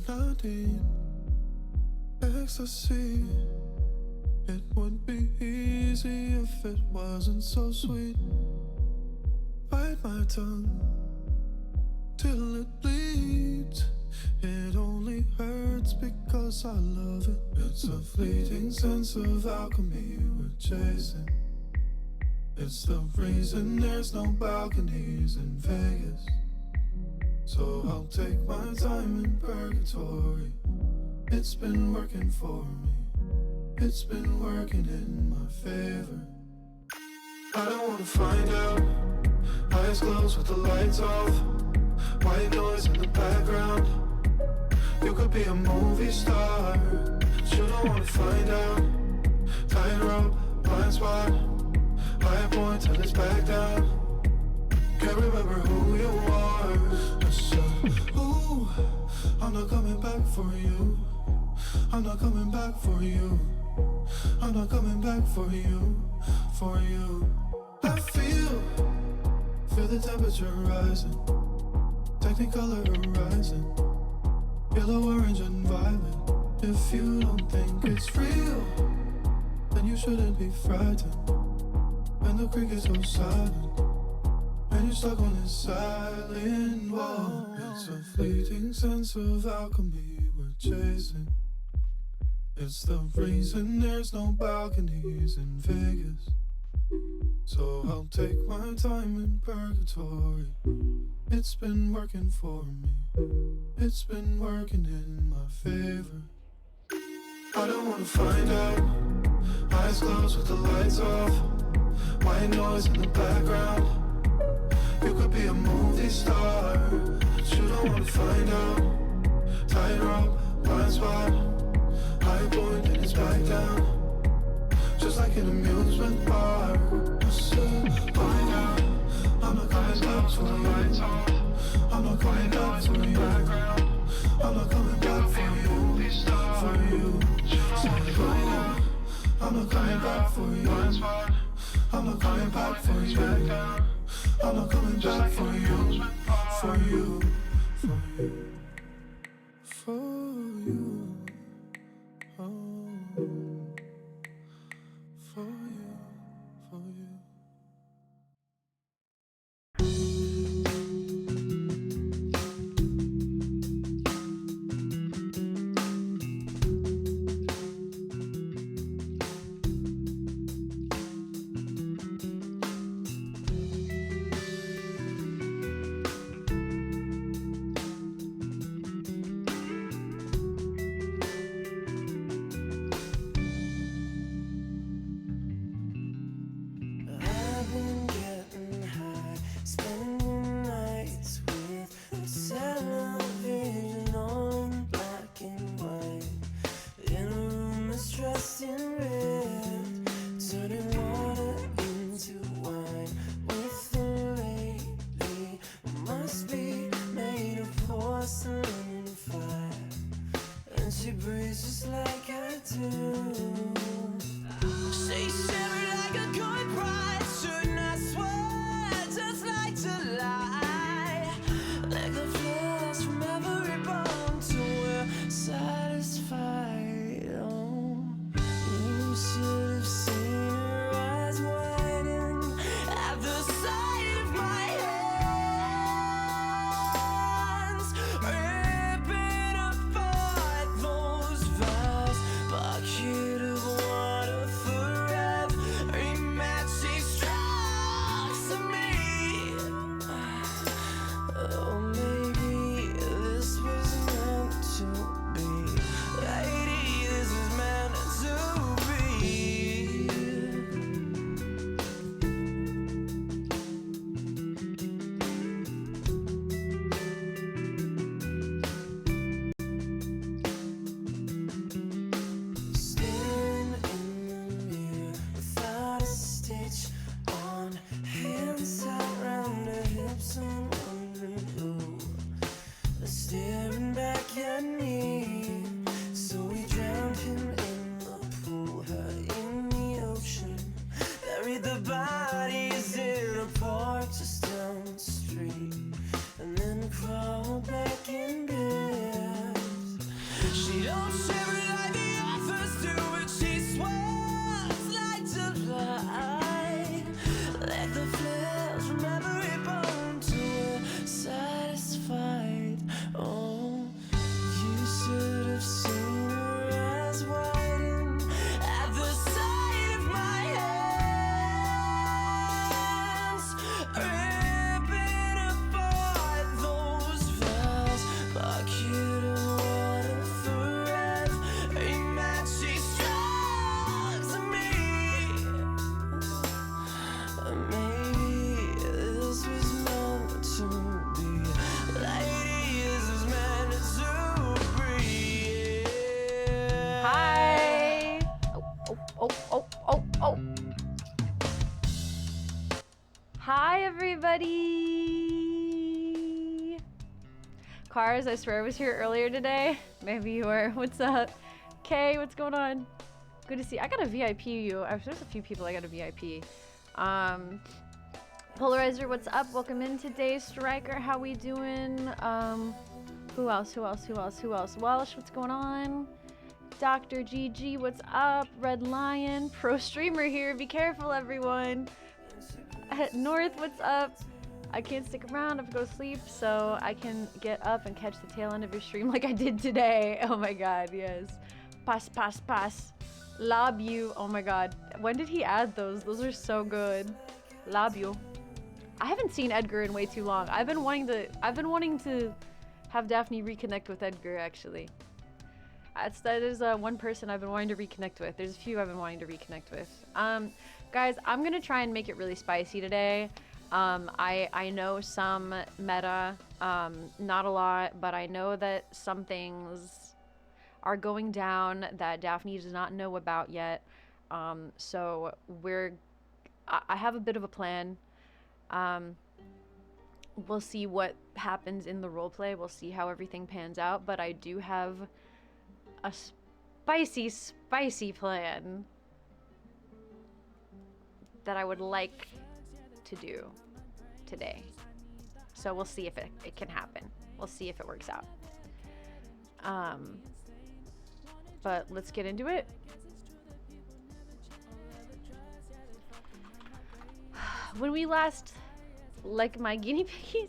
I need ecstasy. It would be easy if it wasn't so sweet. Bite my tongue till it bleeds. It only hurts because I love it. It's a fleeting sense of alchemy we're chasing. It's the reason there's no balconies in Vegas. So I'll take my time in purgatory. It's been working for me. It's been working in my favor. I don't wanna find out. Eyes closed with the lights off. White noise in the background. You could be a movie star, but you don't wanna find out. Tightrope, blind spot. High point till it's back down. Can't remember who you are. I said, ooh, I'm not coming back for you. I'm not coming back for you. I'm not coming back for you, for you. I feel the temperature rising. Technicolor horizon. Yellow, orange, and violet. If you don't think it's real, then you shouldn't be frightened. When the creek is so silent, and you're stuck on this silent wall. It's a fleeting sense of alchemy we're chasing. It's the reason there's no balconies in Vegas. So I'll take my time in purgatory. It's been working for me. It's been working in my favor. I don't wanna find out. Eyes closed with the lights off. White noise in the background. You could be a movie star, but you don't wanna find out. Tightrope, blind spot. High point and it's back down. Just like an amusement park. I said, find out. I'm not coming back for you. I'm not coming back for you. I'm not coming back for you. For you. Find out. I'm not coming back for you. I'm not coming back for you. I'm not coming back for you. For you. For you. For you. Oh. For you. For you. Bucket of water forever. everybody! Cars, I swear I was here earlier today. Maybe you were. What's up? Kay, what's going on? Good to see you. I got a VIP you. There's a few people I got a VIP. Polarizer, what's up? Welcome in today. Striker, how we doing? Who else? Welsh, what's going on? Dr. GG, what's up? Red Lion, pro streamer here. Be careful, everyone. North, what's up? I can't stick around. I have to go to sleep, so I can get up and catch the tail end of your stream like I did today. Oh my god, yes. Pass. Love you. Oh my god. When did he add those? Those are so good. Love you. I haven't seen Edgar in way too long. I've been wanting to have Daphne reconnect with Edgar, actually. That is one person I've been wanting to reconnect with. There's a few I've been wanting to reconnect with. Guys, I'm gonna try and make it really spicy today. I know some meta, not a lot, but I know that some things are going down that Daphne does not know about yet. So I have a bit of a plan. We'll see what happens in the roleplay. We'll see how everything pans out, but I do have a spicy plan that I would like to do today. So we'll see if it can happen. We'll see if it works out. But let's get into it. When we last, like my guinea piggies.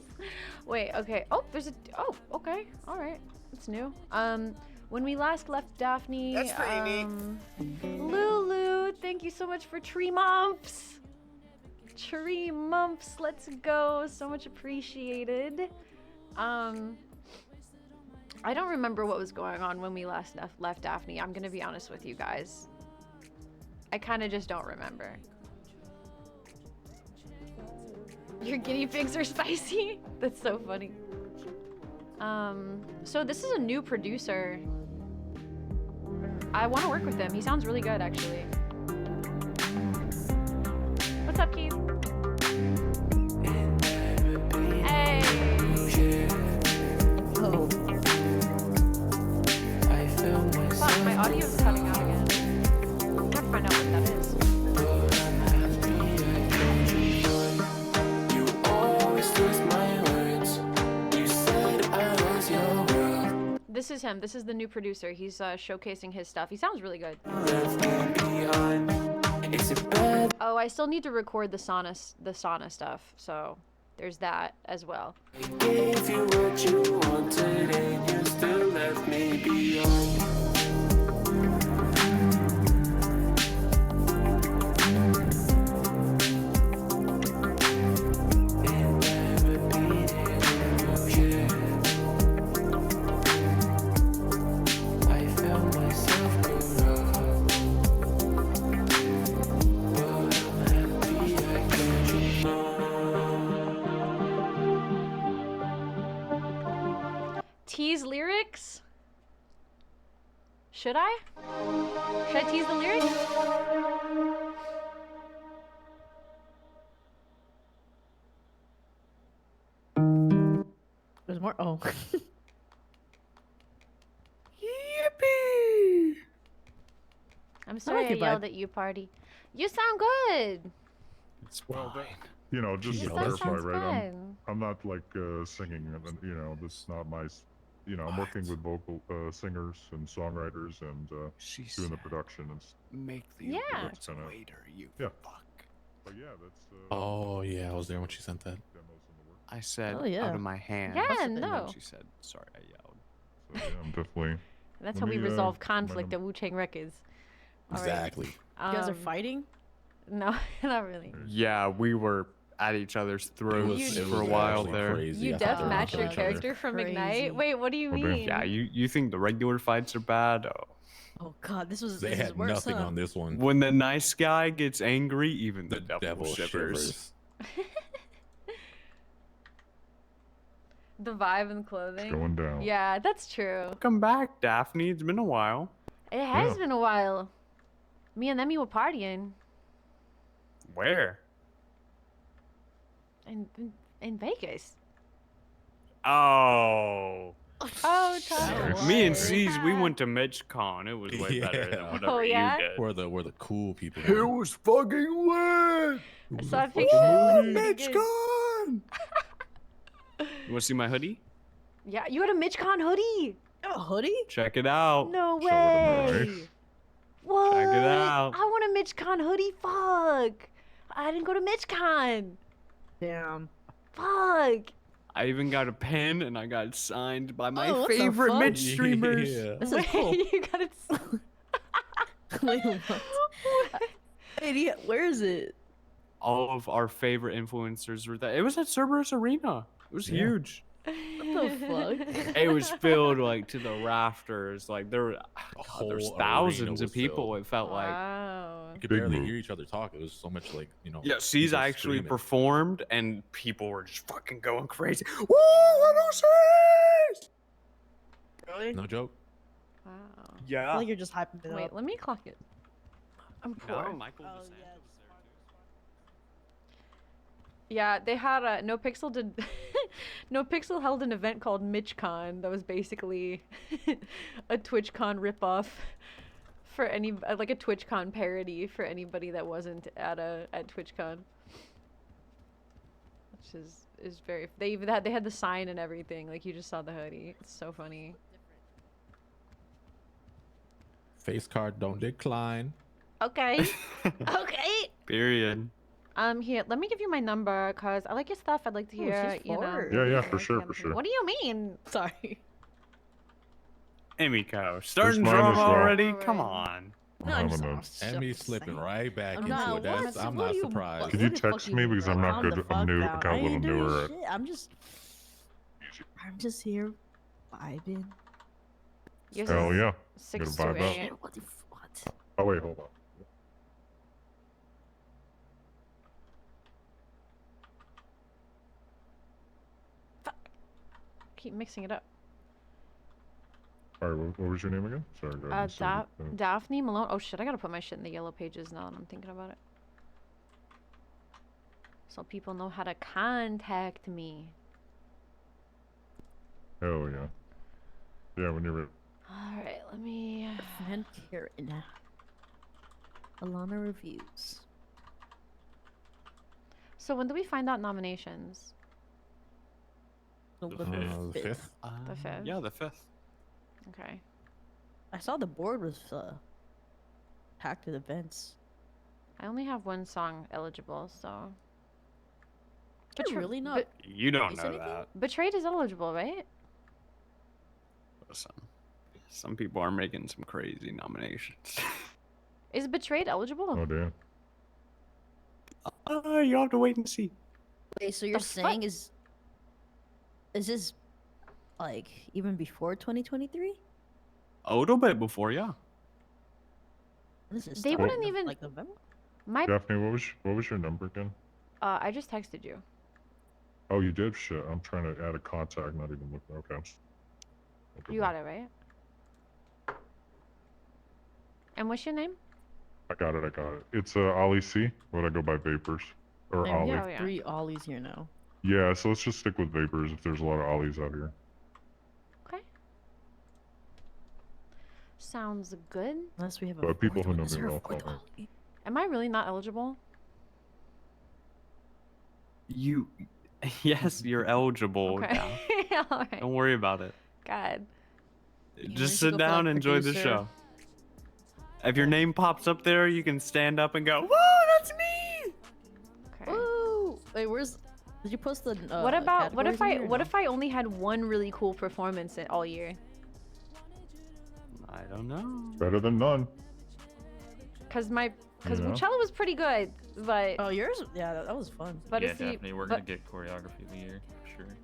Wait, okay. Oh, okay. All right. It's new. When we last left Daphne, That's pretty neat. Lulu, thank you so much for 3 months. 3 months, let's go. So much appreciated. I don't remember what was going on when we last left Daphne. I'm gonna be honest with you guys. I kind of just don't remember. Your guinea pigs are spicy? That's so funny. So this is a new producer. I want to work with him. He sounds really good, actually. What's up, Keith? Hey! Oh. Fuck, my audio is cutting out again. I gotta find out what that is. This is him. This is the new producer. He's showcasing his stuff. He sounds really good. Oh, I still need to record the sauna stuff. So there's that as well. I gave you what you wanted and you still left me behind. Tease lyrics? Should I? Should I tease the lyrics? There's more. Oh. Yippee! I'm sorry I you, bud. yelled at you, party. You sound good. It's well done. You know, just to That clarify, sounds right? fun. I'm not like singing, you know, this is not my, you know, I'm working with vocal singers and songwriters and She doing the said, production and make the Yeah. awards Kinda- later, you Yeah. fuck. but yeah, that's Oh yeah, I was there when she sent that. demos in the works. I said Oh, yeah. out of my hand. Yeah, and then no. she said, sorry, I yelled. So yeah, I'm definitely That's Let how we me, resolve my conflict num- at Wu-Tang Records. All right. Exactly. You guys are fighting? No, not really. Yeah, we were at each other's throats it for a was while actually there. Crazy. You I thought def they were match gonna your kill each other. character from Crazy. Ignite? Wait, what do you Oh, damn. mean? Yeah, you think the regular fights are bad? Oh. Oh god, this They is had worse, nothing huh? on this one. When the nice guy gets angry, even the, The devil, shivers. The vibe and clothing. it's going down. Yeah, that's true. Welcome back, Daphne. It's been a while. It has Yeah. been a while. Me and Emmy were partying. Where? in Vegas. Oh. Oh, Taco. Me and What? C's, we went to MitchCon. It was way better than Yeah. whatever Oh, yeah? you did. Where the cool people It were. was fucking lit. I saw a picture. It was pretty good. MitchCon. You want to see my hoodie? Yeah, you had a MitchCon hoodie. A hoodie? Check it out. No Show it way. to me. What? Check it out. I want a MitchCon hoodie. Fuck. I didn't go to MitchCon. Damn. Fuck. I even got a pen and I got it signed by my Oh, what the favorite fuck? Mitch streamers. Yeah. This is Wait, cool. you got it. Wait, what? Hey, where is it? All of our favorite influencers were there. It was at Cerberus Arena. It was Yeah. huge. What the fuck? It was filled like to the rafters. Like there were whole there's arena thousands was of people. filled. It felt like. Wow. You could Big barely move. hear each other talk. It was so much like, Yeah, C's people actually screaming. performed and people were just fucking going crazy. Woo! Little C's! Really? No joke. Wow. I Yeah. feel like you're just hyping it Wait, up. let me clock it. I'm poor. No, Michael Oh, DeSantis yeah. was there too. Yeah, they had a NoPixel did NoPixel held an event called MitchCon that was basically a TwitchCon ripoff for any like a TwitchCon parody for anybody that wasn't at TwitchCon. Which is very they had the sign and everything, like you just saw the hoodie. It's so funny. Face card don't decline. Okay. Okay. Period. Here, let me give you my number, cause I like your stuff. I'd like to Ooh, hear, she's you know. forward. Yeah, yeah, what for you sure, have for to- sure. What do you mean? Sorry. Emiko, starting mine drama as well. already? Come Alright. on. No, I'm I'm just, gonna- I'm just And me saying. slipping right back I'm into not- it. That's, what- I'm what not do you- surprised. what Could you the fuck text you me mean? because I'm not Calm good. the I'm fuck new. down. I got I a little ain't doing newer at. shit. I'm just here vibing. Yours Hell is yeah. 6 Gonna to vibe out. 8. Shit, what? Oh wait, hold on. Keep mixing it up. All right, what was your name again? Sorry, go ahead and say it. Daphne Malone. Oh shit, I gotta put my shit in the yellow pages now that I'm thinking about it. So people know how to contact me. Hell yeah. Yeah, when you're ready. Alright, let me. Friend Karen. Alana reviews. So when do we find out nominations? The The fifth. The 5th? Yeah, the 5th. Okay. I saw the board was packed with events. I only have one song eligible, so. Did you Betray- really not? Be- You don't Is know anything? that. Betrayed is eligible, right? Listen, some people are making some crazy nominations. Is Betrayed eligible? Oh damn. You have to wait and see. Wait, so you're The fuck? saying is this like even before 2023? A little bit before, yeah. This is They starting wouldn't in, even- like November. My. Daphne, what was your number again? I just texted you. Oh, you did? Shit, I'm trying to add a contact, not even looking. Okay. You got it, right? And what's your name? I got it. It's Ollie C. What I go by Vapors or And we Ollie. Oh, have yeah. 3 Ollies here now. Yeah, so let's just stick with Vapors if there's a lot of Ollies out here. Okay. Sounds good. Unless we have a But people fourth who know one. Is me there a will fourth call me. Ollie? Am I really not eligible? You, yes, you're eligible. Okay. Yeah. All right. Don't worry about it. God. Just should sit go for, down like, and enjoy the producer. show. If your name pops up there, you can stand up and go, "Whoa, that's me!" Okay. Ooh! Wait, where's? Did you post the? What about what if categories in I here or what no? if I only had one really cool performance all year? I don't know. Better than none. Cause Yeah. Coachella was pretty good, but Oh, yours? Yeah, that was fun. but yeah, it's the definitely. We're but gonna get choreography of the year for sure.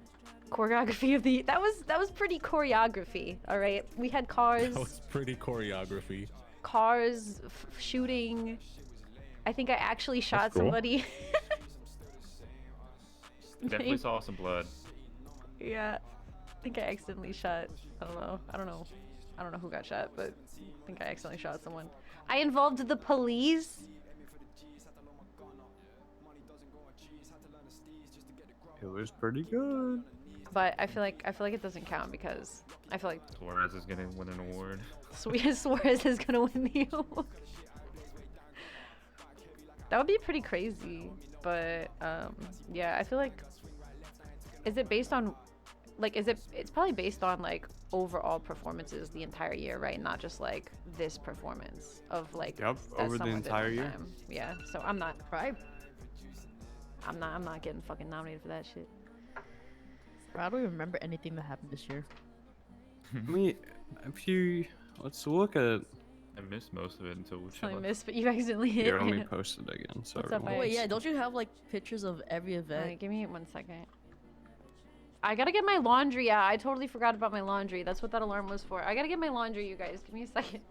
choreography of the that was pretty choreography. All right, we had cars, That was pretty choreography. shooting. I think I actually shot cool. somebody. Definitely saw some blood. Yeah, I think I accidentally shot. I don't know. I don't know who got shot, but I think I accidentally shot someone. I involved the police. It was pretty good. But I feel like it doesn't count because I feel like Suarez is gonna win an award. Suarez is gonna win the award. That would be pretty crazy. But yeah, I feel like, is it based on, like, it's probably based on like overall performances the entire year, right? Not just like this performance of like Yep, that over the someone did entire one year. time. Yeah, so I'm not getting fucking nominated for that shit. I don't even remember anything that happened this year. I mean, let's look at. I missed most of it until So I Uchilla. missed, but you accidentally hit. Here, let me post it again. So What's up, everyone- Oh, wait, yeah, don't you have like pictures of every event? Alright, give me 1 second. I gotta get my laundry. Yeah, I totally forgot about my laundry. That's what that alarm was for. I gotta get my laundry, you guys. Give me a second.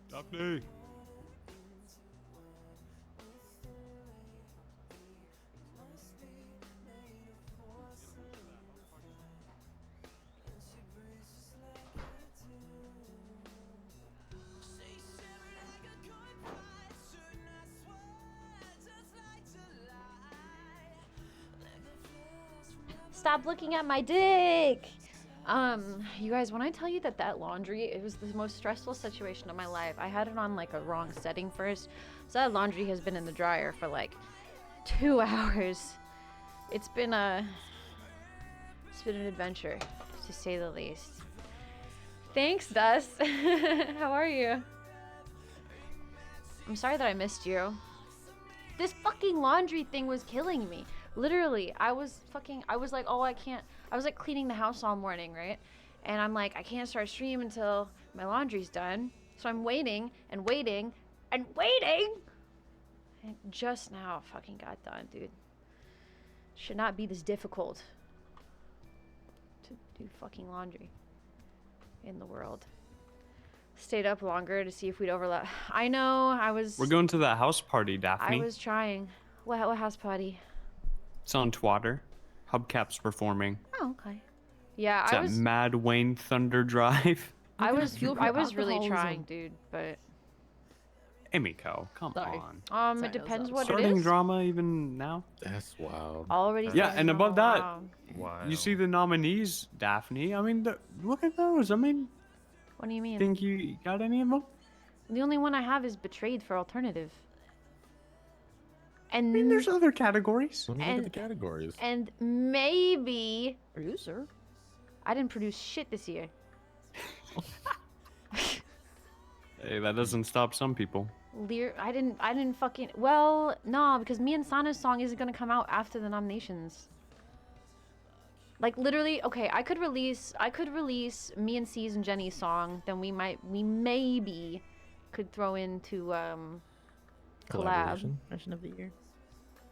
Daphne. Stop looking at my dick! You guys, when I tell you that laundry, it was the most stressful situation of my life. I had it on like a wrong setting first. So that laundry has been in the dryer for like 2 hours. It's been an adventure, to say the least. Thanks, Dust. How are you? I'm sorry that I missed you. This fucking laundry thing was killing me. Literally, I was like, oh, I can't. I was like cleaning the house all morning, right? And I'm like, I can't start stream until my laundry's done. So I'm waiting and waiting and waiting. And just now fucking got done, dude. Should not be this difficult to do fucking laundry in the world. Stayed up longer to see if we'd overlap. I know, We're going to that house party, Daphne. I was trying. What house party? It's on Twatter. Hubcap's performing. Oh, okay. Yeah, It's I at was Mad Wayne Thunder Drive. I was fuel I your was really alcoholism. trying, dude, but Emiko, come Sorry. on. it Sorry, depends that what was Starting it is. drama even now? That's wild. Already Yeah, starting and above drama, that, wow. Wow. You see the nominees, Daphne. I mean, look at those. I mean, What do you mean? think you got any of them? The only one I have is Betrayed for Alternative. I mean, there's other categories. Let me look And- at the categories. And maybe Producer? I didn't produce shit this year. Hey, that doesn't stop some people. I didn't fucking, well, no, because me and Sana's song isn't gonna come out after the nominations. Like literally, okay, I could release me and C's and Jenny's song, then we maybe could throw into collab. Collaboration. Version of the year.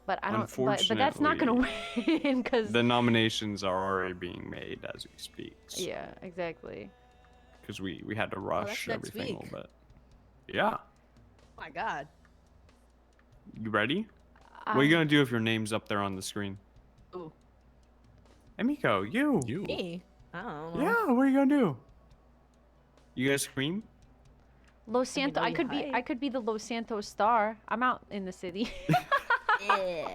But I don't, but that's not gonna win because The nominations are already being made as we speak. yeah, exactly. Because we had to that's rush next everything a week. little bit. Yeah. Oh my god. You ready? What are you gonna do if your name's up there on the screen? Ooh. Emiko, you. You. Me? I don't know. Yeah, what are you gonna do? You gonna scream? Los Santos. know you I could be the Los Santos star. I'm out in the city. Yeah.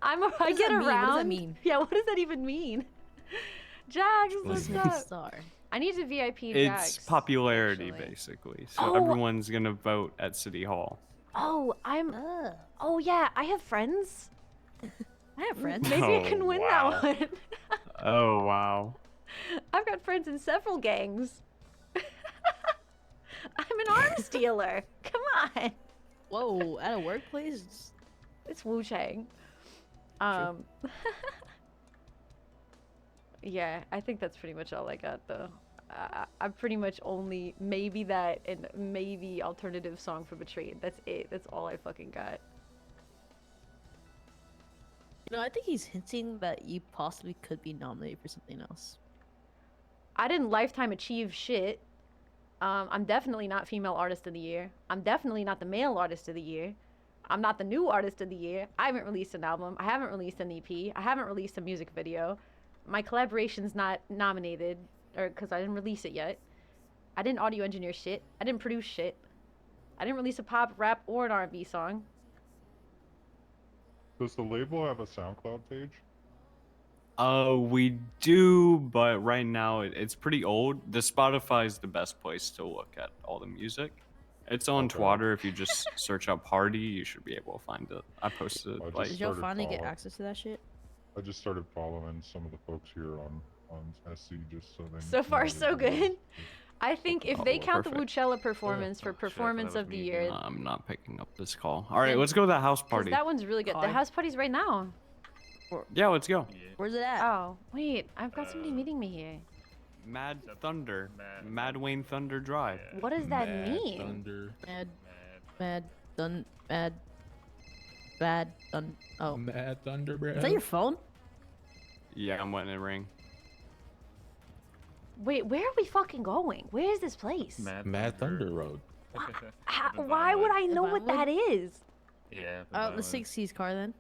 I does get that mean? What does around. that mean? Yeah, what does that even mean? Jags, what's up? Star. I need to VIP It's Jags. popularity, actually. basically. So Oh. everyone's gonna vote at City Hall. Oh, Oh yeah, I have friends. I have friends. Maybe I Oh, can win wow. that one. Oh wow. I've got friends in several gangs. I'm an arms dealer. Come on. Whoa, at a workplace? It's Wu Chang. Yeah, I think that's pretty much all I got though. I'm pretty much only maybe that and maybe alternative song for Betrayed. That's it. That's all I fucking got. You know, I think he's hinting that you possibly could be nominated for something else. I didn't lifetime achieve shit. I'm definitely not female artist of the year. I'm definitely not the male artist of the year. I'm not the new artist of the year. I haven't released an album. I haven't released an EP. I haven't released a music video. My collaboration's not nominated, or because I didn't release it yet. I didn't audio engineer shit. I didn't produce shit. I didn't release a pop, rap, or an R&B song. Does the label have a SoundCloud page? We do, but right now it's pretty old. The Spotify's the best place to look at all the music. It's on Okay. Twitter. If you just search up Hardy, you should be able to find it. I posted it I just like Did y'all started finally get following- access to that shit? I just started following some of the folks here on SC just so they. So far, know so that good. I think if they Oh, count the perfect. Coachella performance for Oh, shit, I thought performance that of was the me year, again. I'm not picking up this call. All right, And- let's go to the house because party. that one's really good. The Hi. house party's right now. Yeah, let's go. Yeah. Where's it at? Oh, wait. I've got somebody meeting me here. Mad Except Thunder. Mad- Mad Wayne Thunder Drive. Yeah. What does that Mad mean? Thunder. Mad, Mad. bad, oh. Mad Thunder, bro. Is that your phone? Yeah, I'm letting it ring. Wait, where are we fucking going? Where is this place? Mad Thunder Road. Why would I know what Vinewood? that is? Yeah. Oh, the 60s car then.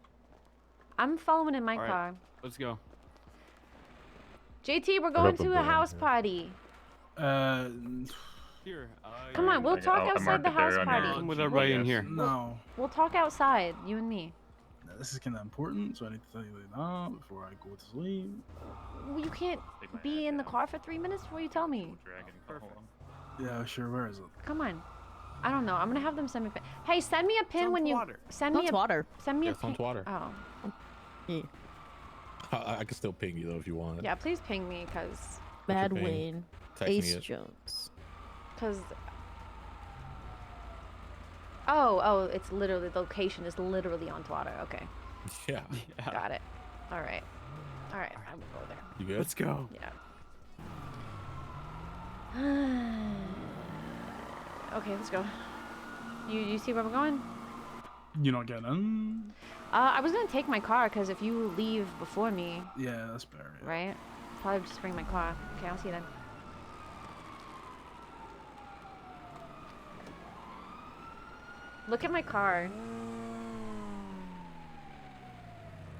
I'm following in my All right. car. Let's go. JT, we're going the to a building house here. party. Here. Come on, we'll I talk marked outside the it there house on party. your Come with GPS. everybody in here. No, We'll talk outside, you and me. this is kind of important, so I need to tell you that now before I go to sleep. Well, you can't Take my be hat in the down. car for 3 minutes before you tell me. Dragon. Perfect. Yeah, sure. Where is it? Come on. I don't know. I'm gonna have them send me a pin. Hey, send me a pin on when you Twitter. send me Not a water. send me Yeah, a it's on pin. Twitter. Oh, Yeah. I can still ping you though if you want. yeah. Please ping me, cause Bad ping? Wayne. Text me Ace it. Jones. oh, it's literally the location is literally on Twitter. Okay, Yeah. got it. All right, I will go there. You good? Let's go. Yeah. Okay, let's go. You see where we're going? You not getting in? I was gonna take my car because if you leave before me, Yeah, that's better. Yeah. right? Probably just bring my car. Okay, I'll see you then. Look at my car.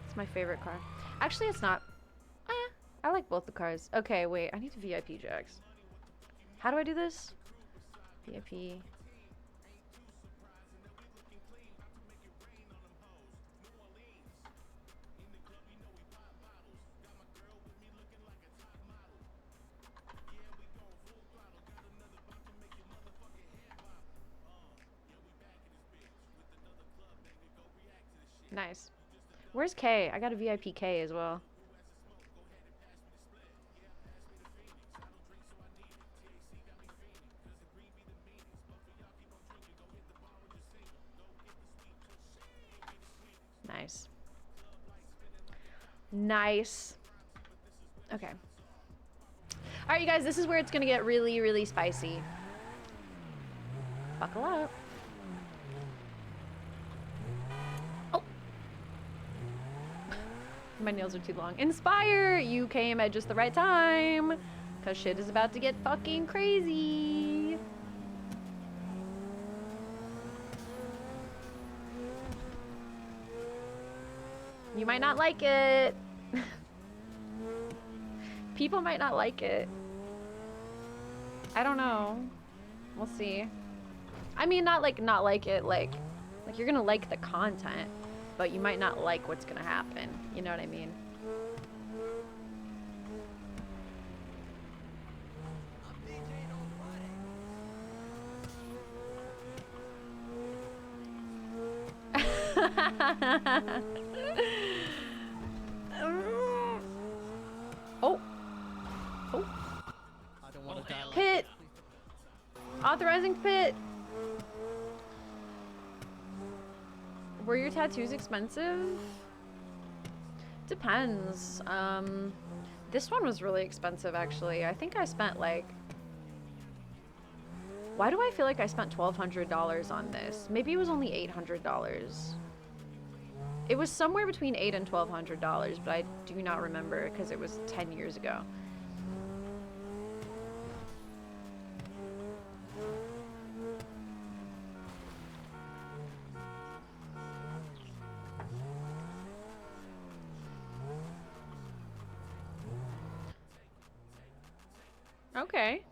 It's my favorite car. Actually, it's not. I like both the cars. Okay, wait. I need to VIP Jax. How do I do this? VIP. Nice. Where's K? I got a VIP K as well. Nice. Nice. Okay. All right, you guys, this is where it's going to get really, really spicy. Buckle up. Oh. My nails are too long. Inspire! You came at just the right time. Because shit is about to get fucking crazy. You might not like it. People might not like it. I don't know. We'll see. I mean, not like it, like you're gonna like the content, but you might not like what's gonna happen. You know what I mean? Oh. Oh. Pit. Authorizing pit. Were your tattoos expensive? Depends. This one was really expensive, actually. I think I spent like... Why do I feel like I spent $1,200 on this? Maybe it was only $800. It was somewhere between $800 and $1,200, but I do not remember because it was 10 years ago. Okay.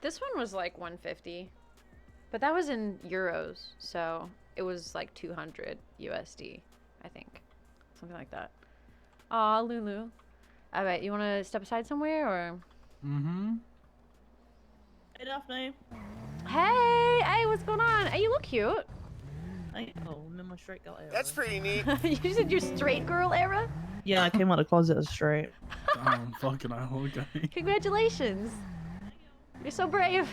This one was like 150, but that was in euros, so it was like 200 USD, I think. Something like that. Aw, Lulu. Alright, you want to step aside somewhere, or? Mm-hmm. Hey, Daphne. Hey! Hey, what's going on? Hey, you look cute. I'm in my straight girl era. That's pretty neat. You said your straight girl era? Yeah, I came out of the closet as straight. Damn, fucking hell, okay. Congratulations. You're so brave.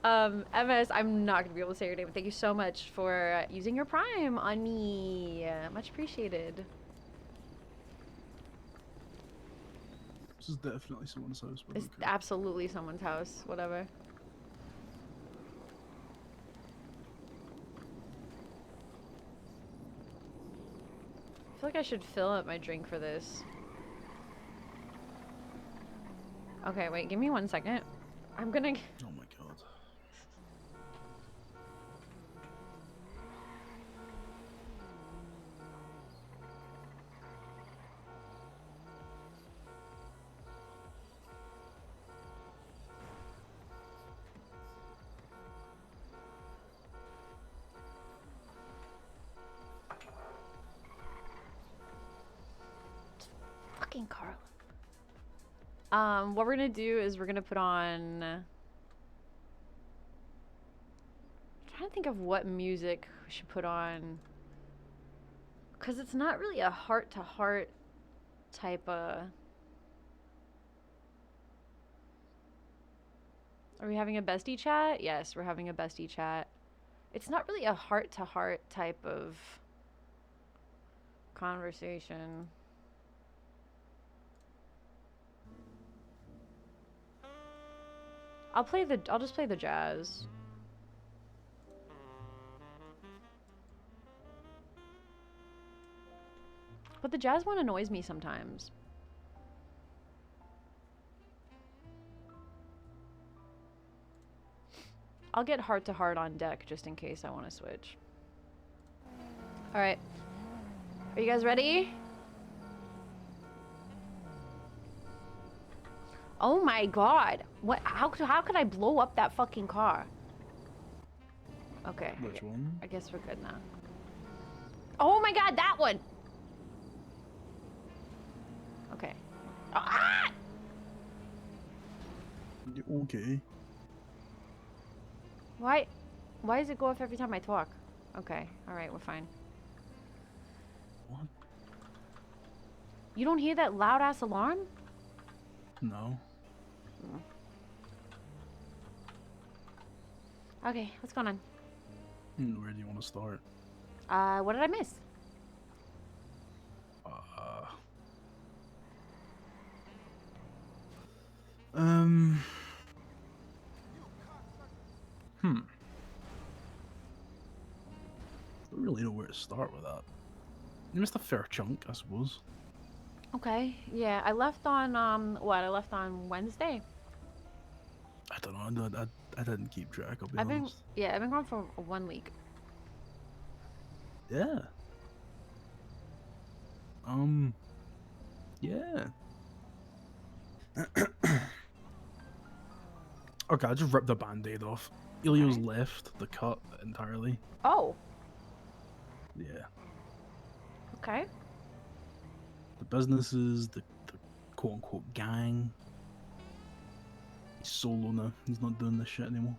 MS, I'm not gonna be able to say your name. Thank you so much for using your Prime on me. Much appreciated. This is definitely someone's house. But It's okay. absolutely someone's house. Whatever. I feel like I should fill up my drink for this. Okay, wait, give me 1 second. I'm gonna... Oh my god. Fucking Carla. What we're gonna do is we're gonna put on... I'm trying to think of what music we should put on. Because it's not really a heart-to-heart type of... Are we having a bestie chat? Yes, we're having a bestie chat. It's not really a heart-to-heart type of conversation. I'll just play the jazz. But the jazz one annoys me sometimes. I'll get heart to heart on deck just in case I want to switch. Alright. Are you guys ready? Oh my god. What? How could I blow up that fucking car? Okay. Which one? I guess we're good now. Oh my god, that one! Okay. Ah! Okay. Why does it go off every time I talk? Okay, alright, we're fine. What? You don't hear that loud ass alarm? No. Okay, what's going on? Where do you want to start? What did I miss? I don't really know where to start with that. You missed a fair chunk, I suppose. Okay, yeah, I left on, what? I left on Wednesday. I don't know. I didn't keep track. I'll be I've been, honest. yeah, I've been gone for 1 week. Yeah. Yeah. Okay, I just ripped the band-aid off. Elio's left the cut entirely. Oh, Yeah. okay. The businesses, the quote-unquote gang. He's solo now. He's not doing this shit anymore.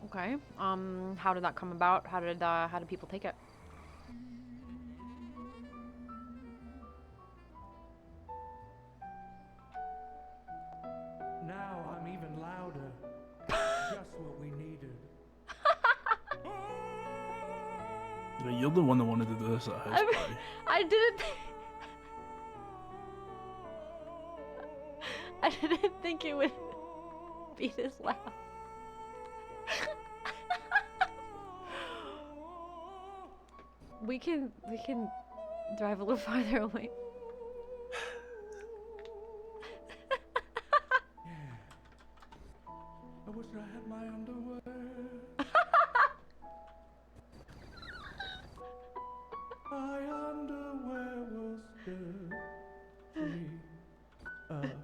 Okay. How did that come about? How did people take it? just what we needed. You're the one that wanted to do this at a house I mean, party. I didn't. I didn't think it would be this loud. We can drive a little farther away. I wish I had my underwear. My underwear will still free again.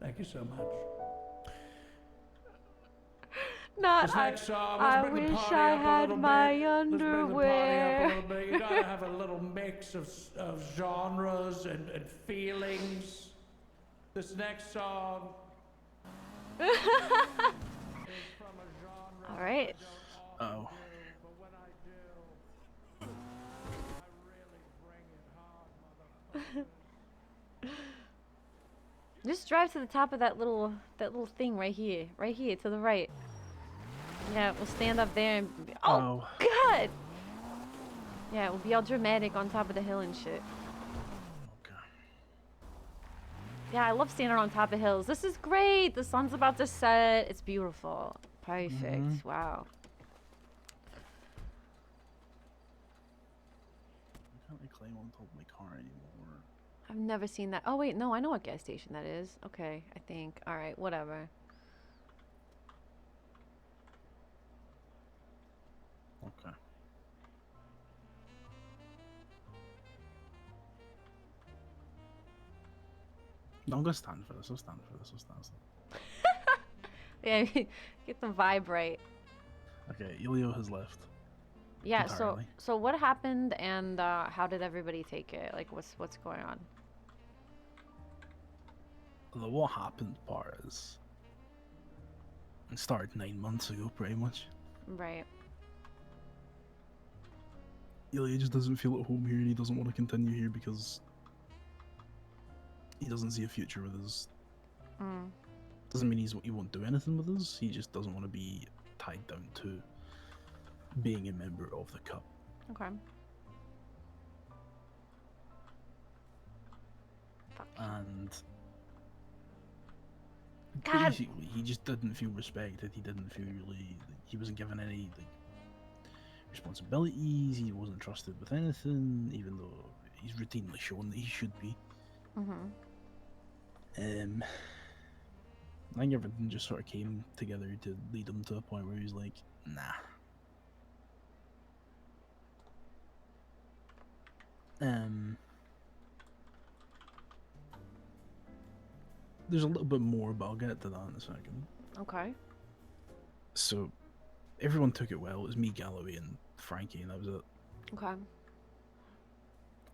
Thank you so much. Not This I. next song, I let's bring the wish party I up a had little my bit. Let's bring the party up a underwear. little bit. You gotta have a little mix of genres and feelings. This next song is from a genre All right. Oh. I don't often do, but when I do, I really bring it hard, motherfucker. Just drive to the top of that little thing right here to the right. Yeah, we'll stand up there and be, oh God! Yeah, we'll be all dramatic on top of the hill and shit. Okay. Yeah, I love standing on top of hills. This is great. The sun's about to set. It's beautiful. Perfect. Wow. I can't really climb on top of my car anymore. I've never seen that. Oh wait, no, I know what gas station that is. Okay, I think. All right, whatever. Okay. No, I'm gonna stand for this. I'll stand for this. I'll stand. Yeah, get the vibe right. Okay, Elio has left. Yeah. Entirely. So what happened and how did everybody take it? Like, what's going on? The what happened part is it started 9 months ago, pretty much. Right. Ilya just doesn't feel at home here, and he doesn't want to continue here because he doesn't see a future with us. Mm. Doesn't mean he won't do anything with us. He just doesn't want to be tied down to being a member of the Cup. Okay. Fuck. And God. basically, he just didn't feel respected. He didn't feel really he wasn't given any responsibilities. He wasn't trusted with anything, even though he's routinely shown that he should be. Mhm. I think everything just sort of came together to lead him to a point where he's like, nah. There's a little bit more, but I'll get to that in a second. Okay. So, everyone took it well. It was me, Galloway, and Frankie, and that was it. Okay.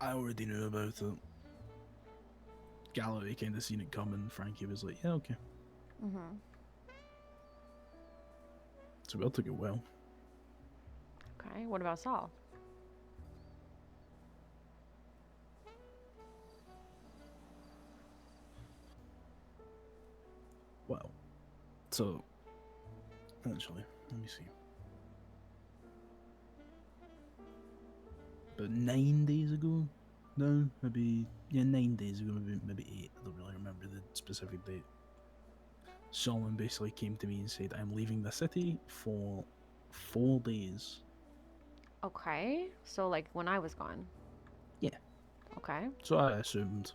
I already knew about it. Galloway kind of seen it coming. Frankie was like, yeah, okay. Mhm. So we all took it well. Okay. What about Saul? Well, so, actually, let me see. About 9 days ago? No, maybe, yeah, 9 days ago, maybe 8. I don't really remember the specific date. Solomon basically came to me and said, I'm leaving the city for 4 days. Okay. So like when I was gone. Yeah. Okay. So I assumed,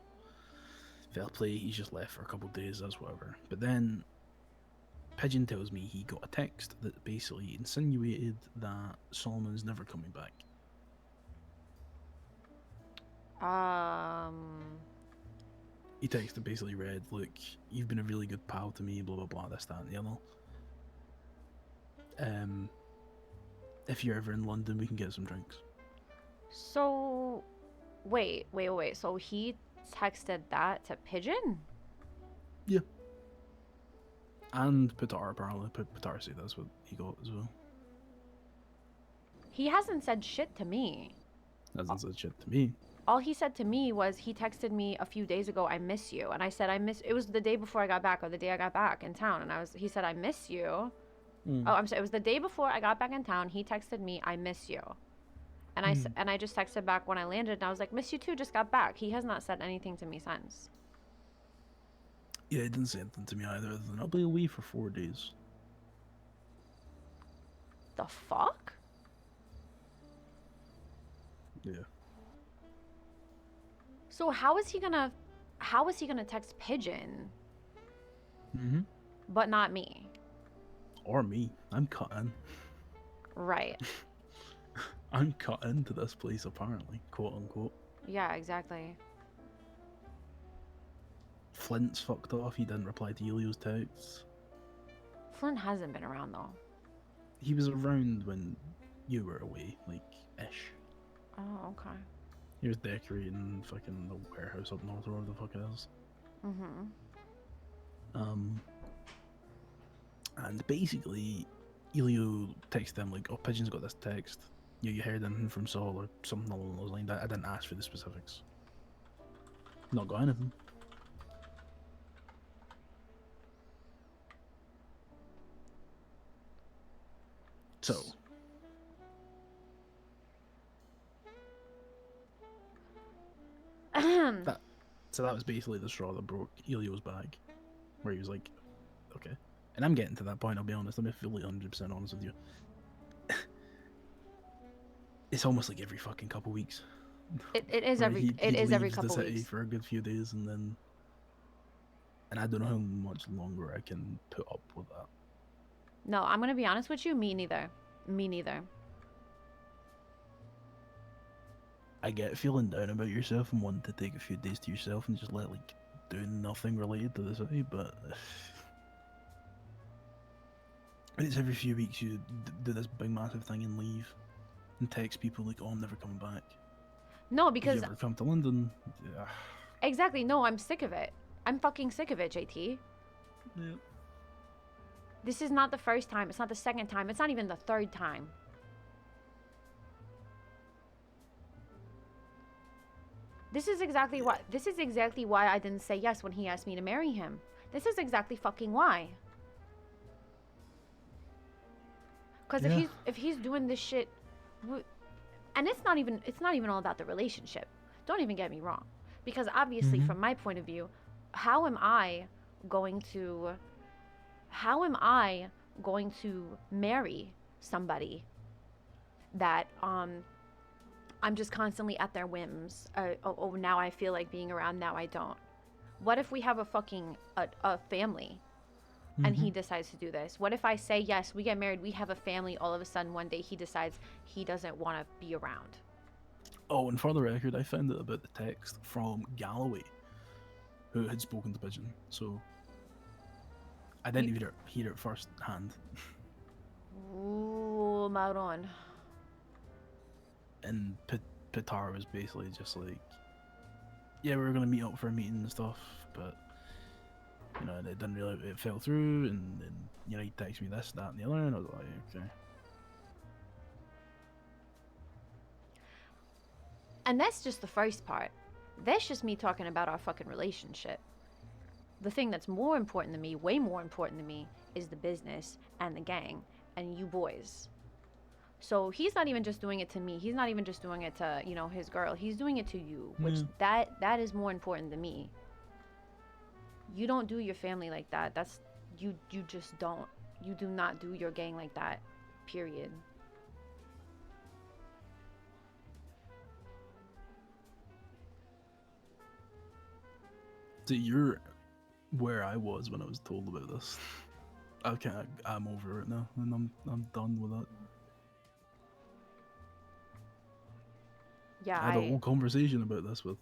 fair play, he's just left for a couple of days, that's whatever. But then, Pigeon tells me he got a text that basically insinuated that Solomon's never coming back. He texted basically read, look, you've been a really good pal to me, blah blah blah, this, that, and the other. If you're ever in London, we can get some drinks. So, wait. So he texted that to Pigeon? Yeah. And Pitar, apparently. Pitar said that's what he got as well. He hasn't said shit to me. Hasn't said shit to me. All he said to me was he texted me a few days ago, I miss you. And I said, it was the day before I got back, or the day I got back in town. And he said, I miss you. Mm. Oh, I'm sorry. It was the day before I got back in town. He texted me, I miss you. And I just texted back when I landed, and I was like, miss you too, just got back. He has not said anything to me since. Yeah, he didn't say anything to me either. Other than I'll be away for 4 days. The fuck? Yeah. So how is he gonna text Pigeon, Mm-hmm. but not me? Or me. I'm cut in. Right. I'm cut into this place apparently, quote unquote. Yeah, exactly. Flint's fucked off. He didn't reply to Elio's texts. Flint hasn't been around though. He was around when you were away, like ish. Oh, okay. He was decorating fucking the warehouse up north or whatever the fuck it is. And basically, Elio texted him like, "Oh, Pigeon's got this text. You heard anything from Saul or something along those lines?" I didn't ask for the specifics. Not got anything. So. So that was basically the straw that broke Elio's back, where he was like, "Okay," and I'm getting to that point. I'll be honest. I'm fully 100% honest with you. It's almost like every fucking couple weeks. It is where every he every leaves couple the city weeks. for a good few days, and I don't know how much longer I can put up with that. No, I'm gonna be honest with you. Me neither. Me neither. I get feeling down about yourself and wanting to take a few days to yourself and just let like do nothing related to the city, but when it's every few weeks you do this big massive thing and leave and text people like, "Oh, I'm never coming back." No, If because you ever come to London, yeah. exactly. No, I'm sick of it. I'm fucking sick of it, JT. Yeah. This is not the first time. It's not the second time. It's not even the third time. This is exactly why I didn't say yes when he asked me to marry him. This is exactly fucking why. Because if he's doing this shit, and it's not even all about the relationship. Don't even get me wrong. Because obviously, from my point of view, how am I going to marry somebody that I'm just constantly at their whims? Oh, now I feel like being around, now I don't. What if we have a family and he decides to do this? What if I say yes, we get married, we have a family, all of a sudden one day he decides he doesn't want to be around? Oh, and for the record, I found out about the text from Galloway, who had spoken to Pigeon, so I didn't even hear it first hand. Ooh, Malone. And Pitar was basically just like, "Yeah, we were gonna meet up for a meeting and stuff, but you know, it fell through, and you know, he texted me this, that, and the other, and I was like, okay." And that's just the first part. That's just me talking about our fucking relationship. The thing that's more important to me, way more important to me, is the business and the gang and you boys. So he's not even just doing it to me. He's not even just doing it to, you know, his girl. He's doing it to you, which that is more important to me. You don't do your family like that. That's you just don't. You do not do your gang like that. Period. So you're where I was when I was told about this. I'm over it now, and I'm done with it. Yeah, I had a whole conversation about this with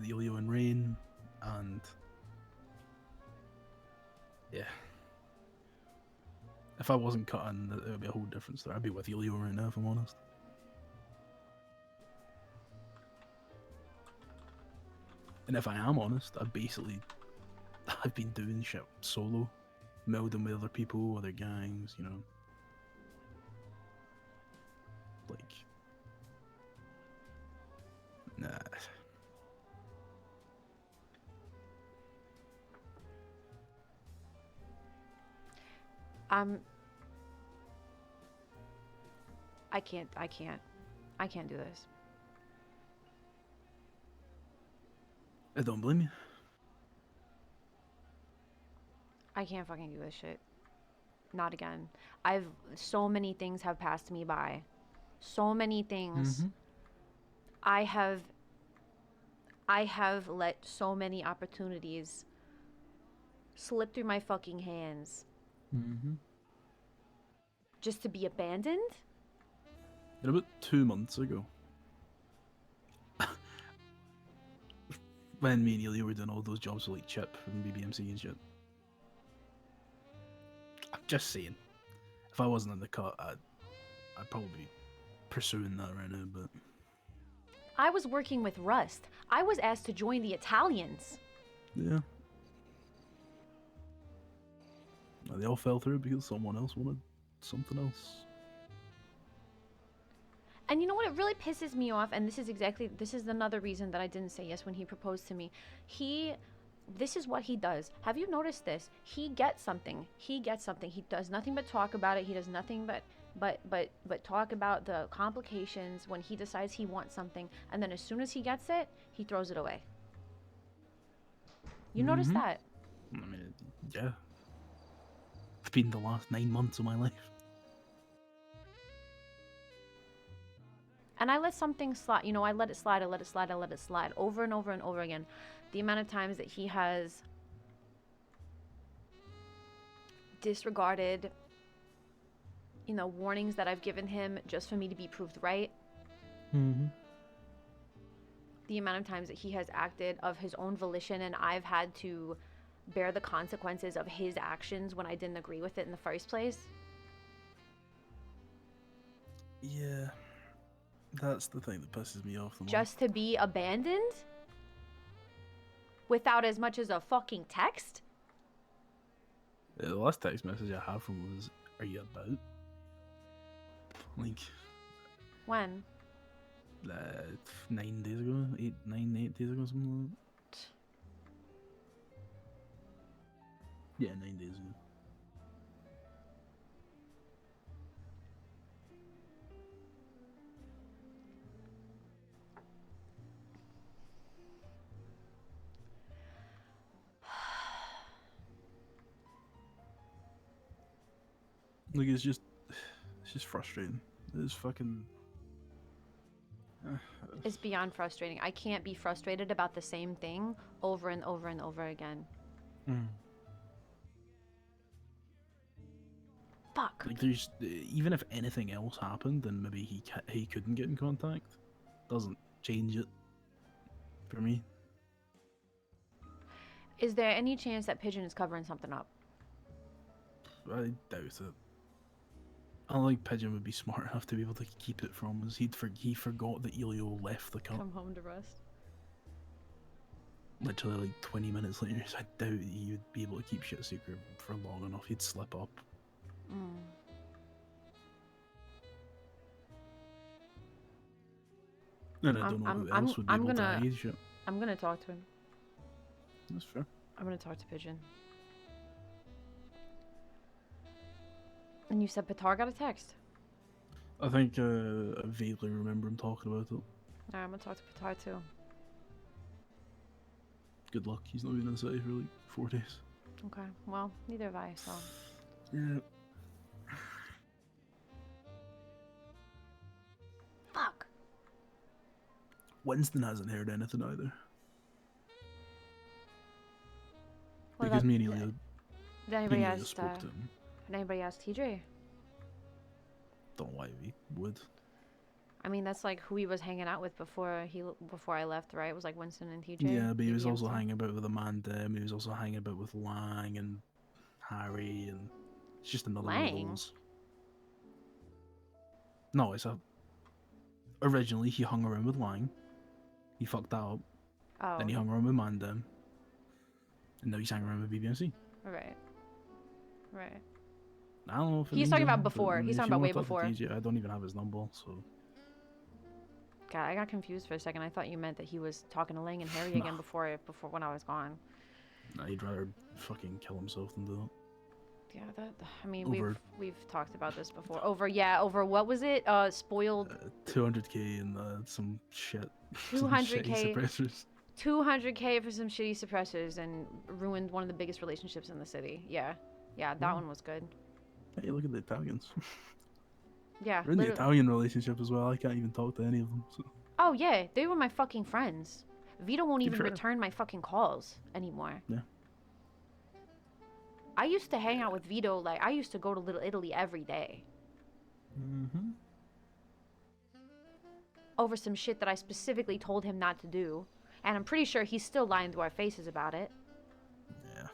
Elio and Rain, and yeah, if I wasn't cutting, it would be a whole different story. I'd be with Elio right now, if I'm honest. And if I am honest, I've been doing shit solo, melding with other people, other gangs, you know, Like, nah. I can't do this. I don't blame you. I can't fucking do this shit. Not again. So many things have passed me by. So many things. I have let so many opportunities slip through my fucking hands just to be abandoned. And about 2 months ago, when me and Elio were doing all those jobs with like Chip from BBMC and shit. I'm just saying, if I wasn't in the cut, I'd probably be pursuing that right now, but... I was working with Rust. I was asked to join the Italians. Yeah. They all fell through because someone else wanted something else. And you know what? It really pisses me off, and this is another reason that I didn't say yes when he proposed to me. This is what he does. Have you noticed this? He gets something. He does nothing but talk about it. He does nothing but talk about the complications when he decides he wants something, and then as soon as he gets it, he throws it away. You notice that? I mean, yeah. It's been the last 9 months of my life. And I let something slide, you know, I let it slide over and over and over again. The amount of times that he has disregarded, you know, warnings that I've given him just for me to be proved right. The amount of times that he has acted of his own volition and I've had to bear the consequences of his actions when I didn't agree with it in the first place. Yeah. That's the thing that pisses me off the most. Just to be abandoned? Without as much as a fucking text? The last text message I have from him was, "Are you about?" Like... When? 9 days ago? 8 days ago, something like that. Yeah, 9 days ago. Like, it's just frustrating. It's fucking... It's beyond frustrating. I can't be frustrated about the same thing over and over and over again. Fuck. Like, there's... Even if anything else happened, then maybe he couldn't get in contact. Doesn't change it. For me. Is there any chance that Pigeon is covering something up? I doubt it. I don't think Pigeon would be smart enough to be able to keep it from us. He forgot that Elio left the cup. Come home to rest. Literally like 20 minutes later, so I doubt he would be able to keep shit secret for long enough. He'd slip up. And I don't know who else would be able to hide shit. I'm gonna talk to him. That's fair. I'm gonna talk to Pigeon. And you said Patar got a text. I think I vaguely remember him talking about it. Alright, I'm gonna talk to Patar too. Good luck. He's not been in the city for like 4 days. Okay, well, neither have I, so. Yeah. Fuck. Winston hasn't heard anything either. What because about- me and Elio, Did anybody Elio ask, spoke to him. did anybody ask TJ? Don't know why we would. I mean, that's like who he was hanging out with before I left, right? It was like Winston and TJ. Yeah, but he was also BBMC. hanging about with Amanda, and he was also hanging about with Lang and Harry, and it's just another one of Lang? those. No, originally he hung around with Lang. He fucked that up. Oh. Then he hung around with Amanda. And now he's hanging around with BBMC. Right. Right. I don't know if it He's means talking about anything, but, before. I mean, He's if talking you about wanna way talk to before. TJ, I don't even have his number, so God, I got confused for a second. I thought you meant that he was talking to Lang and Harry No. again before when I was gone. Nah, he'd rather fucking kill himself than do that. Yeah, that. I mean, Over- we've talked about this before. Over what was it? Spoiled 200k and some shit. some 200K. shitty suppressors. 200K for some shitty suppressors and ruined one of the biggest relationships in the city. Yeah, that one was good. Hey, look at the Italians. Yeah. We're in the literally. Italian relationship as well. I can't even talk to any of them. So. Oh yeah, they were my fucking friends. Vito won't even Sure. return my fucking calls anymore. Yeah. I used to hang out with Vito, like, I used to go to Little Italy every day. Mm-hmm. Over some shit that I specifically told him not to do. And I'm pretty sure he's still lying to our faces about it. Yeah.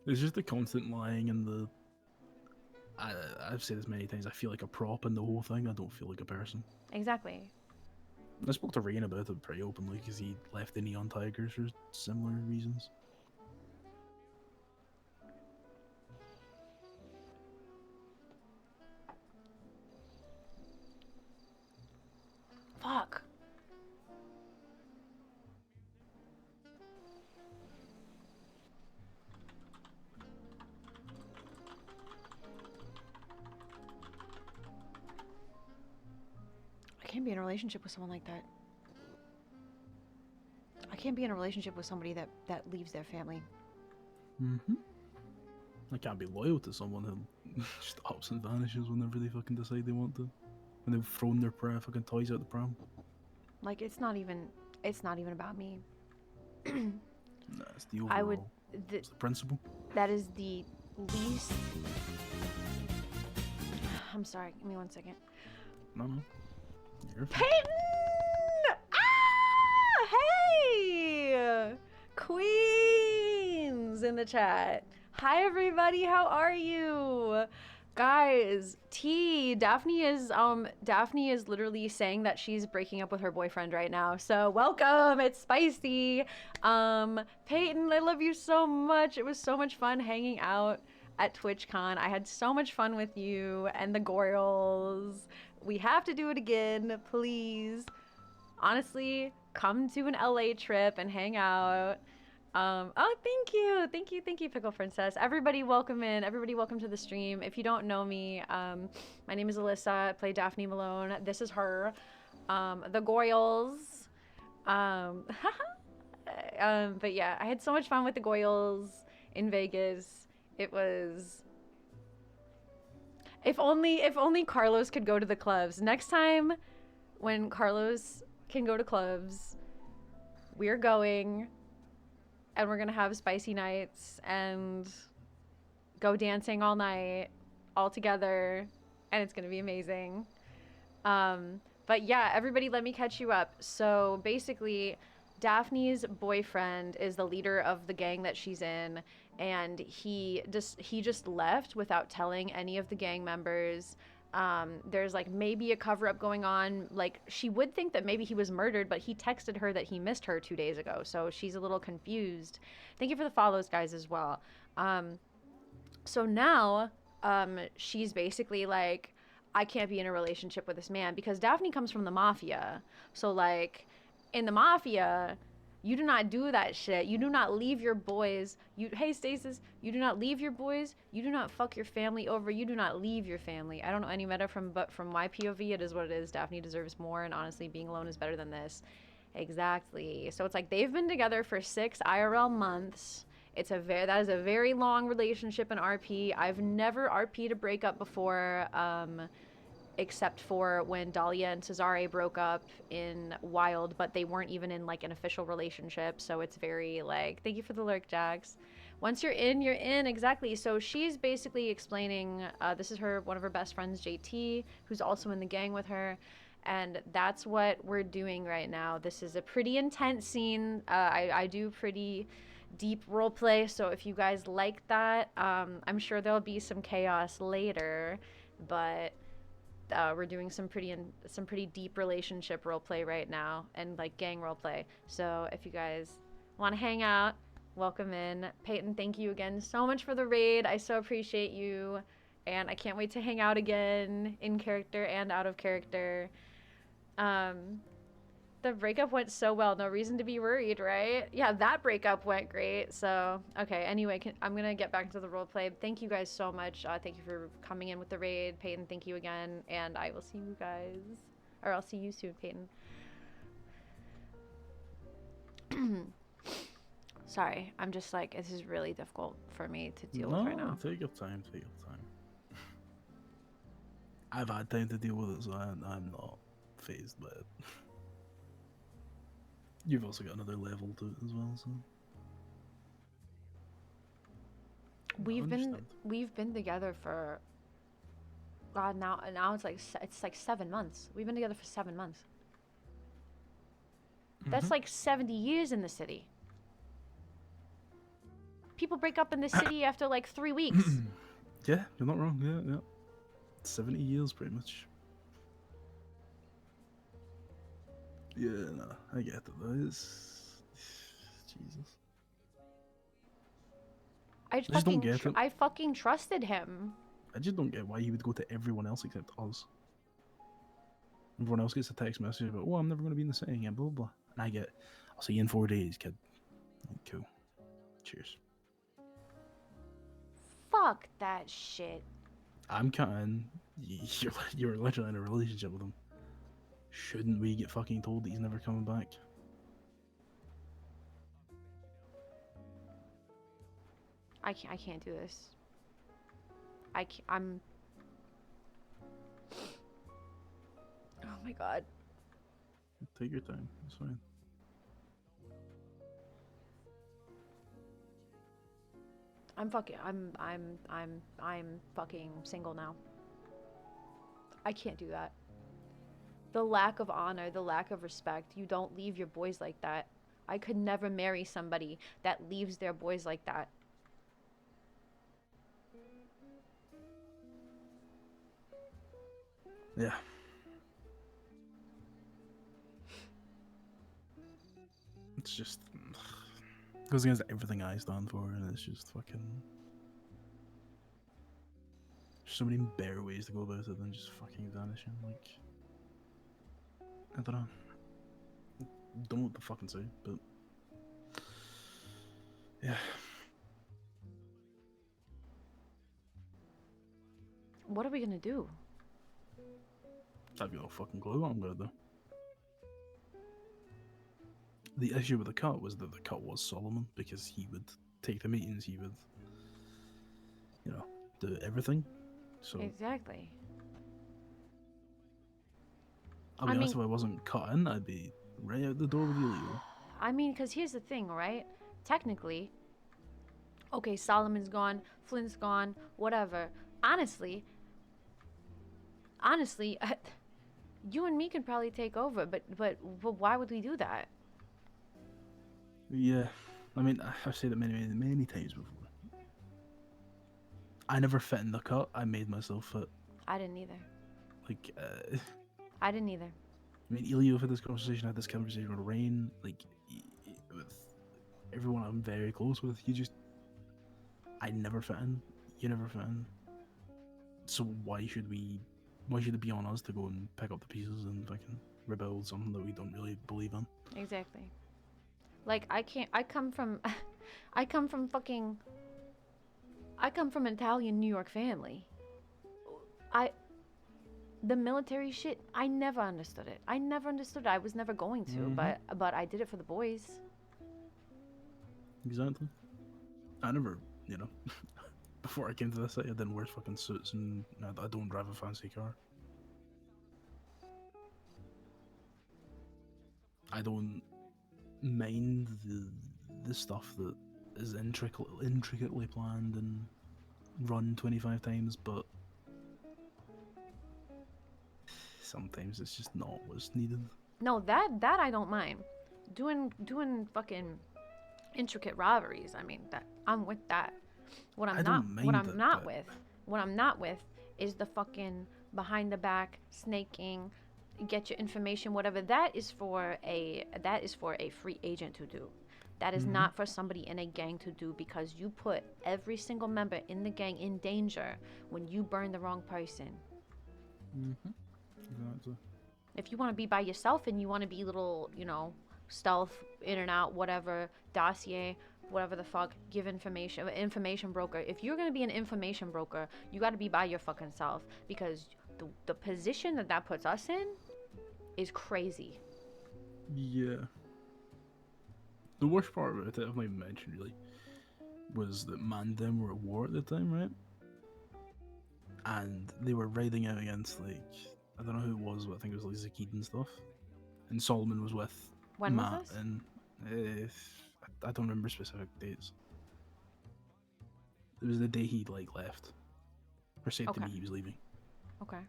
It's just the constant lying and the... I've said this many times, I feel like a prop in the whole thing. I don't feel like a person. Exactly. I spoke to Rain about it pretty openly because he left the Neon Tigers for similar reasons. Fuck. I can't be in a relationship with someone like that. I can't be in a relationship with somebody that leaves their family. Mm-hmm. I can't be loyal to someone who just ups and vanishes whenever they fucking decide they want to. When they've thrown their fucking toys out the pram. Like, it's not even about me. Nah, it's the overall. I would It's the principle. that is the least. I'm sorry, give me 1 second. No. You're fine. Peyton! Ah! Hey! Queens in the chat. Hi everybody, how are you? Guys, Daphne is literally saying that she's breaking up with her boyfriend right now. So welcome, it's spicy. Peyton, I love you so much. It was so much fun hanging out at TwitchCon. I had so much fun with you and the Goyles. We have to do it again, please. Honestly, come to an LA trip and hang out. Oh, thank you, Pickle Princess. Everybody welcome in. Everybody welcome to the stream. If you don't know me, my name is Alyssa. I play Daphne Malone. This is her. The Goyles. But yeah, I had so much fun with the Goyles in Vegas. It was... If only Carlos could go to the clubs. Next time when Carlos can go to clubs, we're going... and we're gonna have spicy nights and go dancing all night all together, and it's gonna be amazing. But yeah, everybody, let me catch you up. So basically, Daphne's boyfriend is the leader of the gang that she's in, and he just left without telling any of the gang members. There's like maybe a cover-up going on. Like, she would think that maybe he was murdered, but he texted her that he missed her 2 days ago, so she's a little confused. Thank you for the follows, guys, as well. So now she's basically like, I can't be in a relationship with this man because Daphne comes from the mafia. So like, in the mafia, you do not do that shit. You do not leave your boys. Hey, Stasis, you do not leave your boys. You do not fuck your family over. You do not leave your family. I don't know any meta but from my POV, it is what it is. Daphne deserves more, and honestly, being alone is better than this. Exactly. So it's like they've been together for 6 IRL months. That is a very long relationship in RP. I've never RP'd a breakup before, except for when Dahlia and Cesare broke up in Wild, but they weren't even in like an official relationship. So it's very like, thank you for the lurk, Jax. Once you're in, exactly. So she's basically explaining, this is one of her best friends, JT, who's also in the gang with her. And that's what we're doing right now. This is a pretty intense scene. I do pretty deep roleplay, so if you guys like that, I'm sure there'll be some chaos later, but we're doing some pretty deep relationship roleplay right now, and like gang roleplay. So if you guys want to hang out, welcome in. Peyton, thank you again so much for the raid. I so appreciate you, and I can't wait to hang out again in character and out of character. The breakup went so well. No reason to be worried, right? Yeah, that breakup went great. So, okay. Anyway, I'm going to get back into the roleplay. Thank you guys so much. Thank you for coming in with the raid. Peyton, thank you again. And I will see you guys. Or I'll see you soon, Peyton. Sorry. I'm just like, this is really difficult for me to deal with right now. Take your time. Take your time. I've had time to deal with it, so I'm not phased by it. You've also got another level to it as well, so we've been together for God now it's like 7 months. We've been together for 7 months. That's like 70 years in the city. People break up in the city after like 3 weeks. Yeah, you're not wrong. Yeah. 70 years, pretty much. Yeah, no, I get it though. It's Jesus. I just don't get it. I fucking trusted him. I just don't get why he would go to everyone else except us. Everyone else gets a text message about, oh, I'm never going to be in the city again, blah, blah, blah. And I get, I'll see you in 4 days, kid. Cool. Cheers. Fuck that shit. I'm cutting. You're literally in a relationship with him. Shouldn't we get fucking told that he's never coming back? I can't do this. I'm... Oh my god. Take your time. It's fine. I'm fucking single now. I can't do that. The lack of honor, the lack of respect. You don't leave your boys like that. I could never marry somebody that leaves their boys like that. Yeah. It's just goes against everything I stand for, and it's just fucking. There's so many better ways to go about it than just fucking vanishing. Like, I don't know. Don't know what to fucking say, but yeah. What are we gonna do? I've got no fucking clue what I'm gonna do. The issue with the cut was that the cut was Solomon, because he would take the meetings, he would, you know, do everything. So exactly. I'll be honest, if I wasn't cut in, I'd be right out the door with you, Leo. I mean, because here's the thing, right? Technically, okay, Solomon's gone, Flint's gone, whatever. Honestly, you and me can probably take over, but why would we do that? Yeah, I mean, I've said it many times before. I never fit in the cut. I made myself fit. I didn't either. Like, I didn't either. I mean, Elio had this conversation. I had this conversation with Rain. Like, with everyone I'm very close with. I never fit in. You never fit in. So why should it be on us to go and pick up the pieces and fucking rebuild something that we don't really believe in? Exactly. Like, I come from an Italian New York family. The military shit, I never understood it. I never understood it. I was never going to, but I did it for the boys. Exactly. I never, you know, before I came to this city, I didn't wear fucking suits, and I don't drive a fancy car. I don't mind the stuff that is intricately planned and run 25 times, but sometimes it's just not what's needed. No, that I don't mind. Doing fucking intricate robberies. I mean, that I'm with that. What I'm not with is the fucking behind the back snaking, get your information, whatever. That is for a free agent to do. That is not for somebody in a gang to do, because you put every single member in the gang in danger when you burn the wrong person. Exactly. If you want to be by yourself and you want to be little, you know, stealth, in and out, whatever, dossier, whatever the fuck, give information broker. If you're going to be an information broker, you got to be by your fucking self, because the position that puts us in is crazy. Yeah. The worst part about it, I've not even mentioned really, was that man them were at war at the time, right? And they were riding out against, like, I don't know who it was, but I think it was like Zakid and stuff. And Solomon was with When was Matt, this? and I don't remember specific dates. It was the day he like left, or said to me Okay. he was leaving. Okay.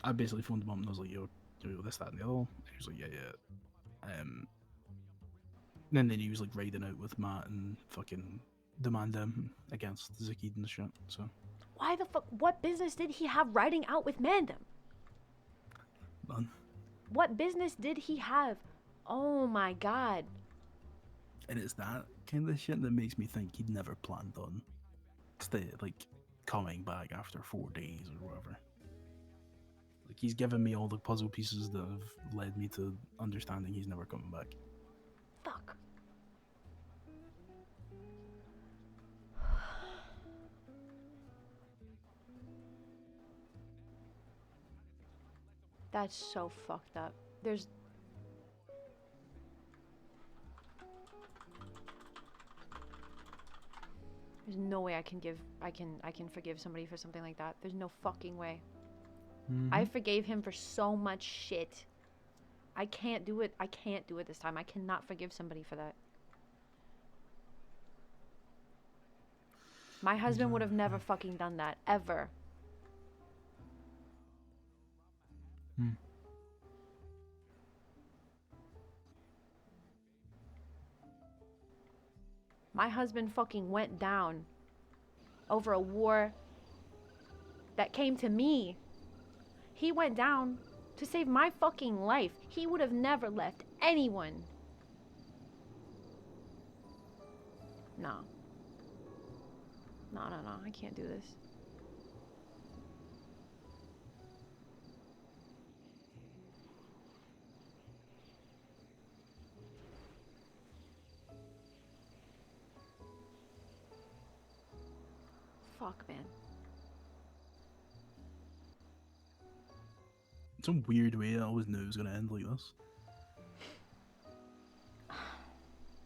I basically phoned him up and I was like, yo, this, that, and the other. He was like, yeah. And then he was like riding out with Matt and fucking demand him against Zakid and shit. So Why the fuck? What business did he have riding out with Mandem? none. What business did he have? Oh my god. And it's that kind of shit that makes me think he'd never planned on like coming back after 4 days or whatever. Like, he's given me all the puzzle pieces that have led me to understanding he's never coming back. Fuck. That's so fucked up. There's no way I can forgive somebody for something like that. There's no fucking way. I forgave him for so much shit. I can't do it. I can't do it this time. I cannot forgive somebody for that. My husband would have never fucking done that, ever. My husband fucking went down over a war that came to me. He went down to save my fucking life. He would have never left anyone. No. No, I can't do this. Fuck, man. It's a weird way. I always knew it was gonna end like this.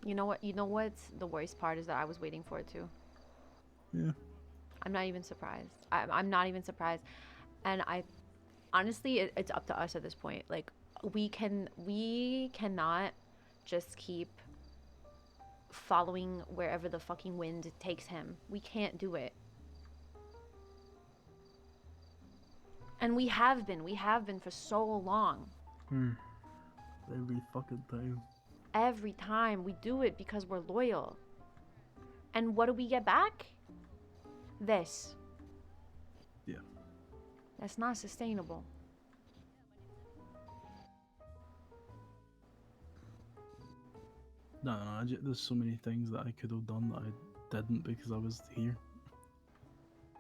You know what? You know what's the worst part is that I was waiting for it too. Yeah. I'm not even surprised. I'm not even surprised. And honestly, it's up to us at this point. Like, we cannot just keep following wherever the fucking wind takes him. We can't do it. And we have been for so long. Every fucking time. Every time we do it because we're loyal. And what do we get back? This. Yeah. That's not sustainable. No, there's so many things that I could have done that I didn't because I was here.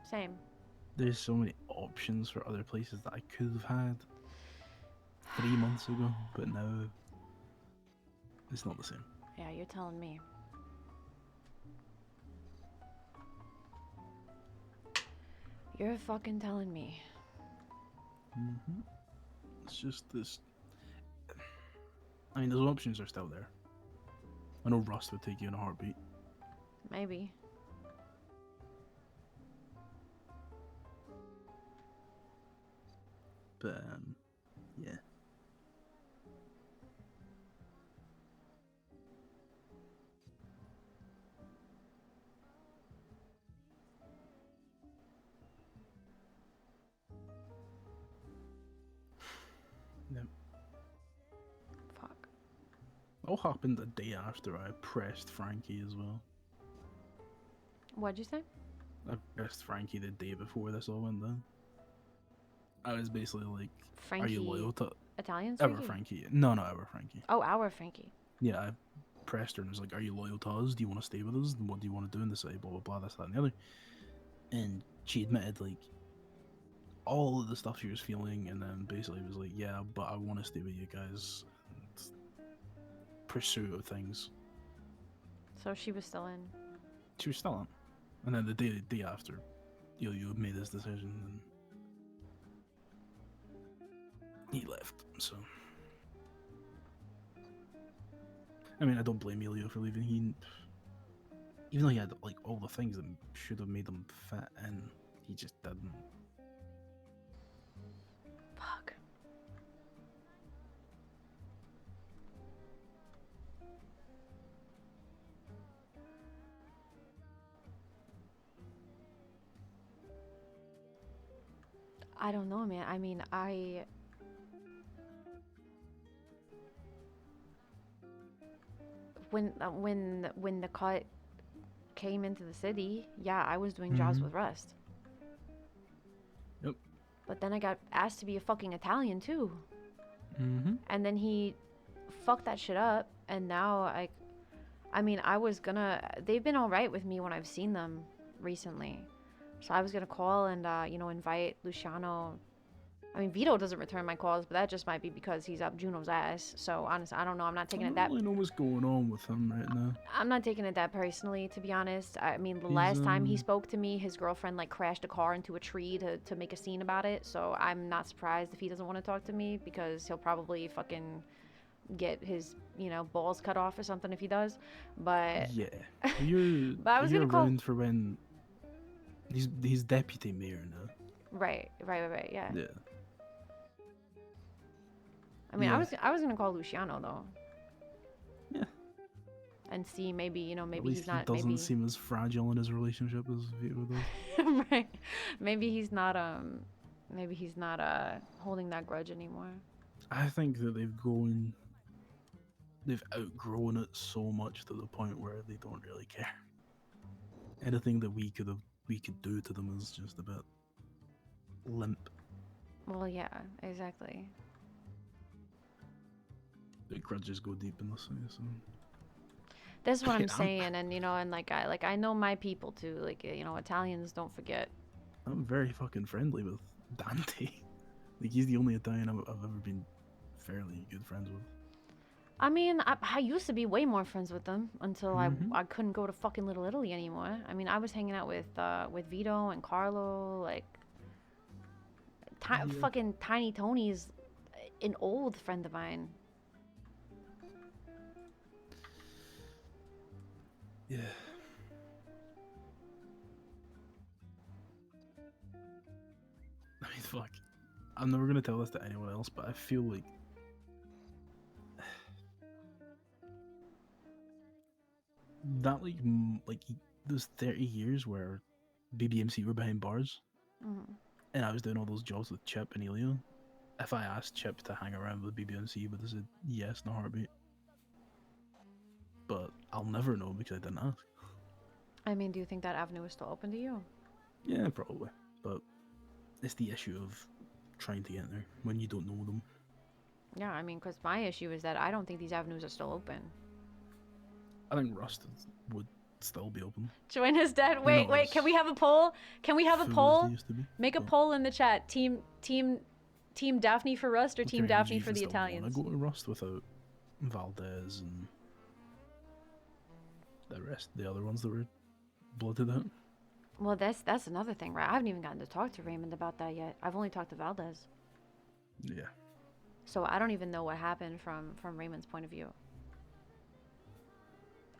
Same. There's so many options for other places that I could have had 3 months ago, but now it's not the same. Yeah, you're telling me. You're fucking telling me. It's just this. I mean, those options are still there. I know Rust would take you in a heartbeat. Maybe. But, yeah. Yep. Fuck. All happened the day after I pressed Frankie as well. What'd you say? I pressed Frankie the day before this all went down. I was basically like, Frankie. are you loyal to Italian Ever Frankie? Frankie? No, Ever Frankie. Oh, our Frankie. Yeah, I pressed her and was like, are you loyal to us? Do you want to stay with us? What do you want to do in the city? Blah, blah, blah, this, that, and the other. And she admitted, like, all of the stuff she was feeling, and then basically was like, yeah, but I want to stay with you guys. And pursuit of things. So she was still in. She was still on. And then the day after, you made this decision, and he left. So, I mean, I don't blame Elio for leaving. Even though he had like all the things that should have made him fit in, he just didn't. Fuck. I don't know, man. I mean, when the cut came into the city, yeah, I was doing jobs with Rust. Yep. But then I got asked to be a fucking Italian too. Mm-hmm. And then he fucked that shit up, and now I mean, they've been all right with me when I've seen them recently. So I was gonna call and invite Luciano. I mean, Vito doesn't return my calls, but that just might be because he's up Juno's ass. So honestly, I don't know. I'm not taking it that. I don't really know what's going on with him right now. I'm not taking it that personally, to be honest. I mean, the last time he spoke to me, his girlfriend like crashed a car into a tree to make a scene about it. So I'm not surprised if he doesn't want to talk to me, because he'll probably fucking get his balls cut off or something if he does. But Yeah, you're. But I was you're gonna call. around for when he's deputy mayor now. Right. Yeah. Yeah. I mean, Yeah. I was gonna call Luciano though. Yeah. And see, maybe At maybe least he's not. he doesn't Maybe seem as fragile in his relationship as Vito does. right. Maybe he's not holding that grudge anymore. I think that they've outgrown it so much to the point where they don't really care. Anything that we could do to them is just a bit limp. Well, yeah, exactly. The grudges go deep in this thing, so. That's what I'm I'm- saying, and I know my people too. Like, Italians don't forget. I'm very fucking friendly with Dante. Like, he's the only Italian I've ever been fairly good friends with. I mean, I used to be way more friends with them until Mhm. I couldn't go to fucking Little Italy anymore. I mean, I was hanging out with Vito and Carlo, like Yeah. fucking Tiny Tony's an old friend of mine. Yeah. I mean, fuck. I'm never gonna tell this to anyone else, but I feel like that those 30 years where BBMC were behind bars, and I was doing all those jobs with Chip and Elio. If I asked Chip to hang around with BBMC, he would have said yes in a heartbeat. But I'll never know because I didn't ask. I mean, do you think that avenue is still open to you? Yeah, probably. But it's the issue of trying to get there when you don't know them. Yeah, I mean, because my issue is that I don't think these avenues are still open. I think Rust would still be open. Join us, Dad. They're Wait, not wait. as Can we have a poll? Can we have a full as poll? they used to be, Make a but- poll in the chat. Team Daphne for Rust or Look, Team I Daphne mean, for the you still wanna Italians? go to Rust without Valdez and the other ones that were blooded out. Well, that's another thing, right? I haven't even gotten to talk to Raymond about that yet. I've only talked to Valdez. Yeah. So I don't even know what happened from Raymond's point of view.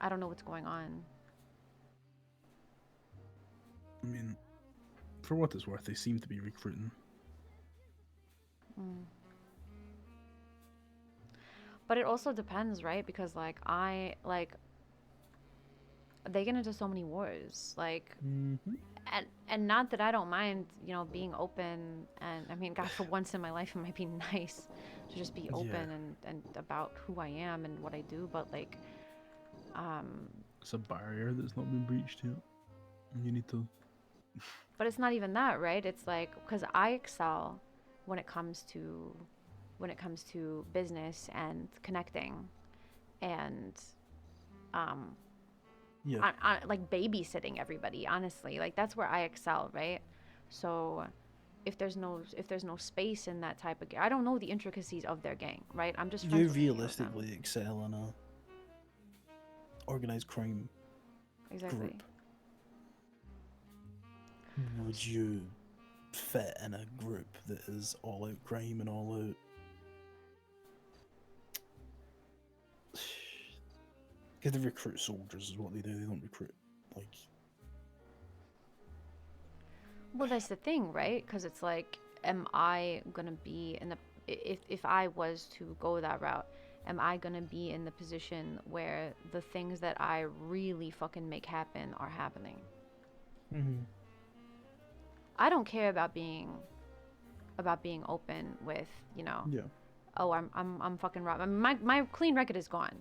I don't know what's going on. I mean, for what it's worth, they seem to be recruiting. But it also depends, right? Because they get into so many wars, and not that I don't mind, being open, and I mean, God, for once in my life, it might be nice to just be open and about who I am and what I do, but It's a barrier that's not been breached yet. You need to. but it's not even that, right? It's like, because I excel when it comes to business and connecting, and Yeah. like babysitting everybody, honestly, like that's where I excel, right? So if there's no space in that type of I don't know the intricacies of their gang, right? I'm just You friends with a few of them. realistically excel in a organized crime Exactly. group. Would you fit in a group that is all out crime and all out? Because they recruit soldiers is what they do. They don't recruit like. Well, that's the thing, right? Because it's like, am I gonna be in the if I was to go that route, am I gonna be in the position where the things that I really fucking make happen are happening? Mm-hmm. I don't care about being open with, you know. Yeah. Oh, I'm fucking robbing. I mean, my clean record is gone.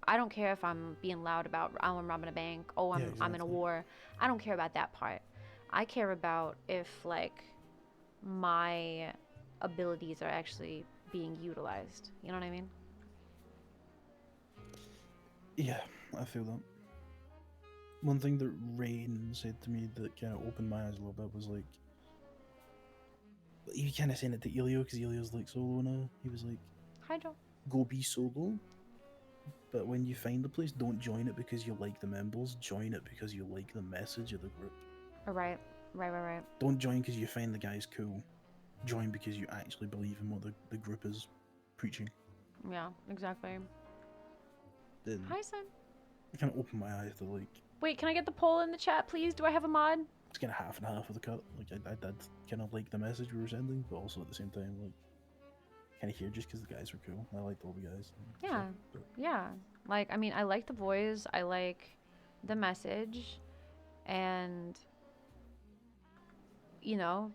I don't care if I'm being loud about oh, I'm robbing a bank. Oh, I'm in a war. I don't care about that part. I care about if like my abilities are actually being utilized. You know what I mean? Yeah, I feel that. One thing that Rain said to me that kind of opened my eyes a little bit was like, he kind of saying it to Elio because Elio's like solo now. He was like, Hydro. go be solo, but when you find the place, don't join it because you like the members. Join it because you like the message of the group. Right. Don't join because you find the guys cool. Join because you actually believe in what the group is preaching. Yeah, exactly. Then Hi, son. it kind of opened my eyes to like. Wait, can I get the poll in the chat, please? Do I have a mod? It's kind of half and half of the cut. Like I did kind of like the message we were sending, but also at the same time like kind of here just because the guys were cool. I liked all the guys. Yeah. Yeah. Like, I mean, I like the boys. I like the message, and you know,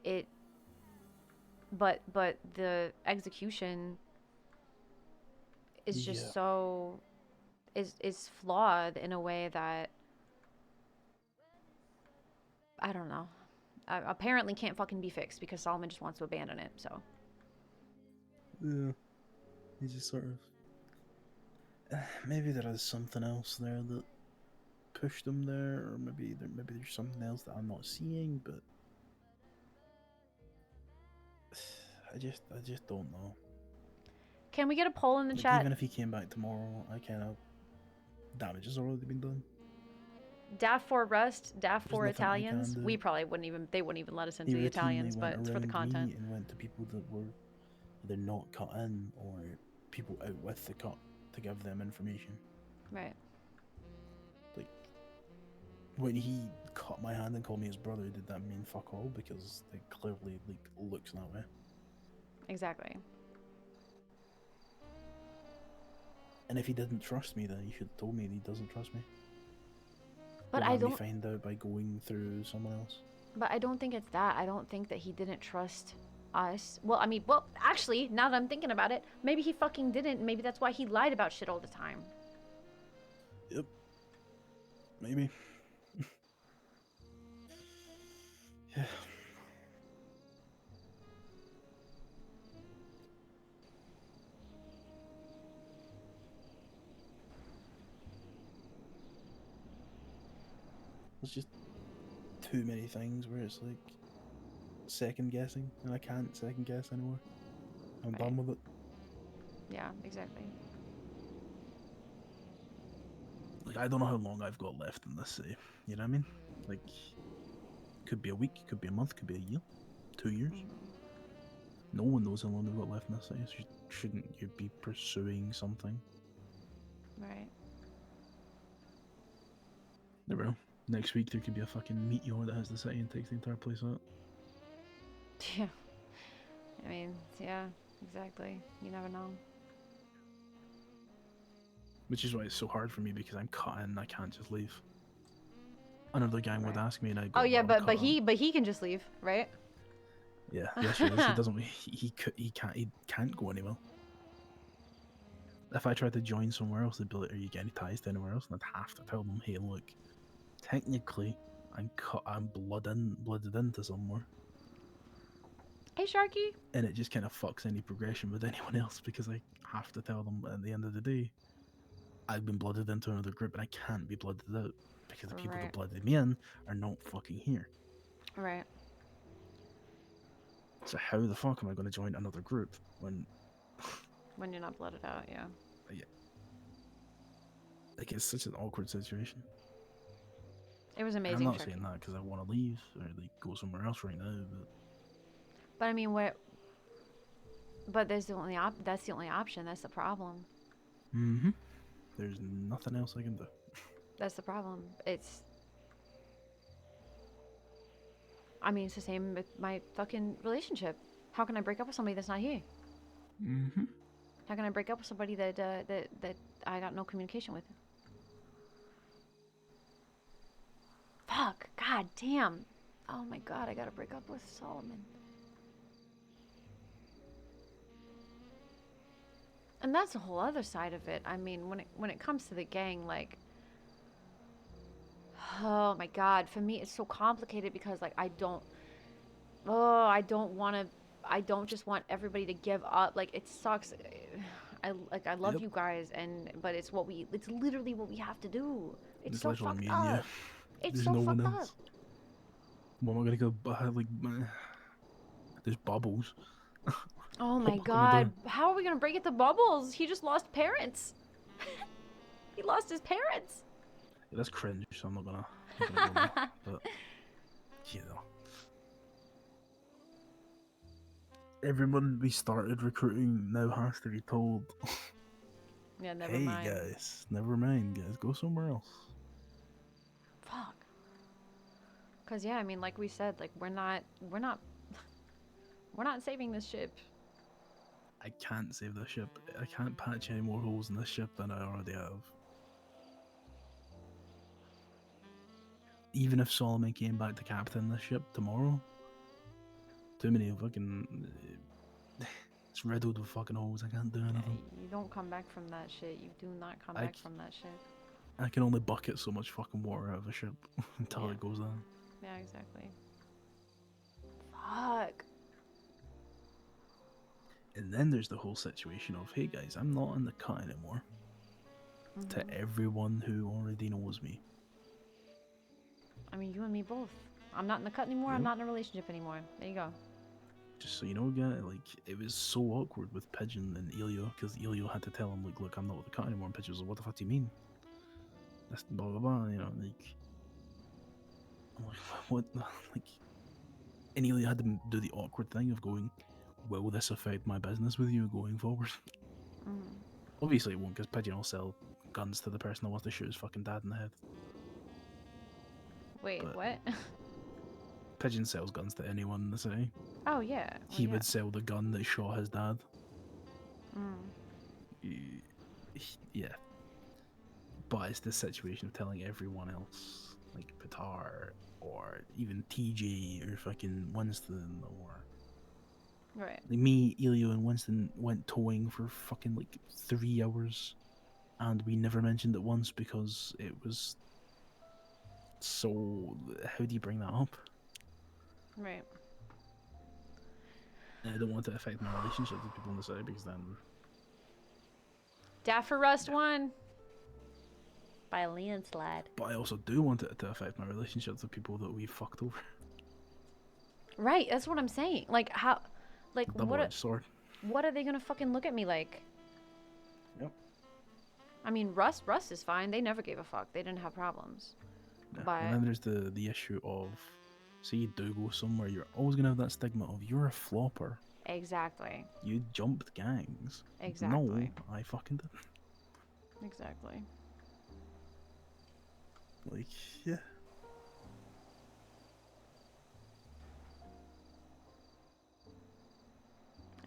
it. But the execution is just so is flawed in a way that I don't know. Apparently can't fucking be fixed because Solomon just wants to abandon it. So. Yeah. He just sort of. Maybe there is something else there that pushed him there, or maybe there's something else that I'm not seeing, but I just don't know. Can we get a poll in the Like, chat? even if he came back tomorrow, I kind of damage has already been done. DAF for Rust, DAF for nothing I Italians. can do. We probably wouldn't even let us into He the routinely Italians, but went it's for the around content. me and went to people that were either not cut in or people out with the cut to give them information. Right. Like, when he cut my hand and called me his brother, did that mean fuck all? Because it clearly like looks that way. Exactly. And if he didn't trust me, then he should have told me that he doesn't trust me. But Or I let me don't. find out by going through someone else. But I don't think it's that. I don't think that he didn't trust us. Well, I mean, actually, now that I'm thinking about it, maybe he fucking didn't. Maybe that's why he lied about shit all the time. Yep. Maybe. Yeah. There's just too many things where it's like second guessing, and I can't second guess anymore. I'm done with it. Yeah, exactly. Like, I don't know how long I've got left in this city. You know what I mean? Like, could be a week, could be a month, could be a year, 2 years. No one knows how long they've got left in this city. So shouldn't you be pursuing something? Right. Never know. Next week there could be a fucking meteor that has the city and takes the entire place out. Yeah. I mean, yeah, exactly. You never know. Which is why it's so hard for me because I'm cut in and I can't just leave. Another gang would ask me and I go, Oh yeah, "Well, I'm but cut in." he can just leave, right? Yeah, yes he is. He doesn't he can't go anywhere. If I tried to join somewhere else, they'd be like, "Are you getting ties to anywhere else?" And I'd have to tell them, "Hey, look, technically, I'm blooded into somewhere." Hey, Sharky. And it just kind of fucks any progression with anyone else because I have to tell them at the end of the day, I've been blooded into another group and I can't be blooded out because the people that blooded me in are not fucking here. Right. So how the fuck am I going to join another group when When you're not blooded out, yeah. like it's such an awkward situation? It was And amazing. I'm not Tricky. saying that because I want to leave or like go somewhere else right now, But I mean, what? But there's the only that's the only option. That's the problem. but there's nothing else I can do. That's the problem. I mean, it's the same with my fucking relationship. How can I break up with somebody that's not here? How can I break up with somebody that I got no communication with? Fuck. God damn. Oh my god, I gotta break up with Solomon. And that's a whole other side of it. I mean, when it comes to the gang, like, oh my god, for me it's so complicated because like I don't just want everybody to give up. Like it sucks. I love you guys but it's literally what we have to do. It's so literally fucked me and you. up. It's There's so no one fucked up. else. Well, I'm gonna go like there's bubbles. Oh my What am I god. doing? How are we gonna break it to Bubbles? He just lost parents. He lost his parents. Yeah, that's cringe, so I'm not gonna go there. But you know, everyone we started recruiting now has to be told, Yeah, never hey mind. guys, never mind, guys, go somewhere else. Fuck. Cause yeah, I mean, like we said, like we're not saving this ship. I can't save this ship. I can't patch any more holes in this ship than I already have. Even if Solomon came back to captain this ship tomorrow, too many fucking. It's riddled with fucking holes. I can't do anything. You don't come back from that shit. You do not come back from that shit. I can only bucket so much fucking water out of a ship until Yeah. it goes down. Yeah, exactly. Fuck. And then there's the whole situation of, hey guys, I'm not in the cut anymore. To everyone who already knows me. I mean, you and me both. I'm not in the cut anymore. I'm not in a relationship anymore. There you go. Just so you know, guy, like, it was so awkward with Pigeon and Elio, because Elio had to tell him, like, look, I'm not with the cut anymore. And Pigeon was like, what the fuck do you mean? That's blah blah blah, you know, like. I'm like, what? Like. And Elio had to do the awkward thing of going, will this affect my business with you going forward? Obviously it won't, because Pigeon will sell guns to the person that wants to shoot his fucking dad in the head. Wait, But- what? Pigeon sells guns to anyone in the city. Oh, yeah. Well, He yeah. would sell the gun that shot his dad. Yeah. But it's this situation of telling everyone else, like Pitar, or even TJ, or fucking Winston, or... Right. Like me, Elio, and Winston went towing for fucking like 3 hours, and we never mentioned it once because it was so. How do you bring that up? Right. And I don't want to affect my relationship with people on the side because then. Dapper Rust won. By a landslide. But I also do want it to affect my relationships with people that we fucked over. Right, that's what I'm saying. Like, how. Like, Double-edged sword. What are they gonna fucking look at me like? Yep. I mean, Rust is fine. They never gave a fuck. They didn't have problems. Yeah. But And then there's the issue of, say you do go somewhere, you're always gonna have that stigma of you're a flopper. exactly. You jumped gangs. Exactly. No, I fucking didn't. Exactly. Like, yeah.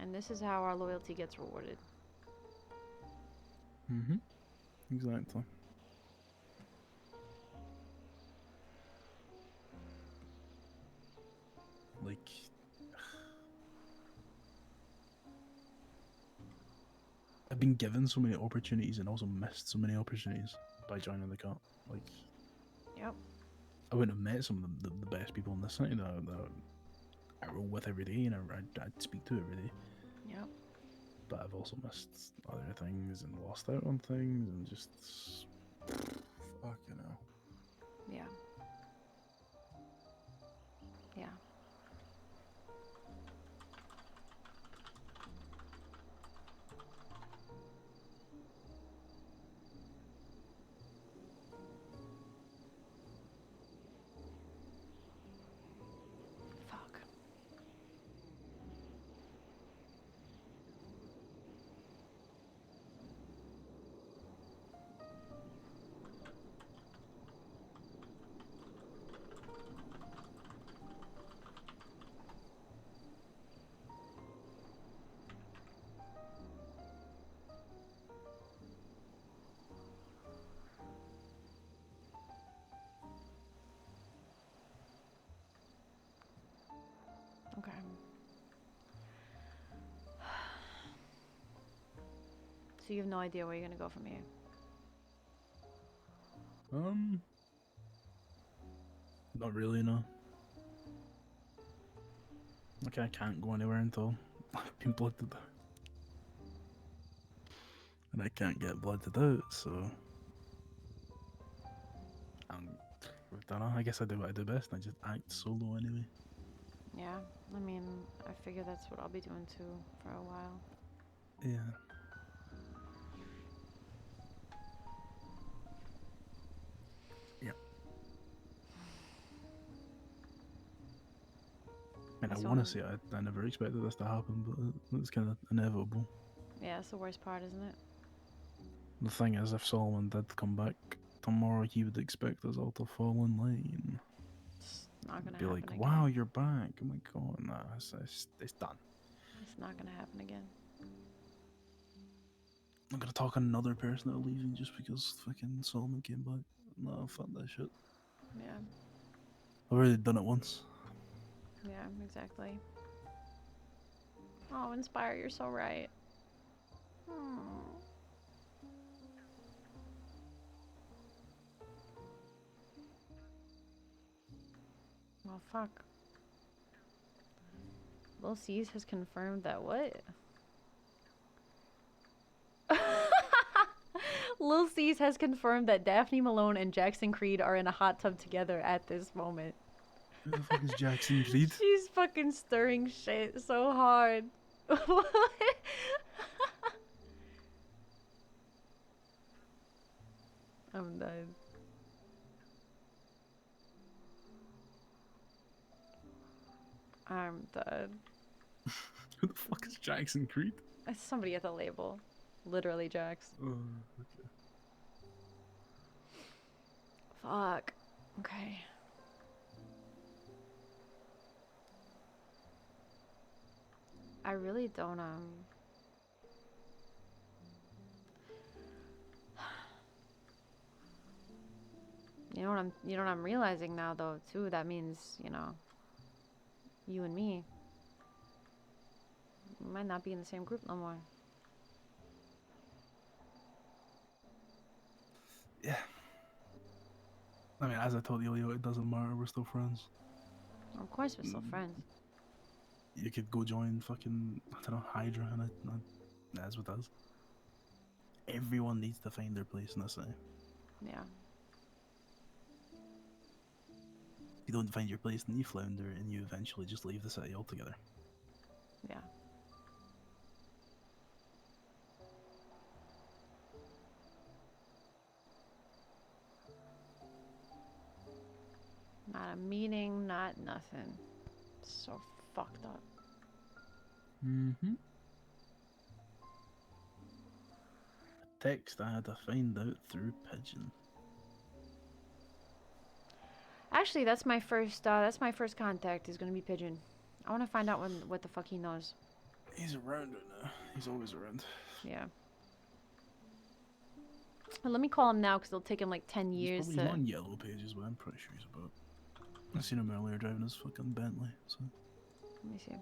And this is how our loyalty gets rewarded. Mm-hmm. Exactly. Like, I've been given so many opportunities and also missed so many opportunities by joining the cut. Like, Yep. I wouldn't have met some of the best people in the city that I roll with every day and I'd speak to every day. Yep. But I've also missed other things and lost out on things and just fucking hell. Yeah. Yeah. So you have no idea where you're gonna go from here. Not really, no. Like, I can't go anywhere until I've been blooded out. And I can't get blooded out, so... I don't know, I guess I do what I do best, and I just act solo anyway. Yeah, I mean, I figure that's what I'll be doing too for a while. Yeah. Yeah. And I So- want to say I never expected this to happen, but it's kind of inevitable. Yeah, that's the worst part, isn't it? The thing is, if Solomon did come back tomorrow, he would expect us all to fall in line. It's not gonna Be happen like, again. wow, you're back. Oh my god, nah, it's done. It's not gonna happen again. I'm gonna talk another person out leaving just because fucking Solomon came back. No, fuck that shit. Yeah, I've already done it once. yeah, exactly. Oh, Inspire, you're so right. Hmm. Well, fuck. Lil C's has confirmed that what? Lil C's has confirmed that Daphne Malone and Jackson Creed are in a hot tub together at this moment. Who the fuck is Jackson Creed? She's fucking stirring shit so hard. I'm done. I'm done. Who the fuck is Jackson Creed? It's somebody at the label. Literally, Jax. Oh, okay. Fuck. Okay. I really don't, You know what I'm realizing now though too, that means, you know, you and me we might not be in the same group no more. Yeah. I mean, as I told you, Leo, it doesn't matter. We're still friends. Of course we're still friends. You could go join fucking, I don't know, Hydra, and that's what does. Everyone needs to find their place in the city. Yeah. If you don't find your place, then you flounder, and you eventually just leave the city altogether. Yeah. Not a meeting, not nothing. So fucked up. Mm-hmm. A text I had to find out through Pigeon. Actually, that's my first contact is gonna be Pigeon. I wanna find out what the fuck he knows. He's around right now. He's always around. Yeah. Well, let me call him now because it'll take him like 10 He's years probably to. on Yellow Pages, but I'm pretty sure he's about. I seen him earlier driving his fucking Bentley, so. Let me see.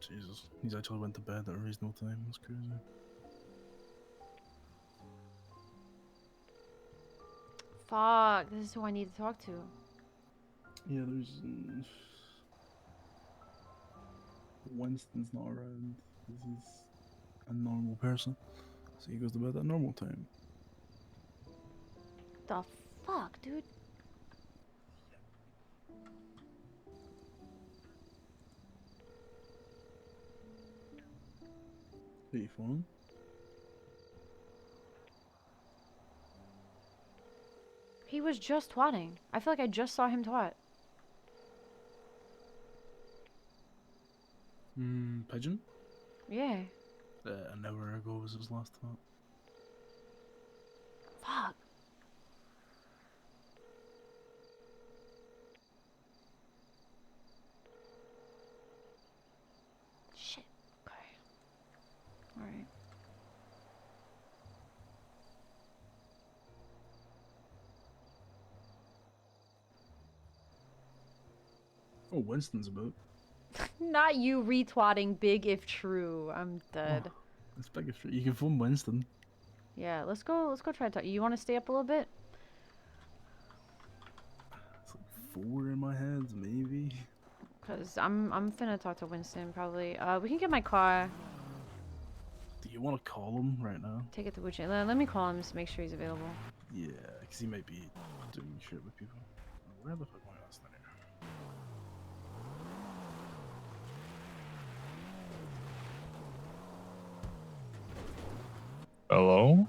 Jesus. He's actually went to bed at a reasonable time. That's crazy. Fuck, this is who I need to talk to. Yeah, there's. Winston's not around. This is a normal person. So he goes to bed at normal time. The fuck, dude? Are you phone? He was just twatting. I feel like I just saw him twat. Pigeon? Yeah. An hour ago was his last thought. Fuck. Oh, Winston's about. Not you retweeting big if true. I'm dead. Oh, it's big if you can phone Winston. Yeah, let's go. Let's go try to talk. You want to stay up a little bit? It's like 4 in my head, maybe. Cause I'm finna talk to Winston probably. We can get my car. Do you want to call him right now? Take it to Wuchang. Let me call him just to make sure he's available. Yeah, because he might be doing shit with people. Where the fuck am I last night? Hello?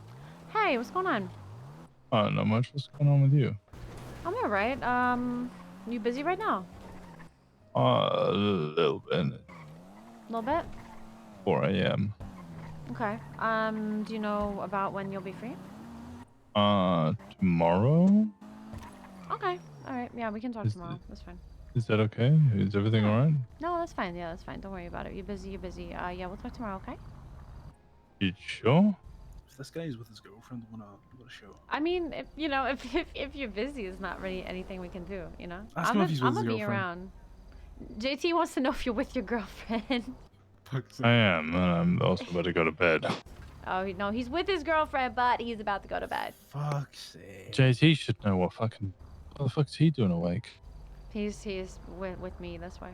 Hey, what's going on? Not much. What's going on with you? I'm alright. You busy right now? A little bit. A little bit? 4 a.m. Okay. Do you know about when you'll be free? Tomorrow? Okay. Alright. Yeah, we can talk Is tomorrow. it- That's fine. Is that okay? Is everything alright? No, that's fine. Yeah, that's fine. Don't worry about it. You're busy. You're busy. Yeah, we'll talk tomorrow. Okay? You sure? If this guy's with his girlfriend, I'm gonna show. I mean, if if you're busy, it's not really anything we can do. You know. Ask him if he's with I'm his gonna be girlfriend. around. JT wants to know if you're with your girlfriend. I am, and I'm also about to go to bed. Oh no, he's with his girlfriend, but he's about to go to bed. Fuck's sake. JT should know what the fuck's he doing awake? He's with me. That's why.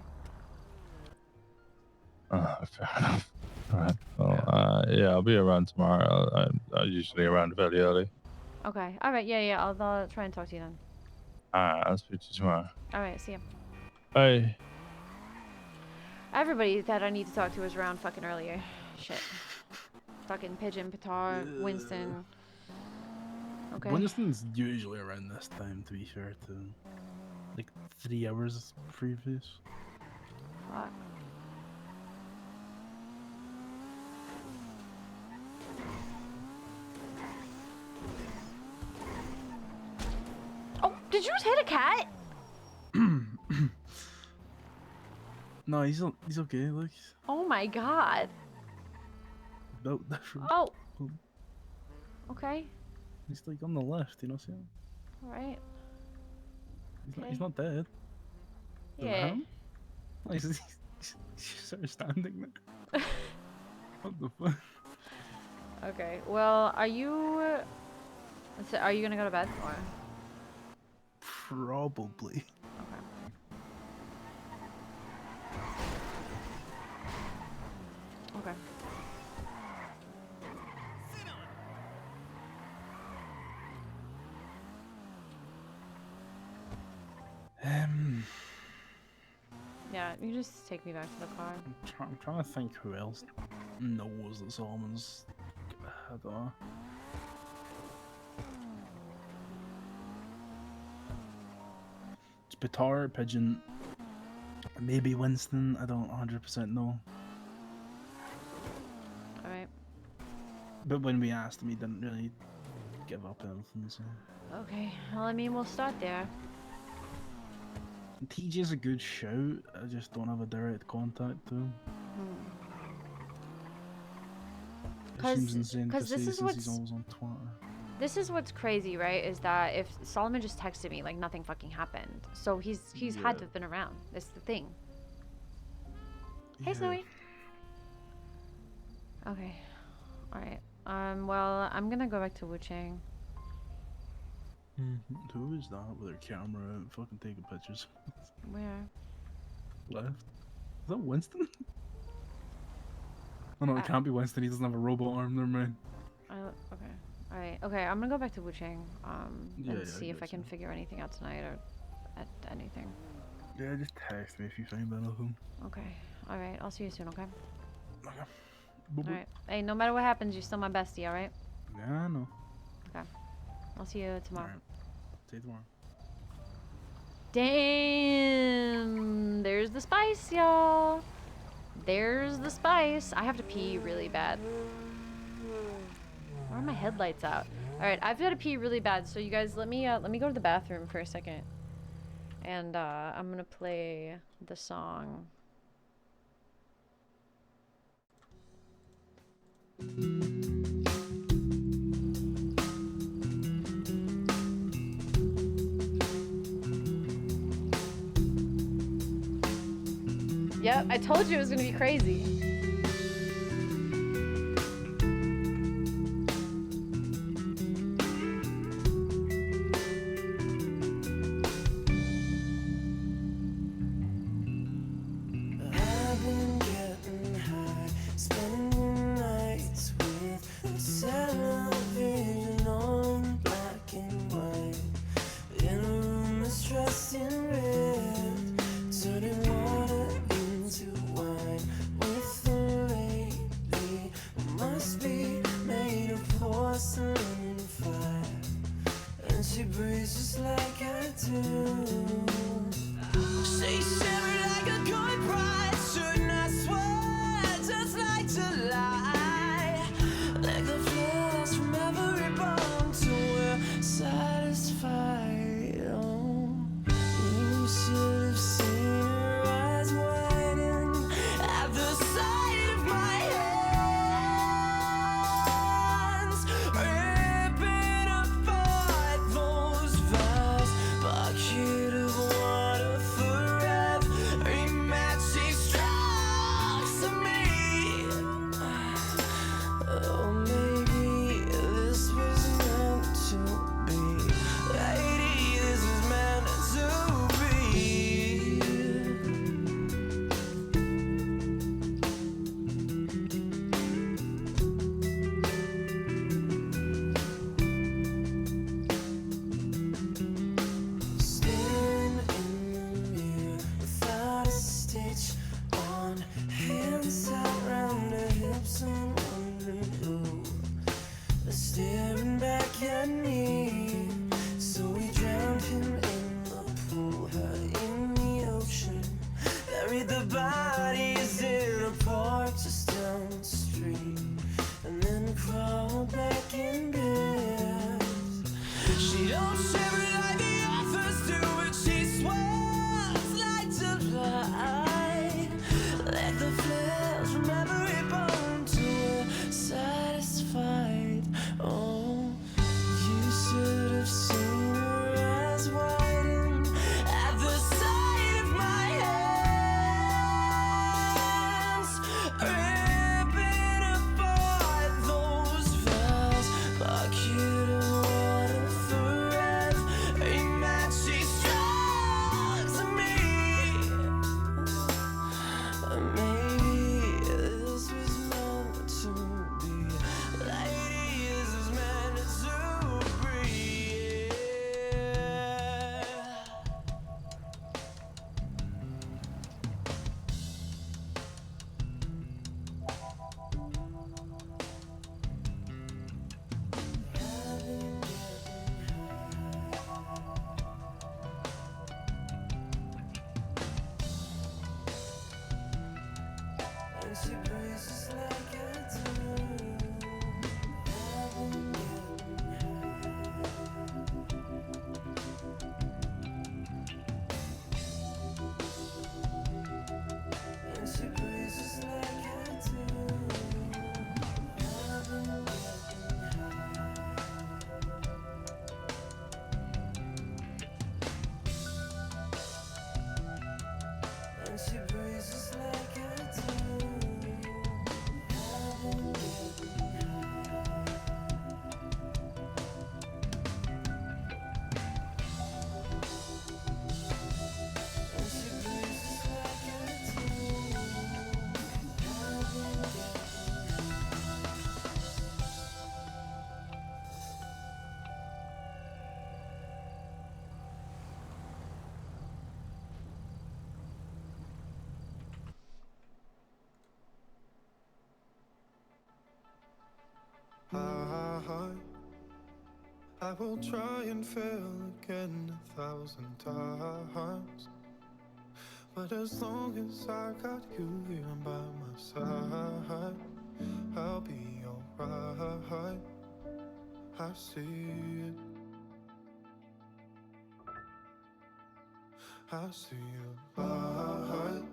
Fair enough. Alright. Well, yeah, I'll be around tomorrow. I'm usually around fairly early. Okay. All right. Yeah. I'll try and talk to you then. Alright, I'll speak to you tomorrow. All right. See ya. Bye. Everybody that I need to talk to is around fucking earlier. Shit. Fucking Pigeon, Pitar, Winston. Okay. Winston's usually around this time, to be fair to like 3 hours previous. Fuck. Oh, did you just hit a cat? No, he's okay. Like Oh my god. about different. Oh. Okay. He's like on the left, you know. See him? All right. He's not dead. Is it Yeah. him? Oh, he's sort of standing there. What the fuck? Okay. Well, are you gonna go to bed or? Probably. Okay. Okay. Yeah, you just take me back to the car. I'm trying to think who else knows that Solomon's. I don't know. It's Pitar, Pigeon, maybe Winston. I don't 100% know. All right. But when we asked him, he didn't really give up anything. So Okay. Well, I mean, we'll start there. TJ's a good shout. I just don't have a direct contact to him. It seems insane to this say is since what's he's always on Twitter. this is what's crazy, right? Is that if Solomon just texted me, like nothing fucking happened. So he's had to have been around. That's the thing. Hey, Yeah. Snowy. Okay. All right. Well, I'm gonna go back to Wuchang. Who is that with their camera out fucking taking pictures? Where? Left. Is that Winston? Oh no, it can't be Winston. He doesn't have a robot arm. Never mind. Okay. All right. Okay. I'm gonna go back to Wuchang. Yeah, And I see if I guess can so. figure anything out tonight or at anything. Yeah, just text me if you find anything. Okay. All right. I'll see you soon. Okay. Okay. All right. Hey, no matter what happens, you're still my bestie. All right. Yeah, I know. Okay. I'll see you tomorrow. Alright. See you tomorrow. Damn. There's the spice, y'all. There's the spice. I have to pee really bad. Why are my headlights out? All right, I've got to pee really bad. So you guys, let me go to the bathroom for a second, and I'm gonna play the song. Yep, I told you it was gonna be crazy. I've been getting high, spending nights with the television on black and white. In a room that's dressed in red, turning water into wine with a lady who must be made of porcelain and fire. And she breathes just like I do. She shivered like a good bride, shouldn't I swear, just like July. Like the flares from every bone till we're satisfied. Oh, you should have seen her eyes widen at the sight of my hands, ripping apart those vows, bucket of water for every match she strikes to me. Oh, maybe this was meant to be. Lady, this was meant to be. Staring in the mirror without a stitch on, hands out round her hips and wondering who is staring back at me. So we drowned him in the pool, her in the ocean, buried the bodies in a park just down the street, and then crawled back in bed. She don't shiver like the others do, but she swears like July. Like the flares from every bone till we're satisfied. Oh, you should have seen her eyes widen at the sight of my hands, ripping apart those vows, bucket of water for every match she struck to me. Maybe this was meant to be. Lady, this was meant to be. And she breathes just like I do. And she breathes just like I do. And she breathes just like I do. And she breathes just like I do. I will try and fail again 1,000 times, but as long as I got you here by my side, I'll be alright. I see it, I see the light.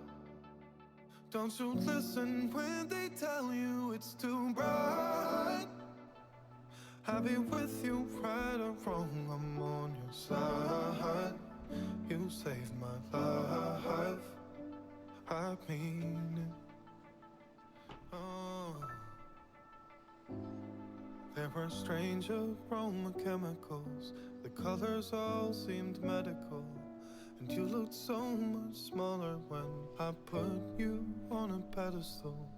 Don't you listen when they tell you it's too bright. I'll be with you right or wrong, I'm on your side. You saved my life, I without meaning. Oh. There were strange aroma chemicals. The colors all seemed medical. And you looked so much smaller when I put you on a pedestal.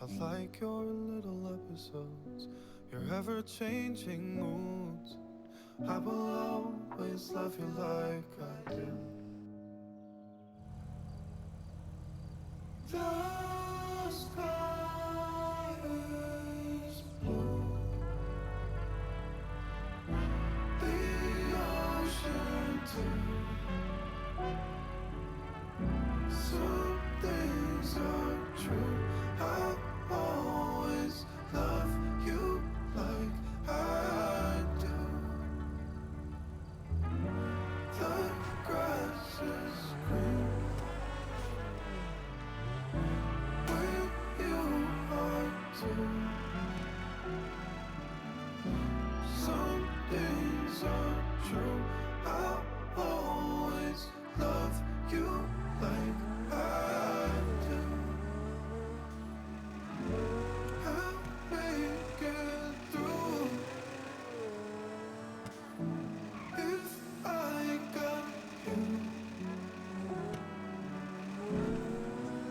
I like your little episodes, your ever-changing moods. I will always love you like I do. The sky is blue. The ocean too. Some things are true. I'll always love you like I do. The grass is green where you are too. Some things are true. I'll always love you like I do. I'll make it through if I got you.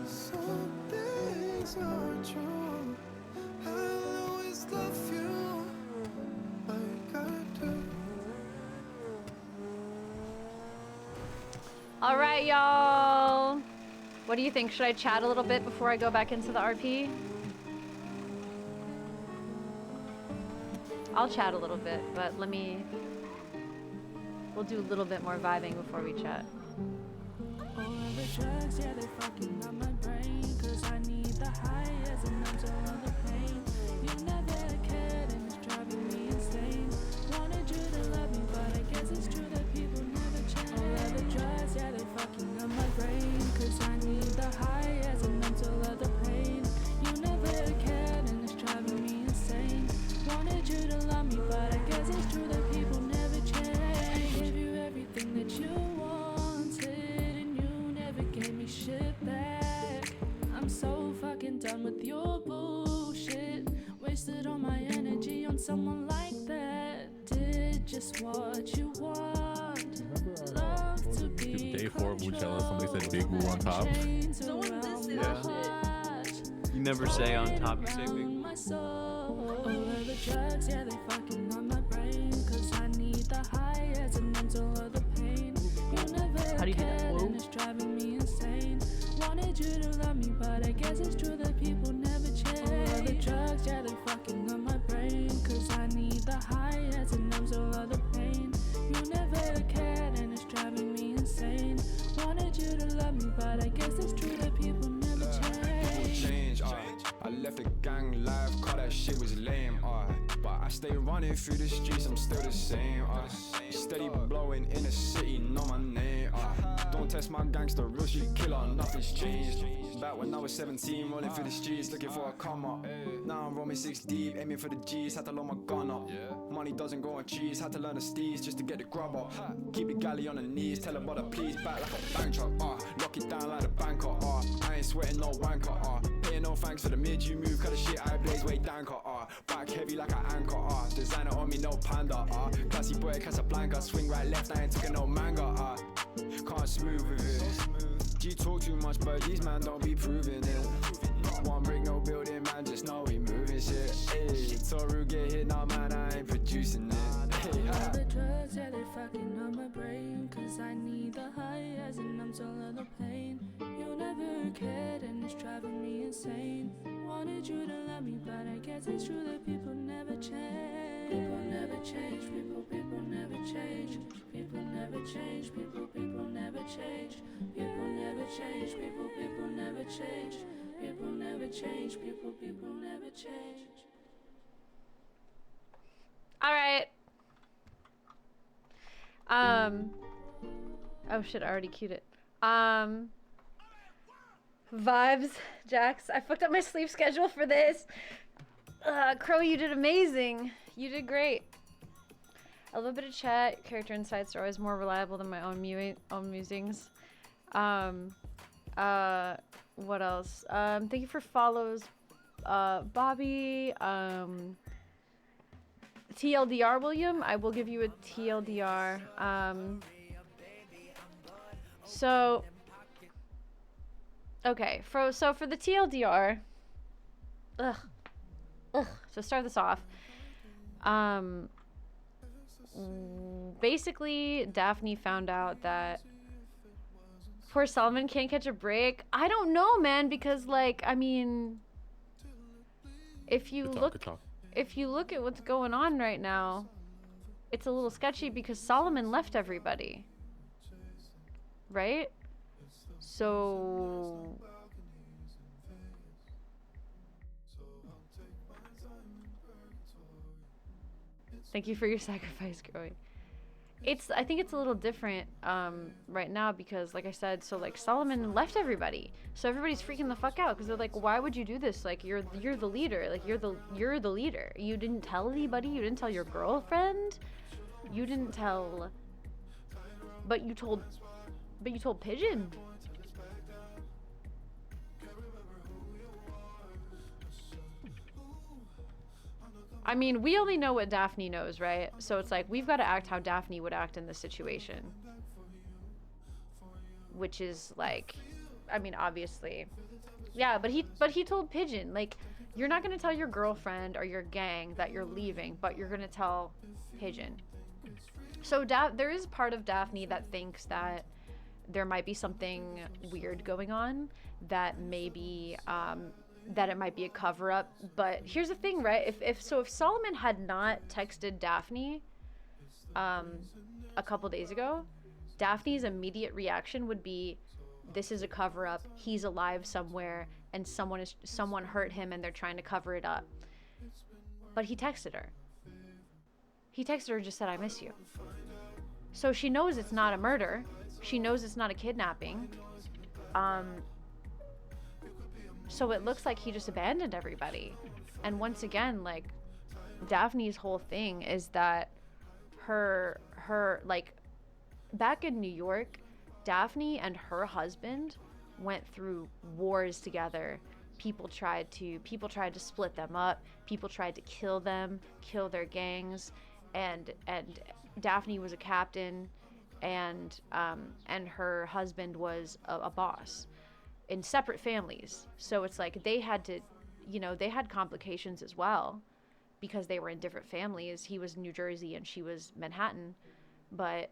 Some things are true. I'll always love you like I do. All right, y'all. What do you think? Should I chat a little bit before I go back into the RP? I'll chat a little bit, but we'll do a little bit more vibing before we chat. All of the drugs, yeah, they fucking up my brain. Cause I need the high as an answer on the pain. You never cared and it's driving me insane. Wanted you to love me, but I guess it's true that people never change. All of the drugs, yeah, they fucking up my brain. Cause I need the high as an answer of the pain. You never cared and it's driving me insane. Wanted you to love me, but I guess it's true that people never change. I gave you everything that you wanted and you never gave me shit back. I'm so fucking done with your bullshit. Wasted all my energy on someone like that. Did just what you want. Love to be Day 4 of Coachella, somebody said Big Woo on top. You never say on top, you say big. my soul. All of the drugs, yeah, they fucking on my brain. Cause I need the high as an mental of the pain. You never How do you do that? cared Whoa. and it's driving me insane. Wanted you to love me, but I guess it's true that people never change. All of the drugs, yeah, they fucking on my brain. Cause I need the high as an mental of the pain. You never cared and it's driving me insane. Wanted you to love me, but I guess it's true that people never change. I left the gang live, cause that shit was lame, but I stay running through the streets, I'm still the same, steady blowing in the city, know my name, don't test my gangster, real shit killer, nothing's changed. Back when I was 17, rolling through the streets, looking for a come up. Now I'm roaming 6 deep, aiming for the G's, had to load my gun up. Money doesn't go on cheese, had to learn the steez just to get the grub up. Keep the galley on the knees, tell her brother please, back like a bank truck, lock it down like a banker, I ain't sweating no wanker, paying no thanks for the mid you move, cause the shit I blaze way danker, back heavy like an anchor, designer on me, no panda, classy boy, Casablanca, swing right left, I ain't taking no manga, can't smooth with it. G talk too much, but these man don't be proving it. One brick, no building, man, just know we moving shit. Hey, Toru get hit, nah man, I ain't producing it. Hey, All the drugs, yeah, they fucking on my brain. Cause I need the high as an answer of the pain. You never cared and it's driving me insane. Wanted you to love me, but I guess it's true that people never change. People never change, people never change. People never change, people never change. People never change, people never change. People never change, people never change. All right. Oh shit, I already queued it. Vibes, Jax. I fucked up my sleep schedule for this. Crow, you did amazing. You did great. A little bit of chat. Character insights are always more reliable than my own musings. What else? Thank you for follows, Bobby. TLDR, William. I will give you a TLDR. So, okay. So for the TLDR, to start this off, basically Daphne found out that poor Solomon can't catch a break. I don't know, man, because like, I mean, if you look at what's going on right now, it's a little sketchy because Solomon left everybody. Right? So thank you for your sacrifice, Growing. I think it's a little different right now because, like I said, so like Solomon left everybody, so everybody's freaking the fuck out because they're like, why would you do this? Like you're the leader, like you're the leader. You didn't tell anybody. You didn't tell your girlfriend. You didn't tell. But you told Pigeon. I mean, we only know what Daphne knows, right? So it's like, we've got to act how Daphne would act in this situation. Which is like, I mean, obviously. Yeah, but he told Pigeon, like, you're not going to tell your girlfriend or your gang that you're leaving, but you're going to tell Pigeon. So there is part of Daphne that thinks that there might be something weird going on, that maybe, that it might be a cover-up. But here's the thing, right? If Solomon had not texted Daphne a couple days ago, Daphne's immediate reaction would be, this is a cover-up, he's alive somewhere, and someone hurt him and they're trying to cover it up. But he texted her. He texted her and just said, I miss you. So she knows it's not a murder. She knows it's not a kidnapping. So it looks like he just abandoned everybody. And once again, like, Daphne's whole thing is that her like, back in New York, Daphne and her husband went through wars together. People tried to split them up. People tried to kill them, kill their gangs, and Daphne was a captain, and her husband was a boss in separate families. So it's like they had to, they had complications as well because they were in different families. He was in New Jersey and she was Manhattan, but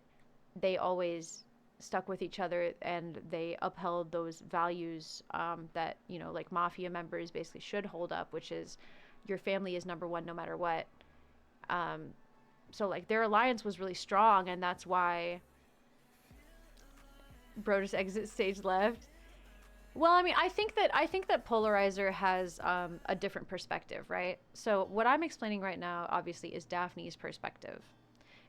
they always stuck with each other and they upheld those values that, like mafia members basically should hold up, which is your family is number one no matter what. So like their alliance was really strong, and that's why bro just exit stage left. Well, I mean, I think that Polarizer has a different perspective, right? So what I'm explaining right now, obviously, is Daphne's perspective,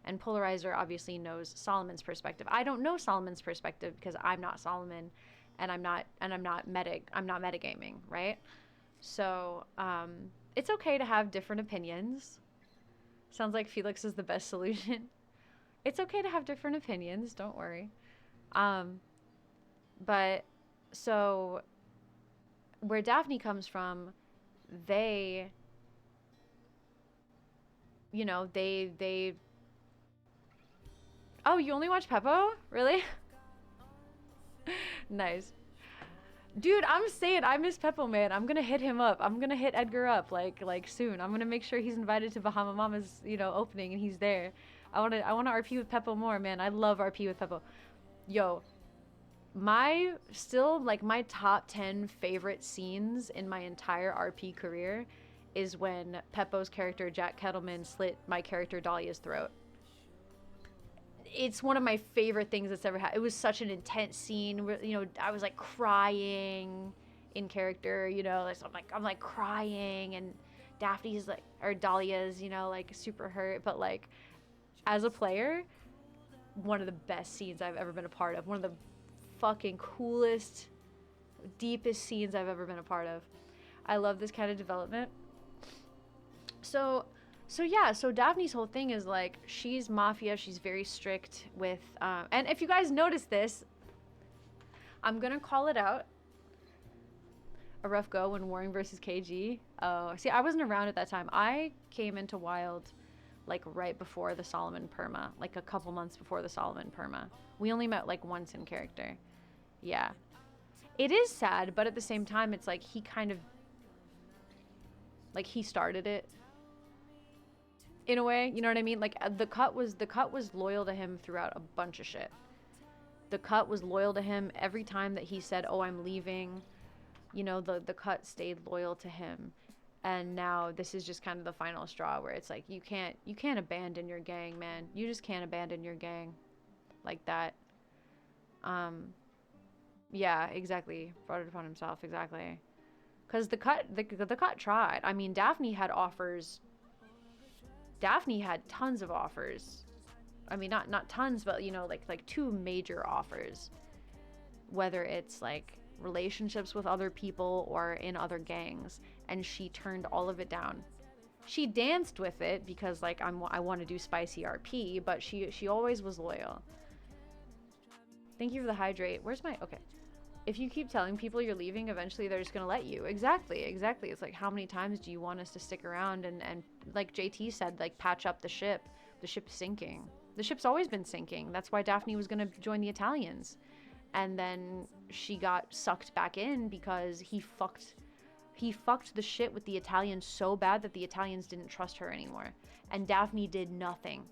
and Polarizer obviously knows Solomon's perspective. I don't know Solomon's perspective because I'm not Solomon, and I'm not metagaming, right? So it's okay to have different opinions. Sounds like Felix is the best solution. It's okay to have different opinions. Don't worry. But so where Daphne comes from, they oh, you only watch Peppo? Really? Nice. Dude, I'm saying I miss Peppo, man. I'm gonna hit him up. I'm gonna hit Edgar up like soon. I'm gonna make sure he's invited to Bahama Mama's, opening, and he's there. I wanna RP with Peppo more, man. I love RP with Peppo. Yo, my top 10 favorite scenes in my entire RP career is when Peppo's character Jack Kettleman slit my character Dahlia's throat. It's one of my favorite things that's ever happened. It was such an intense scene where, I was like crying in character, so I'm like crying, and Daphne's like, or Dahlia's, like super hurt, but like as a player, one of the best scenes I've ever been a part of. One of the fucking coolest, deepest scenes I've ever been a part of. I love this kind of development. So yeah, so Daphne's whole thing is like, she's mafia, she's very strict with, and if you guys notice this, I'm gonna call it out. A rough go when warring versus KG. Oh, see, I wasn't around at that time. I came into Wild like right before the Solomon perma, like a couple months before the Solomon perma. We only met like once in character. Yeah. It is sad, but at the same time, it's like he kind of, like he started it in a way, you know what I mean? Like the cut was loyal to him throughout a bunch of shit. The cut was loyal to him every time that he said, "Oh, I'm leaving." You know, the cut stayed loyal to him. And now this is just kind of the final straw where it's like you can't abandon your gang, man. You just can't abandon your gang like that. Yeah, exactly. Brought it upon himself, exactly. Cuz the cut tried. I mean, Daphne had offers. Daphne had tons of offers. I mean, not tons, but you know, like 2 major offers. Whether it's like relationships with other people or in other gangs, and she turned all of it down. She danced with it because like I want to do spicy RP, but she always was loyal. Thank you for the hydrate. Where's my okay? If you keep telling people you're leaving, eventually they're just gonna let you. Exactly. It's like, how many times do you want us to stick around and like JT said, like patch up the ship. The ship's sinking. The ship's always been sinking. That's why Daphne was gonna join the Italians. And then she got sucked back in because he fucked the shit with the Italians so bad that the Italians didn't trust her anymore. And Daphne did nothing.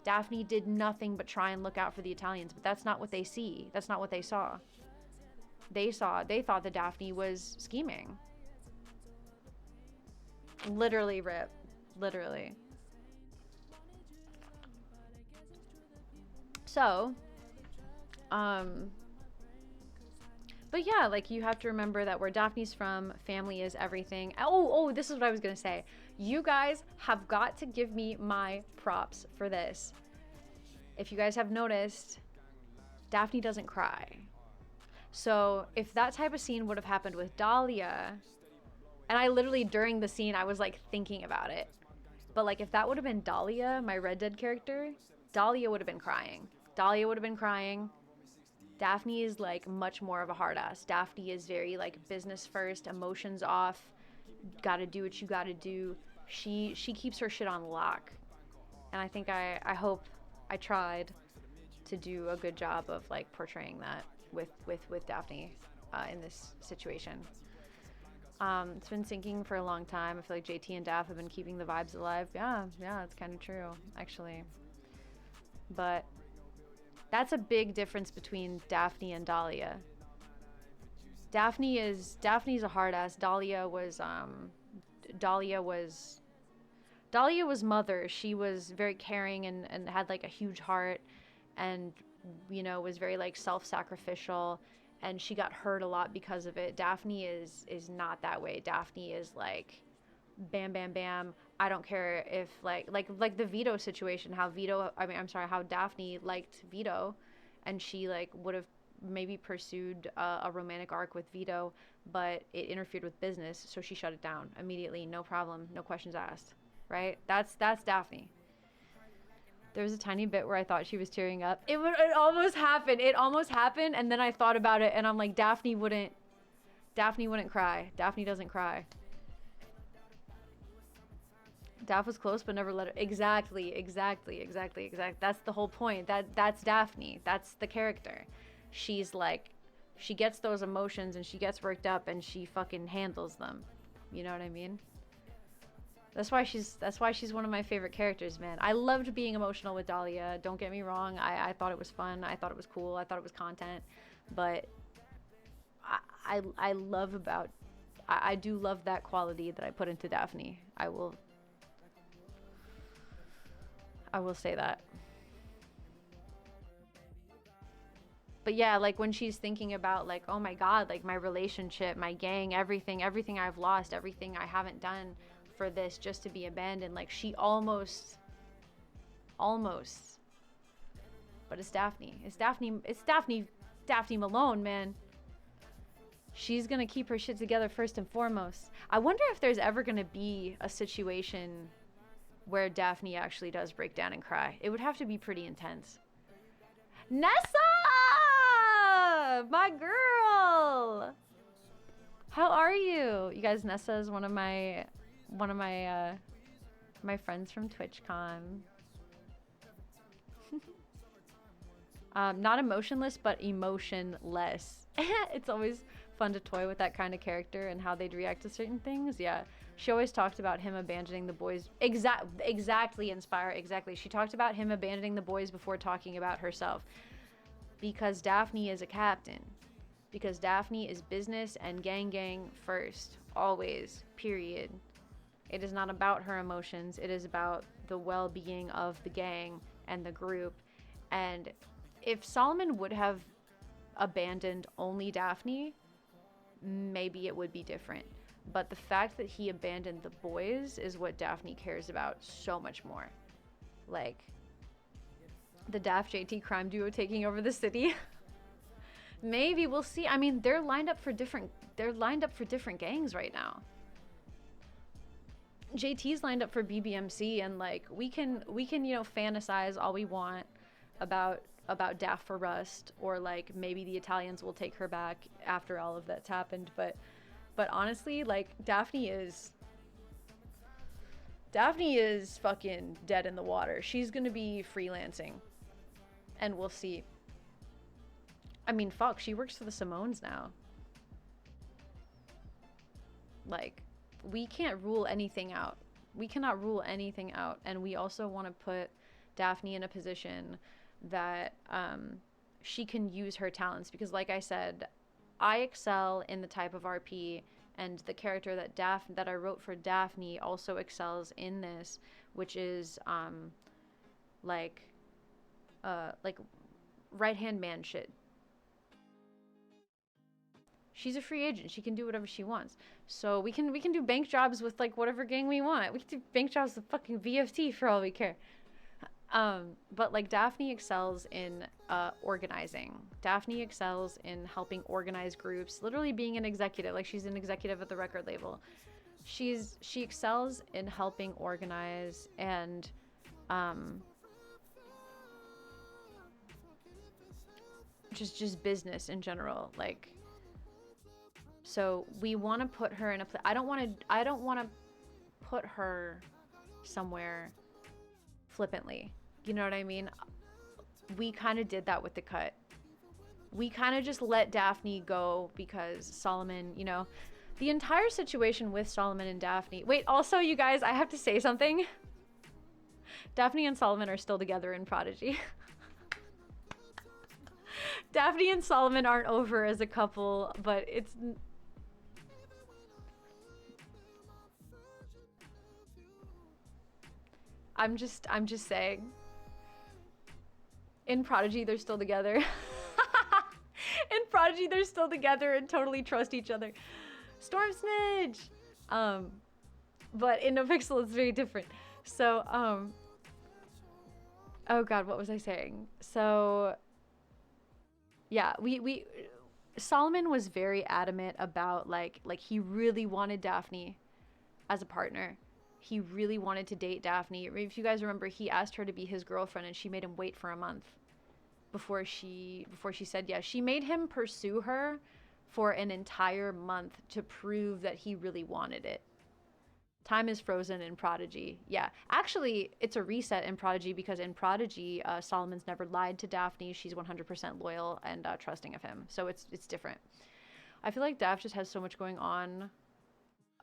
Daphne did nothing but try and look out for the Italians, but that's not what they see. That's not what they saw. They thought that Daphne was scheming. Literally, Rip. Literally. So, but yeah, like you have to remember that where Daphne's from, family is everything. Oh, this is what I was gonna say. You guys have got to give me my props for this. If you guys have noticed, Daphne doesn't cry. So if that type of scene would have happened with Dahlia, and I literally during the scene I was like thinking about it, but like if that would have been Dahlia, my Red Dead character, Dahlia would have been crying. Daphne is like much more of a hard ass. Daphne is very like business first, emotions off, gotta do what you gotta do. She keeps her shit on lock. And I think I hope I tried to do a good job of like portraying that with Daphne in this situation. It's been sinking for a long time. I feel like JT and Daph have been keeping the vibes alive. Yeah, it's kind of true, actually. But that's a big difference between Daphne and Dahlia. Daphne's a hard ass. Dahlia was mother. She was very caring and had like a huge heart, and you know, was very like self-sacrificial, and she got hurt a lot because of it. Daphne is not that way. Daphne is like bam bam bam. I don't care if like the Vito situation, how Daphne liked Vito, and she like would have maybe pursued a romantic arc with Vito, but it interfered with business, so she shut it down immediately, no problem, no questions asked, right? That's Daphne. There was a tiny bit where I thought she was tearing up. It almost happened. And then I thought about it, and I'm like, Daphne wouldn't cry. Daphne doesn't cry. Daph was close, but never let her. Exactly. That's the whole point. That's Daphne. That's the character. She's like, she gets those emotions and she gets worked up and she fucking handles them. You know what I mean? That's why she's one of my favorite characters, man. I loved being emotional with Dahlia. Don't get me wrong. I thought it was fun. I thought it was cool. I thought it was content. But I do love that quality that I put into Daphne. I will say that. But yeah, like when she's thinking about like, oh my God, like my relationship, my gang, everything I've lost, everything I haven't done for this just to be abandoned, like she almost, but it's Daphne. It's Daphne Malone, man. She's gonna keep her shit together first and foremost. I wonder if there's ever gonna be a situation where Daphne actually does break down and cry. It would have to be pretty intense. Nessa! My girl! How are you? You guys, Nessa is one of my my friends from TwitchCon. Not emotionless, but emotionless. It's always fun to toy with that kind of character and how they'd react to certain things. Yeah, she always talked about him abandoning the boys. Exactly, Inspire. Exactly. She talked about him abandoning the boys before talking about herself. Because Daphne is a captain. Because Daphne is business and gang first. Always. Period. It is not about her emotions. It is about the well-being of the gang and the group. And if Solomon would have abandoned only Daphne, maybe it would be different. But the fact that he abandoned the boys is what Daphne cares about so much more. Like, the Daph JT crime duo taking over the city. Maybe we'll see. I mean, they're lined up for different gangs right now. JT's lined up for BBMC, and like we can you know fantasize all we want about Daph for Rust, or like maybe the Italians will take her back after all of that's happened, but honestly, like Daphne is fucking dead in the water. She's gonna be freelancing, and we'll see. I mean, fuck, she works for the Simones now. Like, we can't rule anything out. We cannot rule anything out, and we also want to put Daphne in a position that she can use her talents, because like I said, I excel in the type of RP, and the character that I wrote for Daphne also excels in this, which is like right-hand man shit. She's a free agent. She can do whatever she wants. So we can do bank jobs with like whatever gang we want. We can do bank jobs with fucking VFT for all we care. But like Daphne excels in organizing. Daphne excels in helping organize groups, literally being an executive. Like she's an executive at the record label. She excels in helping organize and just business in general. Like, so we want to put her in a place. I don't want to put her somewhere flippantly. You know what I mean? We kind of did that with the cut. We kind of just let Daphne go because Solomon, you know, the entire situation with Solomon and Daphne. Wait, also you guys, I have to say something. Daphne and Solomon are still together in Prodigy. Daphne and Solomon aren't over as a couple, but it's... I'm just saying. In Prodigy, they're still together. In Prodigy, they're still together and totally trust each other. Storm Snitch! But in NoPixel, it's very different. So, oh god, what was I saying? So, yeah, Solomon was very adamant about, like he really wanted Daphne as a partner. He really wanted to date Daphne. If you guys remember, he asked her to be his girlfriend, and she made him wait for a month before she said yes. She made him pursue her for an entire month to prove that he really wanted it. Time is frozen in Prodigy. Yeah, actually, it's a reset in Prodigy, because in Prodigy, Solomon's never lied to Daphne. She's 100% loyal and trusting of him. So it's different. I feel like Daph just has so much going on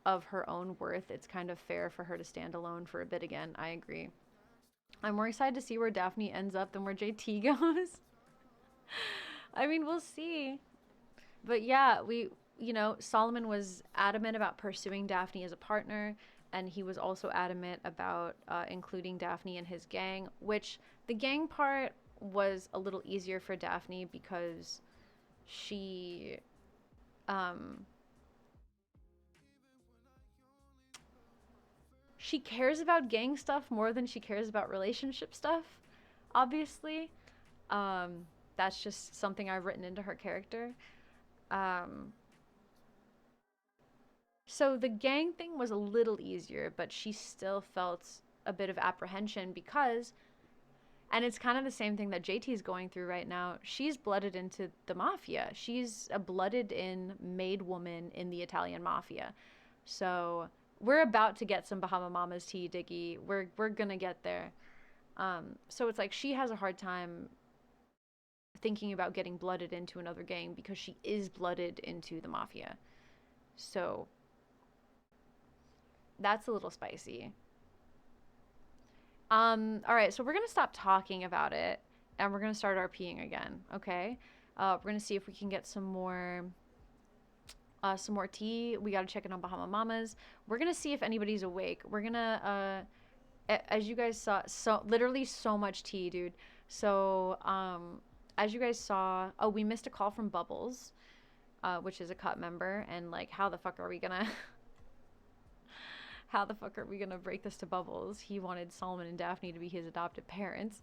of her own worth. It's kind of fair for her to stand alone for a bit again. I agree. I'm more excited to see where Daphne ends up than where JT goes. I mean, we'll see. But yeah, you know, Solomon was adamant about pursuing Daphne as a partner, and he was also adamant about including Daphne in his gang, which the gang part was a little easier for Daphne because she cares about gang stuff more than she cares about relationship stuff, obviously. That's just something I've written into her character. So the gang thing was a little easier, but she still felt a bit of apprehension because And it's kind of the same thing that JT's going through right now. She's blooded into the mafia. She's a blooded in made woman in the Italian mafia. So we're about to get some Bahama Mamas tea, Diggy. We're gonna get there. So it's like she has a hard time thinking about getting blooded into another gang because she is blooded into the mafia. So that's a little spicy. All right, so we're gonna stop talking about it and we're gonna start RPing again, okay? We're gonna see if we can get some more tea. We gotta check in on Bahama Mamas. We're gonna see if anybody's awake. We're gonna, as you guys saw, literally so much tea, dude. So, as you guys saw, oh, we missed a call from Bubbles, which is a cut member, and like, how the fuck are we gonna... How the fuck are we gonna break this to Bubbles? He wanted Solomon and Daphne to be his adopted parents.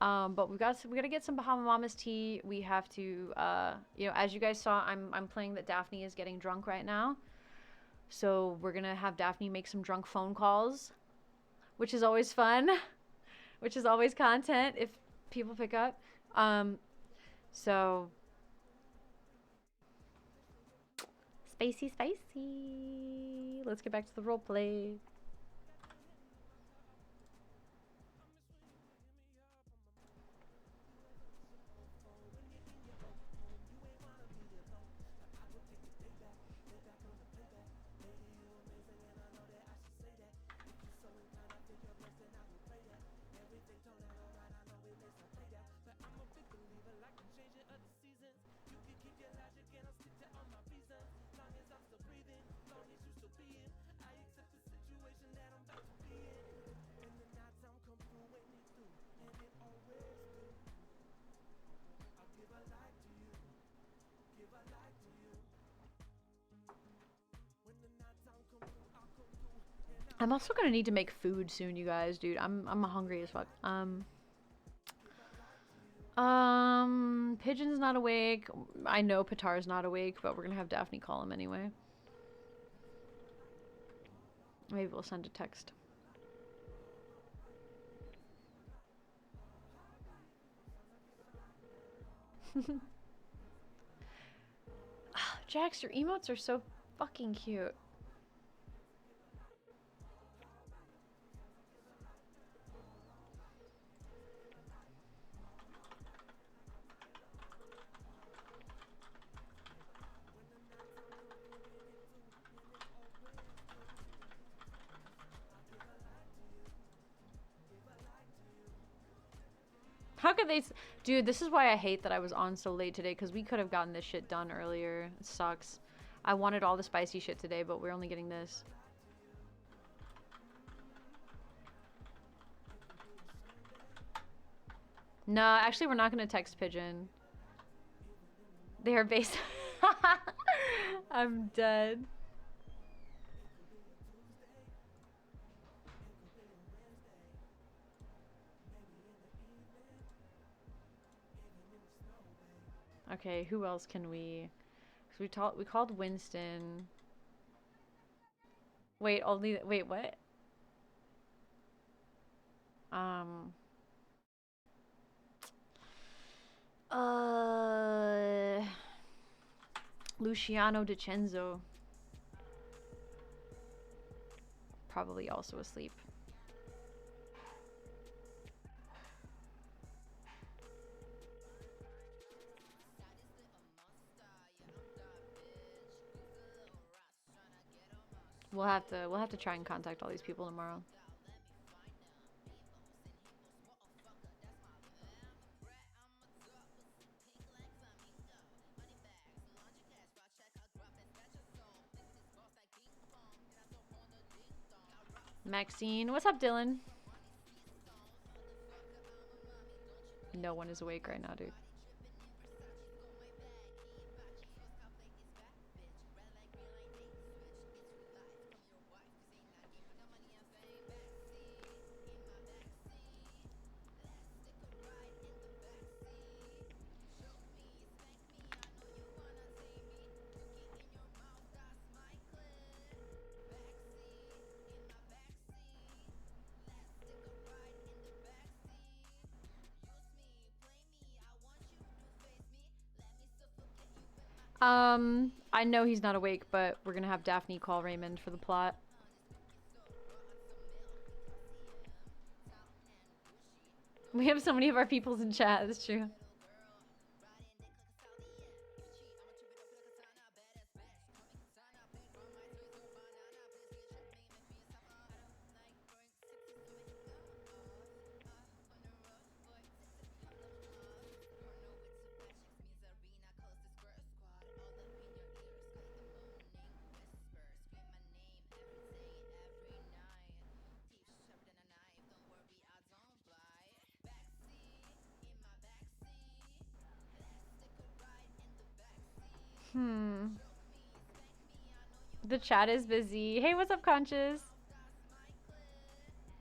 But we gotta get some Bahama Mamas tea. We have to, you know, as you guys saw, I'm playing that Daphne is getting drunk right now. So we're gonna have Daphne make some drunk phone calls, which is always fun, which is always content if people pick up. So spicy, spicy. Let's get back to the role play. I'm also gonna need to make food soon, you guys, dude. I'm hungry as fuck. Pigeon's not awake. I know Patar's not awake, but we're gonna have Daphne call him anyway. Maybe we'll send a text. Jax, your emotes are so fucking cute. How could they... Dude, this is why I hate that I was on so late today, because we could have gotten this shit done earlier. It sucks. I wanted all the spicy shit today, but we're only getting this. No, actually, we're not going to text Pigeon. They are based... I'm dead. Okay, who else can we... Cause we called Winston. Wait, only... Wait, what? Luciano DiCenzo. Probably also asleep. We'll have to try and contact all these people tomorrow. Maxine, what's up, Dylan? No one is awake right now, dude. I know he's not awake, but we're gonna have Daphne call Raymond for the plot. We have so many of our peoples in chat, that's true. The chat is busy. Hey, what's up, Conscious?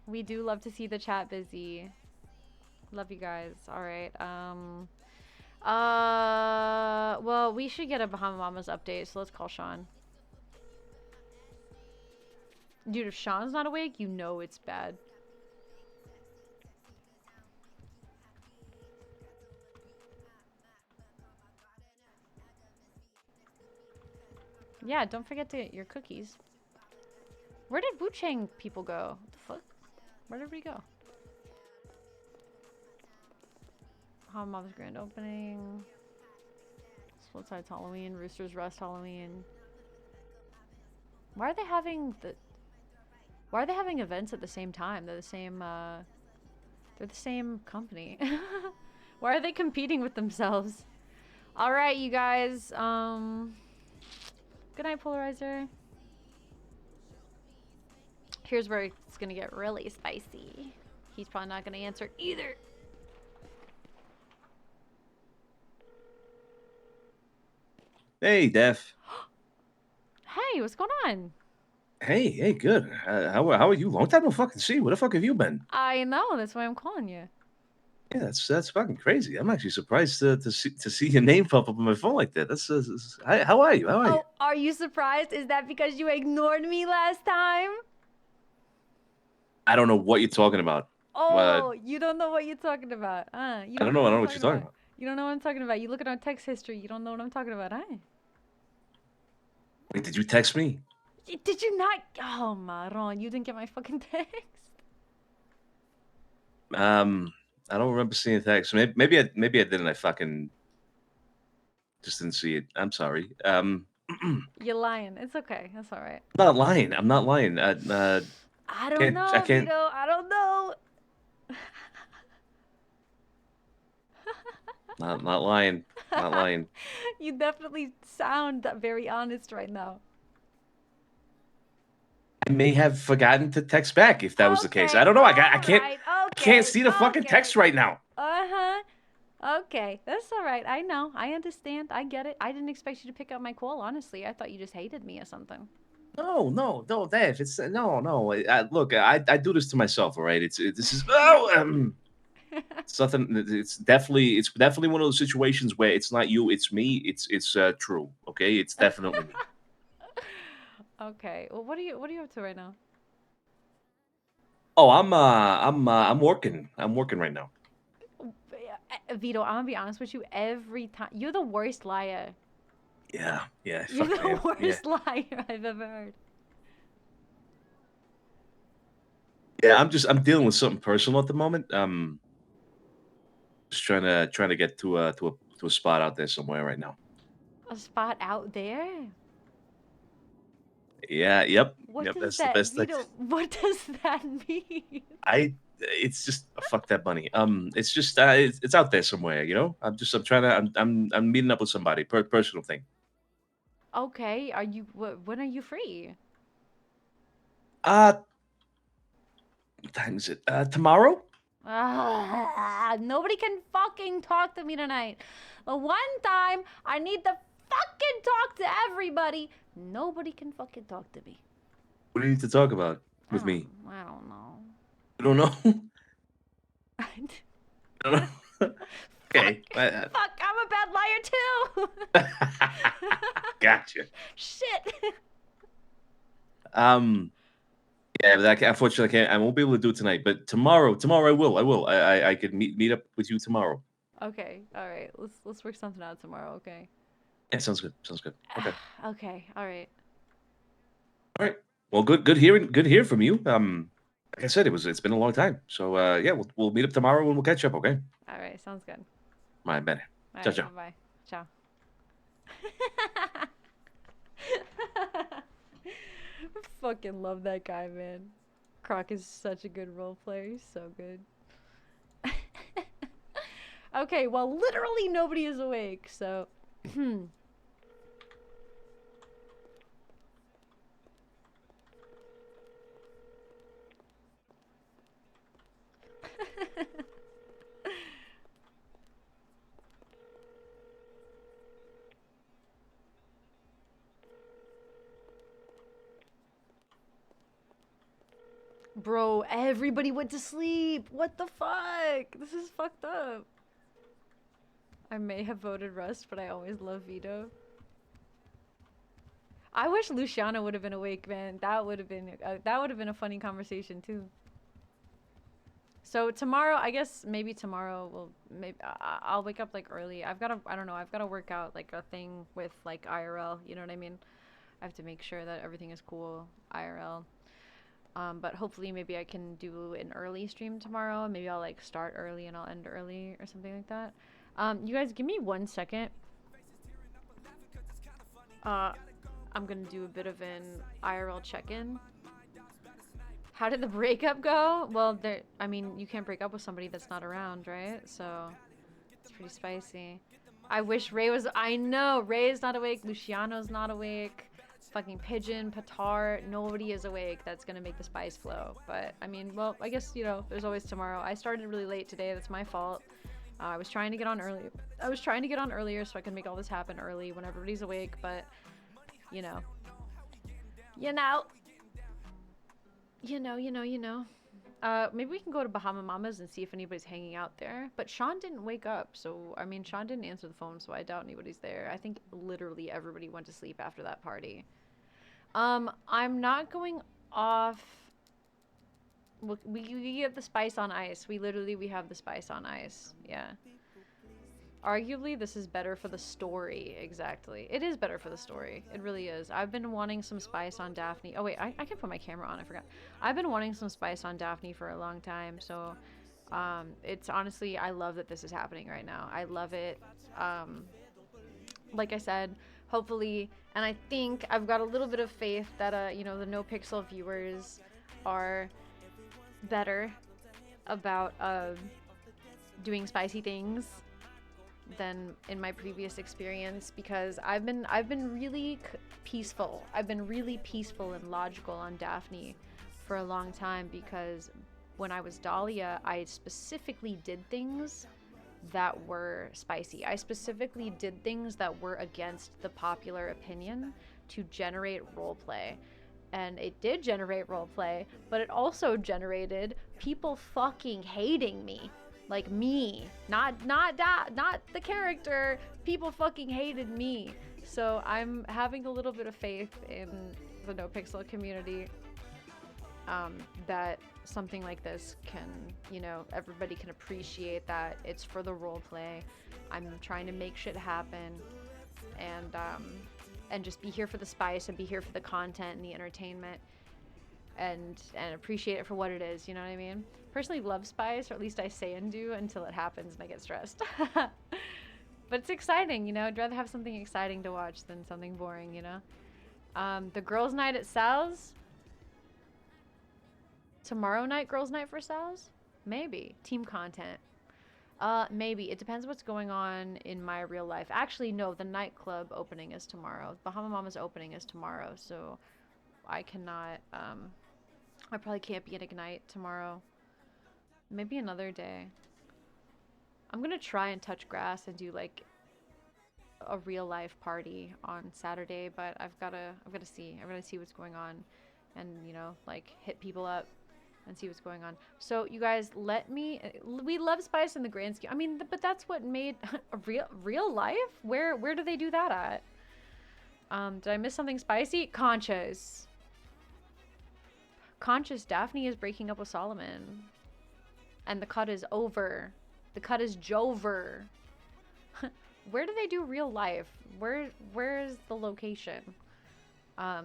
We do love to see the chat busy. Love you guys. All right. Well, we should get a Bahama Mamas update, so let's call Sean. Dude, if Sean's not awake, you know it's bad. Yeah, don't forget to get your cookies. Where did Wu Chang people go? What the fuck? Where did we go? Bahama Mamas grand opening. Split Sides Halloween. Rooster's Rest Halloween. Why are they having events at the same time? They're the same company. Why are they competing with themselves? All right, you guys. Good night, Polarizer. Here's where it's gonna get really spicy. He's probably not gonna answer either. Hey, Daph. Hey, what's going on? Hey, good. How are you? Long time no fucking see. Where the fuck have you been? I know, that's why I'm calling you. Yeah, that's fucking crazy. I'm actually surprised to see your name pop up on my phone like that. How are you? How are you? Oh, are you surprised? Is that because you ignored me last time? I don't know what you're talking about. Oh, you don't know what you're talking about. You I don't know. I don't know what you're talking about. You don't know what I'm talking about. You look at our text history. You don't know what I'm talking about, huh? Wait, did you text me? Did you not? Oh, Maron, you didn't get my fucking text. I don't remember seeing the text. Maybe I didn't. I fucking just didn't see it. I'm sorry. You're lying. It's okay. That's all right. I'm not lying. I'm not lying. I don't know, I can't. Vito. I don't know. Not lying. Not lying. You definitely sound very honest right now. I may have forgotten to text back if that was the case. I don't know. I can't see the fucking text right now. Okay, that's all right. I know. I understand. I get it. I didn't expect you to pick up my call. Honestly, I thought you just hated me or something. No, Dave. It's no. Look, I do this to myself. All right. This is it's nothing. It's definitely one of those situations where it's not you, it's me. It's true. Okay, it's definitely me. Okay. Well, what are you up to right now? Oh, I'm working. I'm working right now. Vito, I'm gonna be honest with you. Every time you're the worst liar. Yeah. You're the worst liar I've ever heard. Yeah, I'm dealing with something personal at the moment. Just trying to get to a spot out there somewhere right now. A spot out there? Yeah. Yep. What Yep. does That's the best. Vito, what does that mean? It's just fuck that bunny. It's just it's out there somewhere. You know. I'm trying to. I'm meeting up with somebody. Personal thing. Okay. When are you free? What time is it? Tomorrow? Nobody can fucking talk to me tonight. The one time I need to fucking talk to everybody, nobody can fucking talk to me. What do you need to talk about with me? I don't know. You don't know? I don't know. Okay. Fuck, I'm a bad liar too. Gotcha. Shit. Yeah, but unfortunately, I won't be able to do it tonight. But tomorrow I will. I could meet up with you tomorrow. Okay, all right. Let's work something out tomorrow. Okay. Yeah, sounds good. Sounds good. Okay. Okay. All right. All right. Well, good hearing from you. Like I said, it's been a long time. So yeah, we'll meet up tomorrow and we'll catch up. Okay. All right. Sounds good. My bene. All Ciao, right. ciao. Bye. Ciao. Fucking love that guy, man. Croc is such a good role player. He's so good. Okay, well, literally nobody is awake, so. Bro, everybody went to sleep. What the fuck? This is fucked up. I may have voted Rust, but I always love Vito. I wish Luciano would have been awake, man. That would have been a funny conversation too. So tomorrow, I guess maybe tomorrow I'll wake up like early. I don't know, I've got to work out like a thing with like IRL, you know what I mean? I have to make sure that everything is cool IRL. But hopefully maybe I can do an early stream tomorrow. Maybe I'll like start early and I'll end early or something like that. You guys give me 1 second. I'm gonna do a bit of an IRL check-in. How did the breakup go? Well, I mean, you can't break up with somebody that's not around, right? So it's pretty spicy. I wish Ray was. I know Ray's not awake. Luciano's not awake. Fucking Pigeon, Patar, nobody is awake. That's gonna make the spice flow. But I mean, well, I guess, you know, there's always tomorrow. I started really late today. That's my fault. I was trying to get on early. I was trying to get on earlier so I could make all this happen early when everybody's awake. But you know. Maybe we can go to Bahama Mamas and see if anybody's hanging out there. But Sean didn't wake up, so I mean, Sean didn't answer the phone, so I doubt anybody's there. I think literally everybody went to sleep after that party. I'm not going off. We get the spice on ice. We have the spice on ice. Yeah. Arguably, this is better for the story. Exactly. It is better for the story. It really is. I've been wanting some spice on Daphne. Oh, wait. I can put my camera on. I forgot. I've been wanting some spice on Daphne for a long time. So, it's honestly, I love that this is happening right now. I love it. Like I said, hopefully, and I think I've got a little bit of faith that, you know, the NoPixel viewers are better about, doing spicy things than in my previous experience, because I've been really peaceful. I've been really peaceful and logical on Daphne for a long time, because when I was Dahlia, I specifically did things that were spicy. I specifically did things that were against the popular opinion to generate roleplay. And it did generate roleplay, but it also generated people fucking hating me. Like me, not the character. People fucking hated me. So I'm having a little bit of faith in the NoPixel community, that something like this can, you know, everybody can appreciate that it's for the role play. I'm trying to make shit happen, and just be here for the spice and be here for the content and the entertainment, and appreciate it for what it is. You know what I mean? Personally love spice, or at least I say and do, until it happens and I get stressed. But it's exciting, you know. I'd rather have something exciting to watch than something boring, you know. The girls' night at Sal's. Tomorrow night, girls' night for Sal's? Maybe. Team content. Maybe. It depends what's going on in my real life. Actually, no, the nightclub opening is tomorrow. Bahama Mama's opening is tomorrow, so I cannot, I probably can't be at Ignite tomorrow. Maybe another day. I'm gonna try and touch grass and do like a real life party on Saturday, but I've gotta see what's going on, and you know, like hit people up and see what's going on. So you guys, we love spice in the grand scheme. I mean, but that's what made a real life. Where do they do that at? Did I miss something spicy? Conscious Daphne is breaking up with Solomon. And the cut is over. The cut is Jover. Where do they do real life? Where is the location? I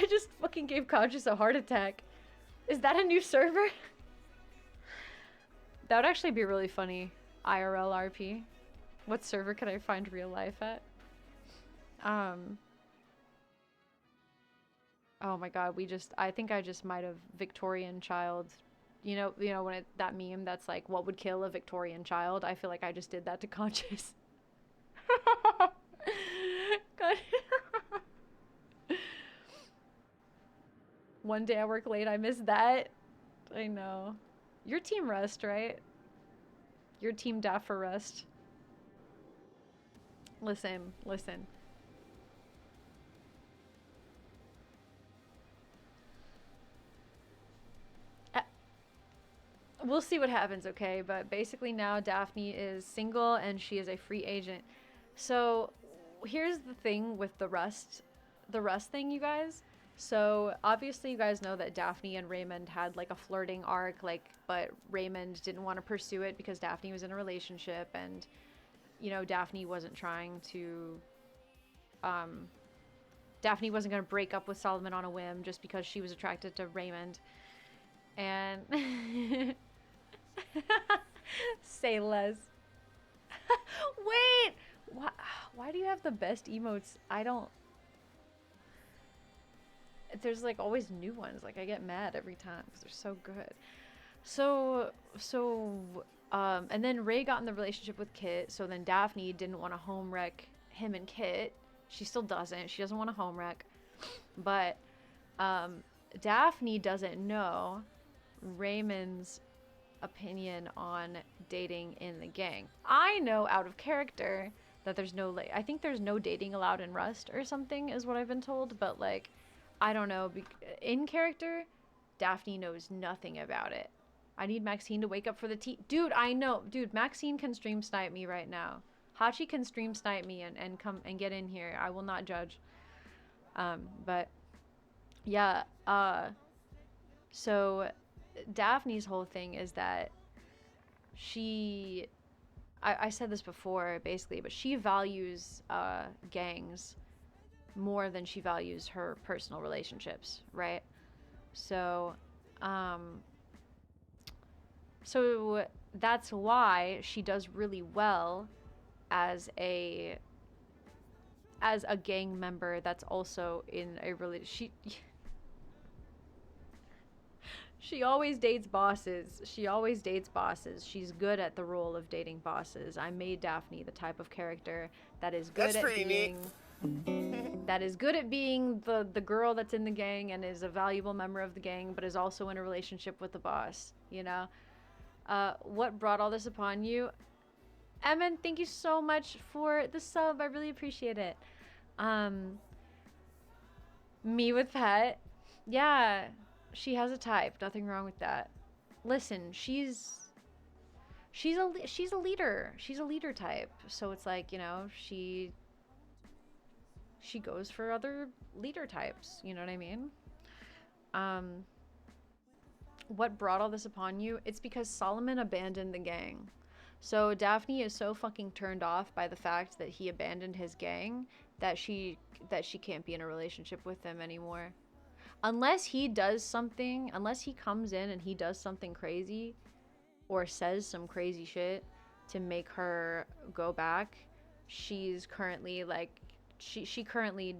just fucking gave Conscious a heart attack. Is that a new server? That would actually be really funny. IRL RP. What server could I find real life at? Oh my god, I think I just might have Victorian child. You know when that meme that's like, what would kill a Victorian child? I feel like I just did that to Conscious. God. One day I work late, I miss that. I know. You're Team Rust, right? You're Team Daff for Rust. Listen. We'll see what happens, okay? But basically now Daphne is single and she is a free agent. So here's the thing with the Rust thing, you guys. So obviously you guys know that Daphne and Raymond had like a flirting arc, but Raymond didn't want to pursue it because Daphne was in a relationship, and Daphne wasn't trying to Daphne wasn't going to break up with Solomon on a whim just because she was attracted to Raymond. And say less. Wait, why do you have the best emotes? I don't. There's like always new ones. Like I get mad every time because they're so good. And then Ray got in the relationship with Kit. So then Daphne didn't want to home wreck him and Kit. She still doesn't. She doesn't want to home wreck. But Daphne doesn't know Raymond's opinion on dating in the gang. I know out of character that there's no I think there's no dating allowed in Rust or something is what I've been told, but like I don't know. In character, Daphne knows nothing about it. I need Maxine to wake up for the tea. Dude, I know. Dude, Maxine can stream snipe me right now. Hachi can stream snipe me and come and get in here. I will not judge. But yeah, so Daphne's whole thing is that I said this before basically, but she values gangs more than she values her personal relationships, right? So that's why she does really well as a gang member that's also in a she always dates bosses. She's good at the role of dating bosses. I made Daphne the type of character that is good at being the girl that's in the gang and is a valuable member of the gang, but is also in a relationship with the boss, What brought all this upon you? Emin, thank you so much for the sub. I really appreciate it. Me with Pet. Yeah, she has a type. Nothing wrong with that. Listen, she's a leader. She's a leader type. So it's like, she goes for other leader types. You know what I mean? What brought all this upon you? It's because Solomon abandoned the gang. So Daphne is so fucking turned off by the fact that he abandoned his gang that she can't be in a relationship with him anymore. Unless he comes in and he does something crazy or says some crazy shit to make her go back, she's currently like she currently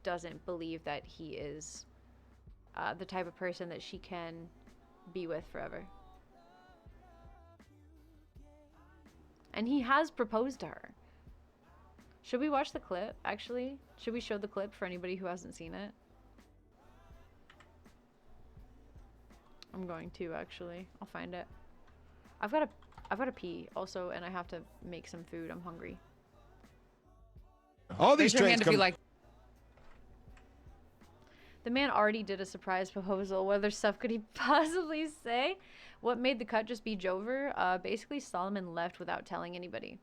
doesn't believe that he is the type of person that she can be with forever. And he has proposed to her. Should we watch the clip, actually? Should we show the clip for anybody who hasn't seen it? I'm going to, actually. I'll find it. I've got to pee also, and I have to make some food. I'm hungry. All these trains come. The man already did a surprise proposal. What other stuff could he possibly say? What made the cut just be Jover? Basically, Solomon left without telling anybody.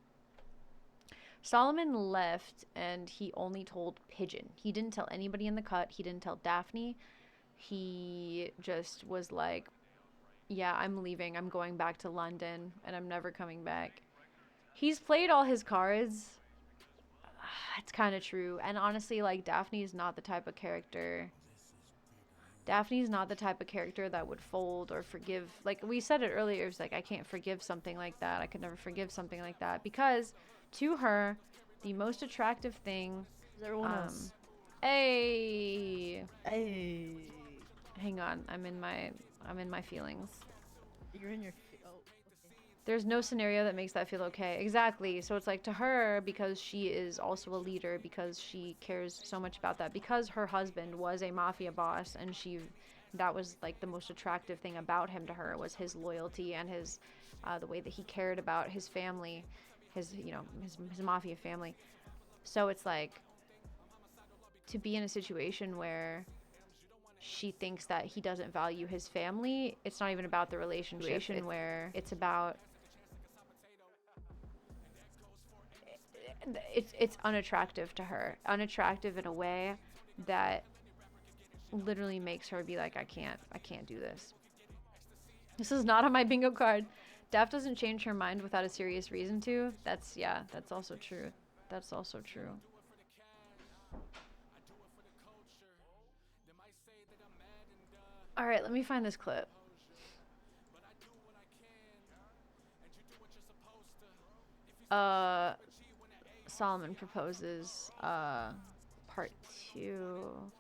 Solomon left, and he only told Pigeon. He didn't tell anybody in the cut. He didn't tell Daphne. He just was like, yeah, I'm leaving. I'm going back to London, and I'm never coming back. He's played all his cards. It's kind of true. And honestly, like, Daphne is not the type of character. Daphne's not the type of character that would fold or forgive. Like, we said it earlier, it's like, I can't forgive something like that. I could never forgive something like that. Because, to her, the most attractive thing... Everyone else. Hey! Hey. Hang on, I'm in my feelings. You're in your... Oh, okay. There's no scenario that makes that feel okay. Exactly. So it's like, to her, because she is also a leader, because she cares so much about that, because her husband was a mafia boss, and that was like the most attractive thing about him to her, was his loyalty and his the way that he cared about his family, his mafia family. So it's like, to be in a situation where she thinks that he doesn't value his family, it's not even about the relationship, where it's about it's unattractive to her. Unattractive in a way that literally makes her be like, I can't do this. This is not on my bingo card. Daph doesn't change her mind without a serious reason to. That's also true. That's also true. All right, let me find this clip. Solomon proposes, part 2.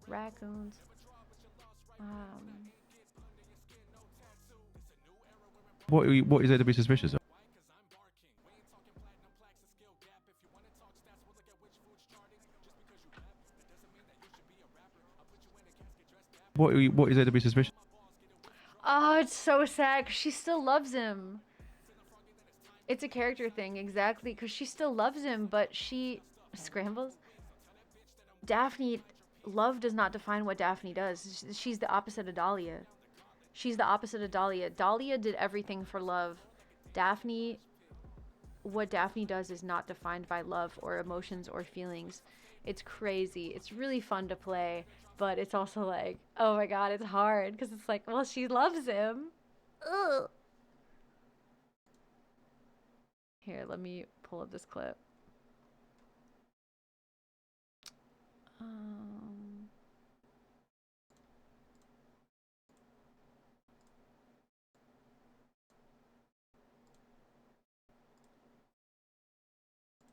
Raccoons. What is there to be suspicious of? What is there to be suspicious? Oh, it's so sad, 'cause she still loves him. It's a character thing, exactly, because she still loves him, but she scrambles. Daphne, love does not define what Daphne does. She's the opposite of Dahlia. She's the opposite of Dahlia. Dahlia did everything for love. Daphne, what Daphne does is not defined by love or emotions or feelings. It's crazy. It's really fun to play, but it's also like, oh my god, it's hard, because it's like, well, she loves him. Ugh. Here, let me pull up this clip.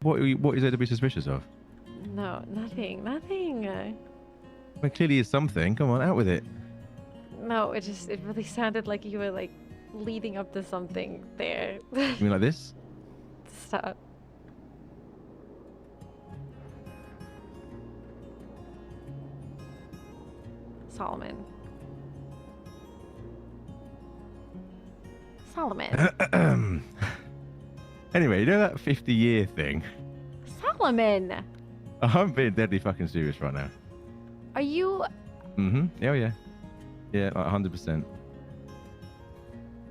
What is there to be suspicious of? No, nothing. Well, clearly is something. Come on, out with it. No, it really sounded like you were like leading up to something there. You mean like this? Stop. Solomon. Anyway, you know that 50-year thing? Solomon! I'm being deadly fucking serious right now. Are you... Mm-hmm. Oh, yeah. Yeah, like 100%.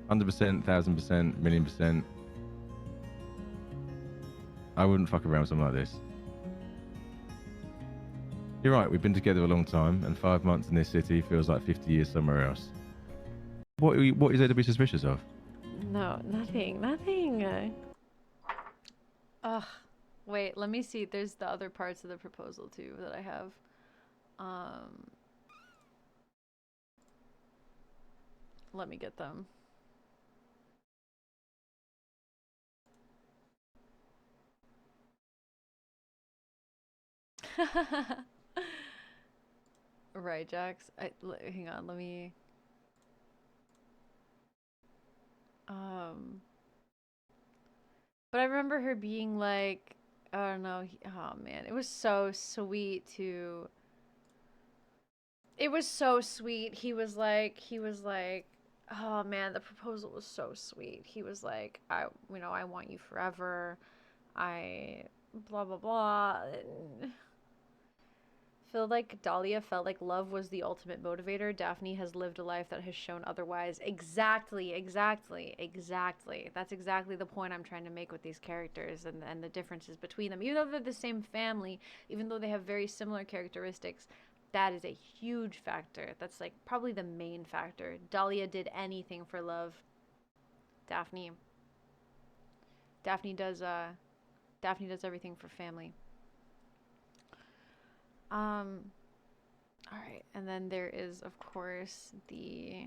100%, 1000%, 1,000,000%. I wouldn't fuck around with something like this. You're right, we've been together a long time, and 5 months in this city feels like 50 years somewhere else. What is there to be suspicious of? No, nothing. Ugh. Wait, let me see. There's the other parts of the proposal, too, that I have. Let me get them. Right, Jax. Hang on, let me... But I remember her being like, I don't know, oh man, it was so sweet to... It was so sweet. He was like, oh man, the proposal was so sweet. He was like, I want you forever. I blah blah blah. Feel like Dahlia felt like love was the ultimate motivator. Daphne has lived a life that has shown otherwise. Exactly, exactly, exactly. That's exactly the point I'm trying to make with these characters and the differences between them. Even though they're the same family, even though they have very similar characteristics, that is a huge factor. That's like probably the main factor. Dahlia did anything for love. Daphne does everything for family. All right, and then there is, of course, the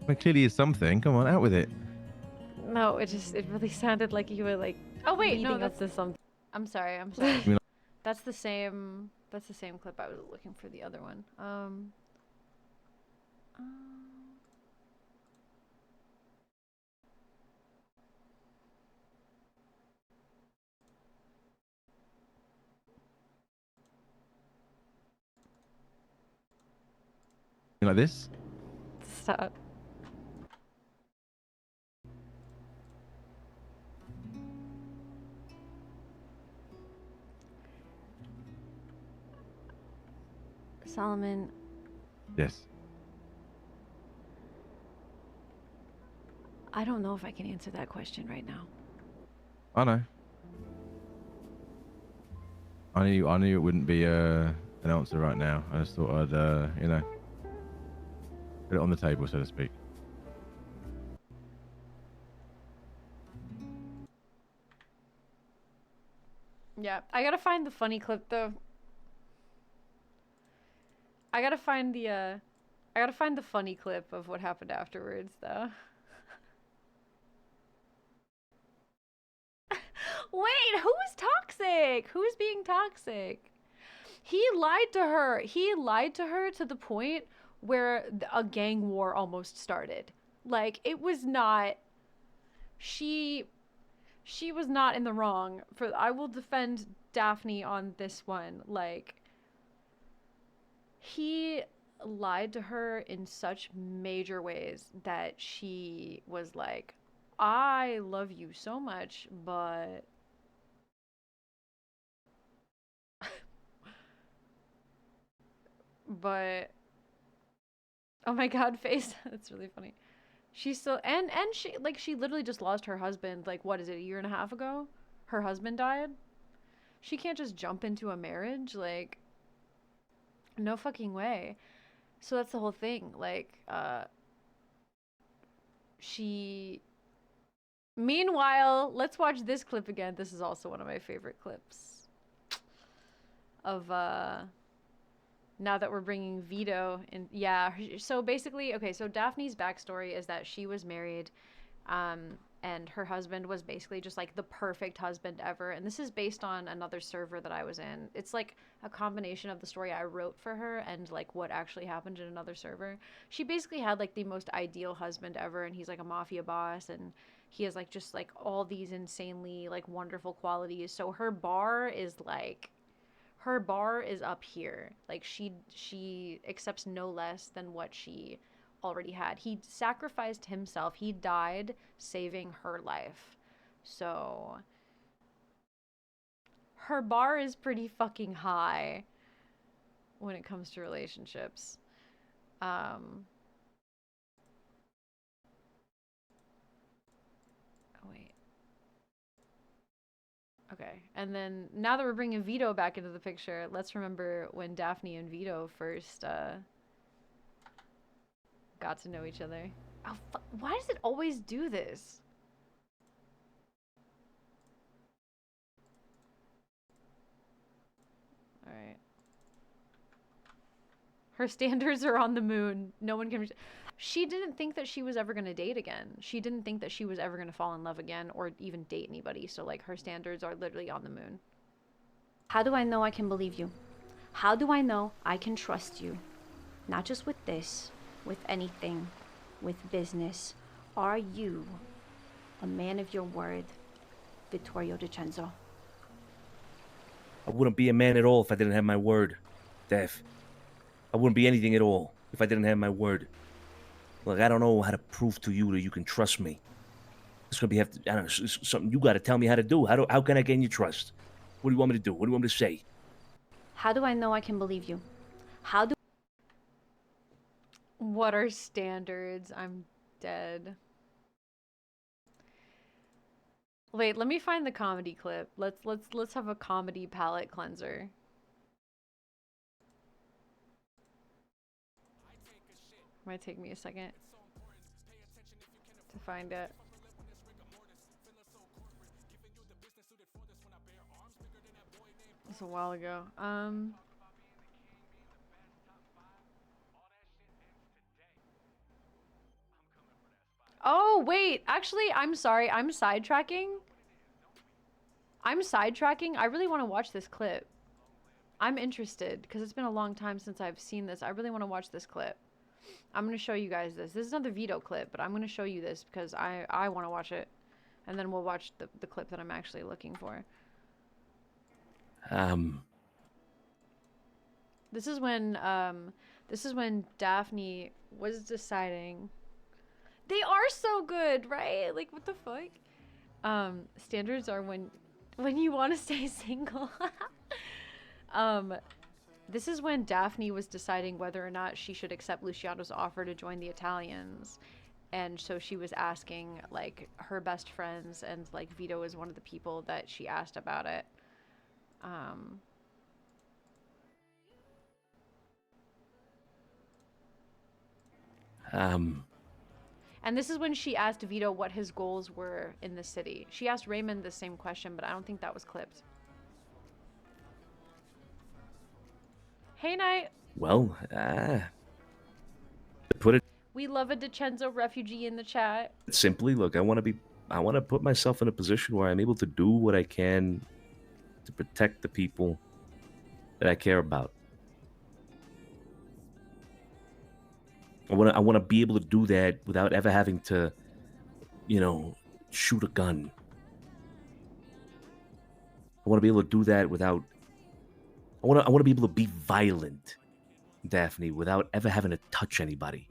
Well, clearly is something. Come on, out with it. no, it really sounded like you were like, oh wait, no, that's the something. I'm sorry. mean, That's the same clip I was looking for the other one. Like this. Stop. Solomon, Yes. I don't know if I can answer that question right now. I know. I knew it wouldn't be an answer right now. I just thought I'd you know, put it on the table, so to speak. Yeah, I gotta find the funny clip though. I gotta find the funny clip of what happened afterwards though. Wait, who's toxic? Who's being toxic? He lied to her. He lied to her to the point where a gang war almost started. Like, it was not... She was not in the wrong. I will defend Daphne on this one. Like, he lied to her in such major ways that she was like, I love you so much, but... but... Oh my god, face. That's really funny. She's still... And she, like, she literally just lost her husband, like, what is it, a year and a half ago? Her husband died? She can't just jump into a marriage, like... No fucking way. So that's the whole thing, like, she... Meanwhile, let's watch this clip again. This is also one of my favorite clips. Of, now that we're bringing Vito in. Yeah, so basically, okay, so Daphne's backstory is that she was married, and her husband was basically just like the perfect husband ever. And this is based on another server that I was in. It's like a combination of the story I wrote for her and like what actually happened in another server. She basically had like the most ideal husband ever, and he's like a mafia boss, and he has like just like all these insanely like wonderful qualities. So her bar is up here. Like she accepts no less than what she already had. He sacrificed himself. He died saving her life. So her bar is pretty fucking high when it comes to relationships. Oh, wait. Okay, and then now that we're bringing Vito back into the picture, let's remember when Daphne and Vito first got to know each other. Oh, why does it always do this? Alright. Her standards are on the moon. No one can... She didn't think that she was ever going to date again. She didn't think that she was ever going to fall in love again or even date anybody. So, like, her standards are literally on the moon. How do I know I can believe you? How do I know I can trust you? Not just with this, with anything, with business. Are you a man of your word, Vittorio DiCenzo? I wouldn't be a man at all if I didn't have my word, Daph. I wouldn't be anything at all if I didn't have my word. Look, I don't know how to prove to you that you can trust me. It's gonna be I don't know, something you gotta tell me how to do. How can I gain your trust? What do you want me to do? What do you want me to say? How do I know I can believe you? How do... What are standards? I'm dead. Wait, let me find the comedy clip. Let's have a comedy palate cleanser. Might take me a second to find it. It's a while ago. Oh, wait. Actually, I'm sorry. I'm sidetracking. I really want to watch this clip. I'm interested because it's been a long time since I've seen this. I really want to watch this clip. I'm going to show you guys this. This is another Vito clip, but I'm going to show you this because I want to watch it. And then we'll watch the clip that I'm actually looking for. This is when Daphne was deciding. They are so good, right? Like, what the fuck? Standards are when you want to stay single. This is when Daphne was deciding whether or not she should accept Luciano's offer to join the Italians. And so she was asking, like, her best friends, and, like, Vito is one of the people that she asked about it. And this is when she asked Vito what his goals were in the city. She asked Raymond the same question, but I don't think that was clipped. Hey, Knight. Well, put it We love a DiCenzo refugee in the chat. simply, look, I want to put myself in a position where I'm able to do what I can to protect the people that I care about. I want to be able to do that without ever having to, shoot a gun. I want to be able to do that without. I want to be able to be violent, Daphne, without ever having to touch anybody.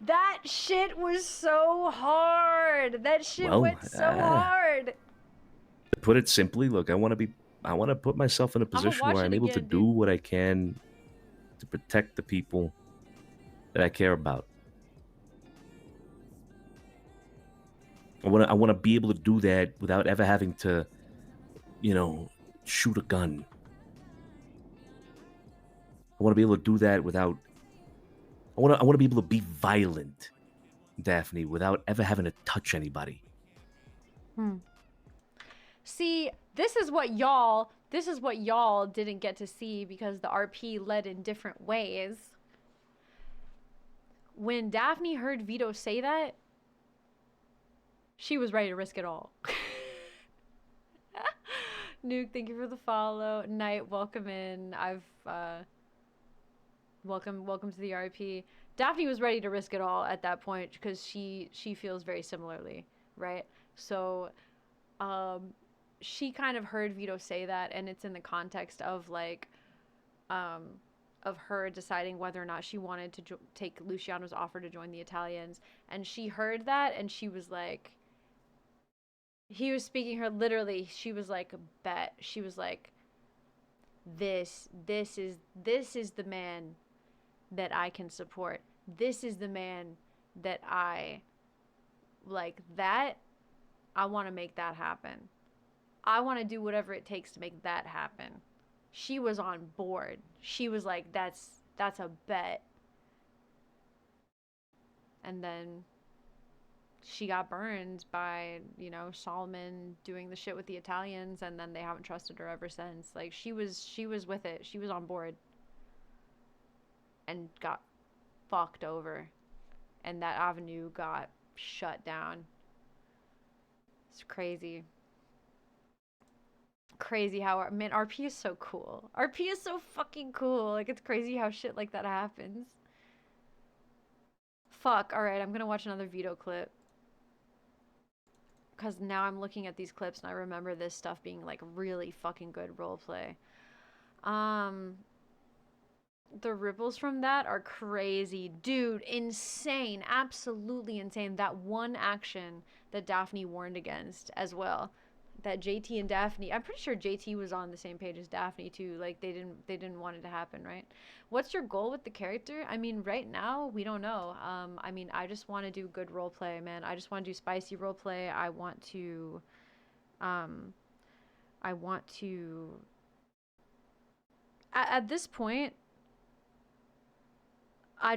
That shit was so hard. That shit went so hard. To put it simply, look, I want to put myself in a position where I'm able to do what I can to protect the people that I care about. I want to be able to do that without ever having to, shoot a gun. I want to be able to do that without. I want to be able to be violent, Daphne, without ever having to touch anybody. See, this is what y'all didn't get to see because the RP led in different ways. When Daphne heard Vito say that, she was ready to risk it all. Nuke, thank you for the follow. Knight, welcome in. Welcome to the RP. Daphne was ready to risk it all at that point because she feels very similarly, right? So, she kind of heard Vito say that, and it's in the context of like, of her deciding whether or not she wanted to take Luciano's offer to join the Italians, and she heard that, and she was like, he was speaking her literally. She was like, bet. She was like, this is the man that I can support. This is the man that I like. That I want to make that happen. I want to do whatever it takes to make that happen. She was on board. She was like, that's a bet. And then she got burned by, Solomon doing the shit with the Italians, and then they haven't trusted her ever since. Like, she was with it. She was on board. And got fucked over. And that avenue got shut down. It's crazy. Crazy how man, RP is so cool. RP is so fucking cool. Like, it's crazy how shit like that happens. Fuck. All right, I'm gonna watch another Vito clip. Because now I'm looking at these clips and I remember this stuff being like really fucking good roleplay. The ripples from that are crazy. Dude, insane. Absolutely insane. That one action that Daphne warned against as well. That JT and Daphne, I'm pretty sure JT was on the same page as Daphne too. Like they didn't want it to happen, right? What's your goal with the character? I mean, right now we don't know. I mean, I just want to do good role play, man. I just want to do spicy role play. I want to at this point I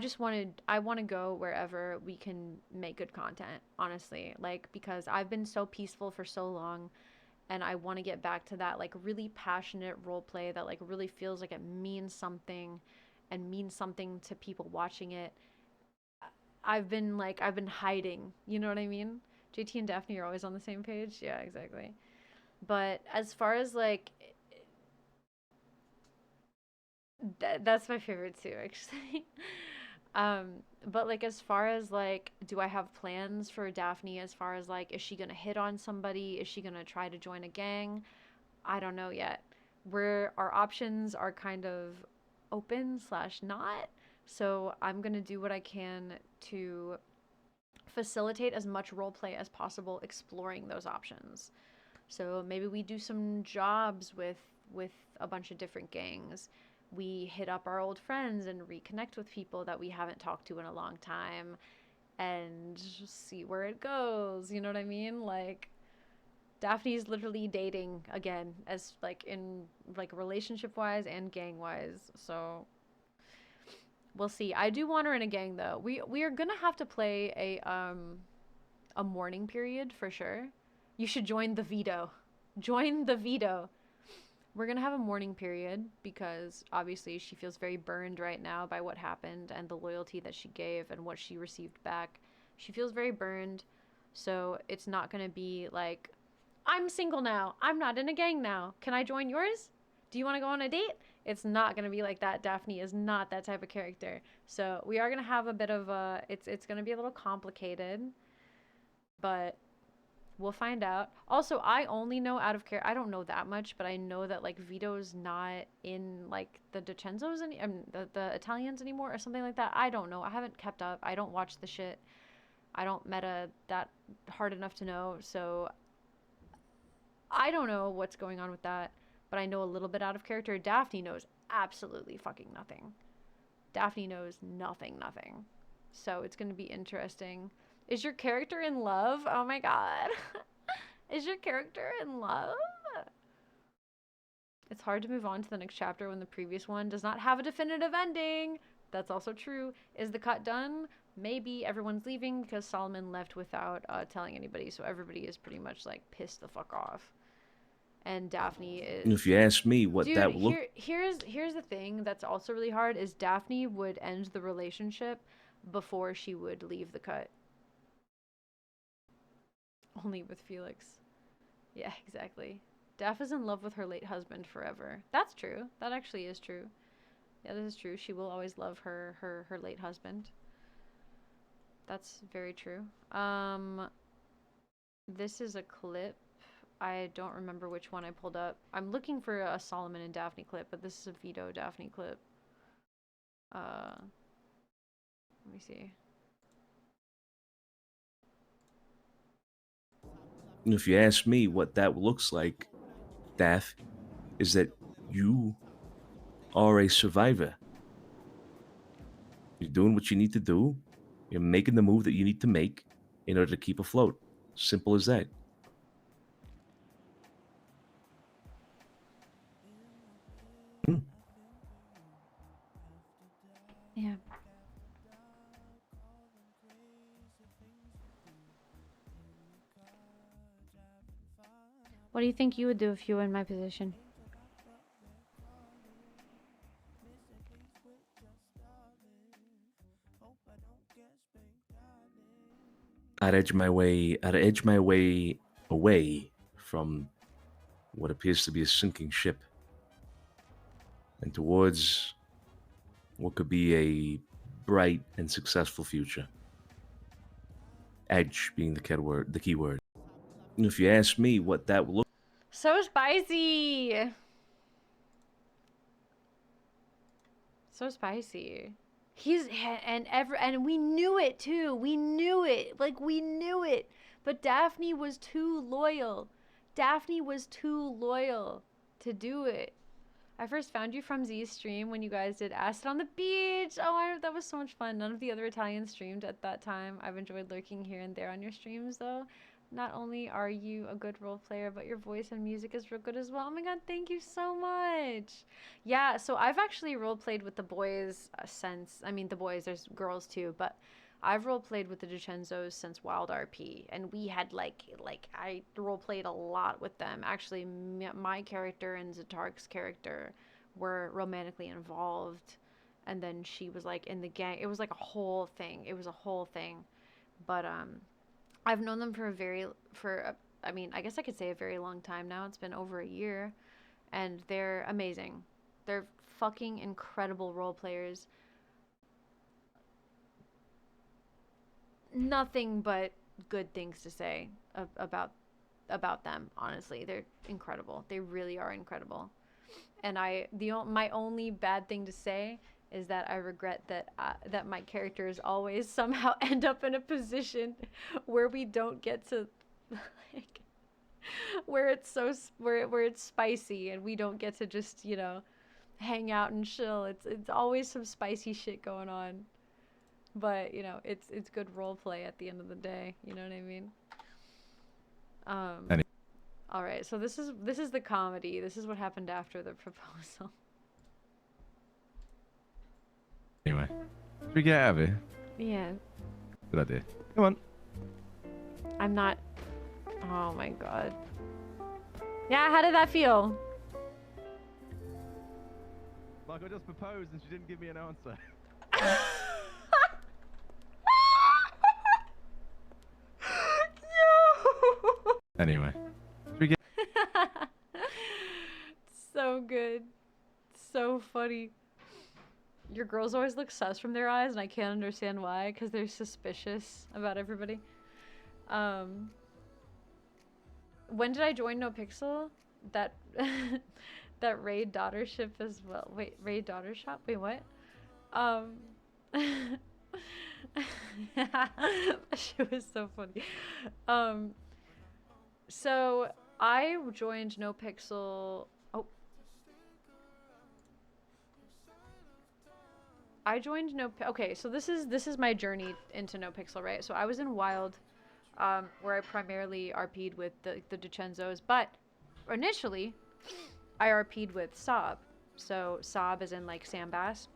want to go wherever we can make good content, honestly. Like, because I've been so peaceful for so long and I want to get back to that like really passionate role play that like really feels like it means something and means something to people watching it. I've been hiding, you know what I mean? JT and Daphne are always on the same page. Yeah, exactly. But as far as like that's my favorite too, actually. But like as far as like, do I have plans for Daphne as far as like, is she gonna hit on somebody? Is she gonna try to join a gang? I don't know yet. Our options are kind of open / not. So I'm gonna do what I can to facilitate as much roleplay as possible, exploring those options. So maybe we do some jobs with a bunch of different gangs. We hit up our old friends and reconnect with people that we haven't talked to in a long time and see where it goes. You know what I mean? Like, Daphne's literally dating again, as like in like relationship wise and gang wise. So we'll see. I do want her in a gang though. We are gonna have to play a mourning period for sure. You should join the veto. Join the veto. We're going to have a mourning period because obviously she feels very burned right now by what happened and the loyalty that she gave and what she received back. She feels very burned. So it's not going to be like, I'm single now. I'm not in a gang now. Can I join yours? Do you want to go on a date? It's not going to be like that. Daphne is not that type of character. So we are going to have a bit of a, it's going to be a little complicated, but we'll find out. Also, I only know out of care. I don't know that much, but I know that like Vito's not in like the DiCenzos the Italians anymore or something like that. I don't know. I haven't kept up. I don't watch the shit. I don't meta that hard enough to know. So I don't know what's going on with that, but I know a little bit out of character. Daphne knows absolutely fucking nothing. Daphne knows nothing. So it's going to be interesting. Is your character in love? Oh my god. Is your character in love? It's hard to move on to the next chapter when the previous one does not have a definitive ending. That's also true. Is the cut done? Maybe everyone's leaving because Solomon left without telling anybody, so everybody is pretty much like pissed the fuck off. And Daphne is... If you ask me what Dude, that would look... here's the thing that's also really hard is Daphne would end the relationship before she would leave the cut. Only with Felix. Yeah, exactly. Daph is in love with her late husband forever. That's true. That actually is true. Yeah, this is true. She will always love her late husband. That's very true. This is a clip. I don't remember which one I pulled up. I'm looking for a Solomon and Daphne clip, but this is a Vito Daphne clip. Let me see. If you ask me what that looks like, Daph, is that you are a survivor. You're doing what you need to do. You're making the move that you need to make in order to keep afloat. Simple as that. Yeah. What do you think you would do if you were in my position? I'd edge my way away from what appears to be a sinking ship and towards what could be a bright and successful future. Edge being the key word. And if you ask me what that would look So spicy. So spicy. And we knew it too. We knew it. Like we knew it. But Daphne was too loyal. Daphne was too loyal to do it. I first found you from Z's stream when you guys did Acid on the Beach. Oh, that was so much fun. None of the other Italians streamed at that time. I've enjoyed lurking here and there on your streams, though. Not only are you a good role player, but your voice and music is real good as well. Oh my god, thank you so much. Yeah, so I've actually role played with the boys since, I mean, the boys, there's girls too, but I've role played with the DiCenzos since Wild RP, and we had I role played a lot with them. Actually, my character and Zatark's character were romantically involved, and then she was like in the gang. It was like a whole thing. It was a whole thing, but I've known them I mean, I guess I could say a very long time now. It's been over a year, and they're amazing. They're fucking incredible role players. Nothing but good things to say about them. Honestly, they're incredible. They really are incredible. And my only bad thing to say is that I regret that my characters always somehow end up in a position where we don't get to like where it's spicy and we don't get to just, you know, hang out and chill. It's always some spicy shit going on. But, you know, it's good role play at the end of the day. You know what I mean? All right. So this is the comedy. This is what happened after the proposal. Anyway, should we get out of here? Yeah. Good idea. Come on. I'm not. Oh my god. Yeah. How did that feel? Like I just proposed and she didn't give me an answer. Anyway, should we get So good. So funny. Your girls always look sus from their eyes, and I can't understand why, because they're suspicious about everybody. When did I join NoPixel? That that raid daughtership as well. Wait, raid daughter shop? Wait, what? She was so funny. So I joined NoPixel. Oh. I joined Okay, so this is my journey into NoPixel, right? So I was in Wild, where I primarily RP'd with the DiCenzos, but initially I RP'd with Saab. So Saab is in like Sam Bass.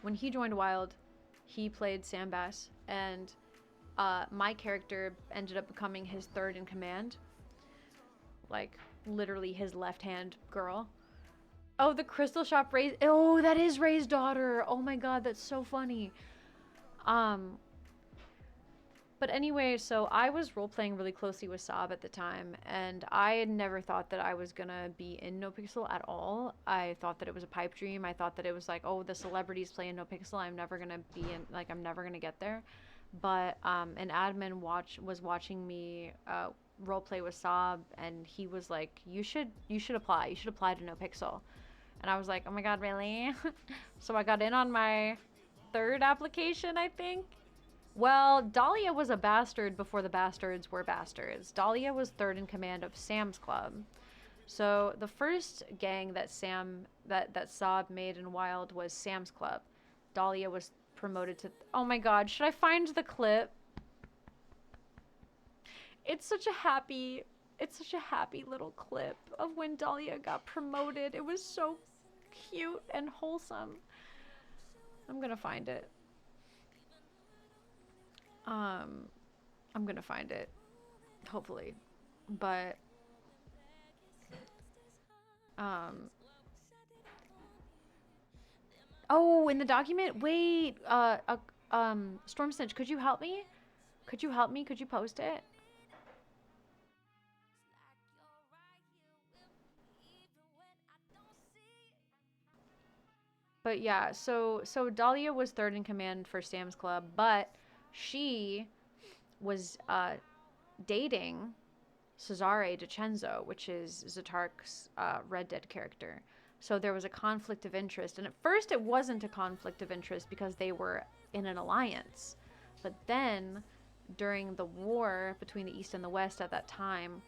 When he joined Wild, he played Sam Bass, and my character ended up becoming his third in command. Like, literally his left-hand girl. Oh, the Crystal Shop Ray's... Oh, that is Ray's daughter! Oh my god, that's so funny. But anyway, so I was role-playing really closely with Saab at the time, and I had never thought that I was gonna be in NoPixel at all. I thought that it was a pipe dream. I thought that it was like, oh, the celebrities play in NoPixel. I'm never gonna be in... Like, I'm never gonna get there. But an admin was watching me roleplay with Saab, and he was like, you should apply. You should apply to NoPixel. And I was like, oh my god, really? So I got in on my third application, I think. Well, Dahlia was a bastard before the bastards were bastards. Dahlia was third in command of Sam's Club. So the first gang that Saab made in Wild was Sam's Club. Dahlia was promoted to... Oh my god, should I find the clip? It's such a happy little clip of when Dahlia got promoted. It was so cute and wholesome. I'm gonna find it. I'm gonna find it, hopefully, but oh, in the document, wait, Storm Snitch, could you help me? Could you help me? Could you post it? But yeah, so Dahlia was third in command for Sam's Club, but she was dating Cesare DiCenzo, which is Zatark's Red Dead character. So there was a conflict of interest. And at first it wasn't a conflict of interest because they were in an alliance. But then during the war between the East and the West at that time,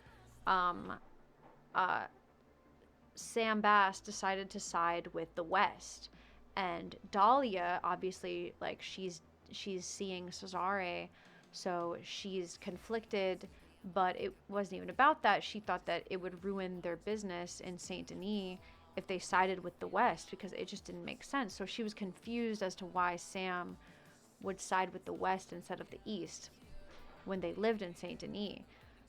Sam Bass decided to side with the West. And Dahlia, obviously, like, she's seeing Cesare, so she's conflicted, but it wasn't even about that. She thought that it would ruin their business in Saint Denis if they sided with the West, because it just didn't make sense. So she was confused as to why Sam would side with the West instead of the East when they lived in Saint Denis.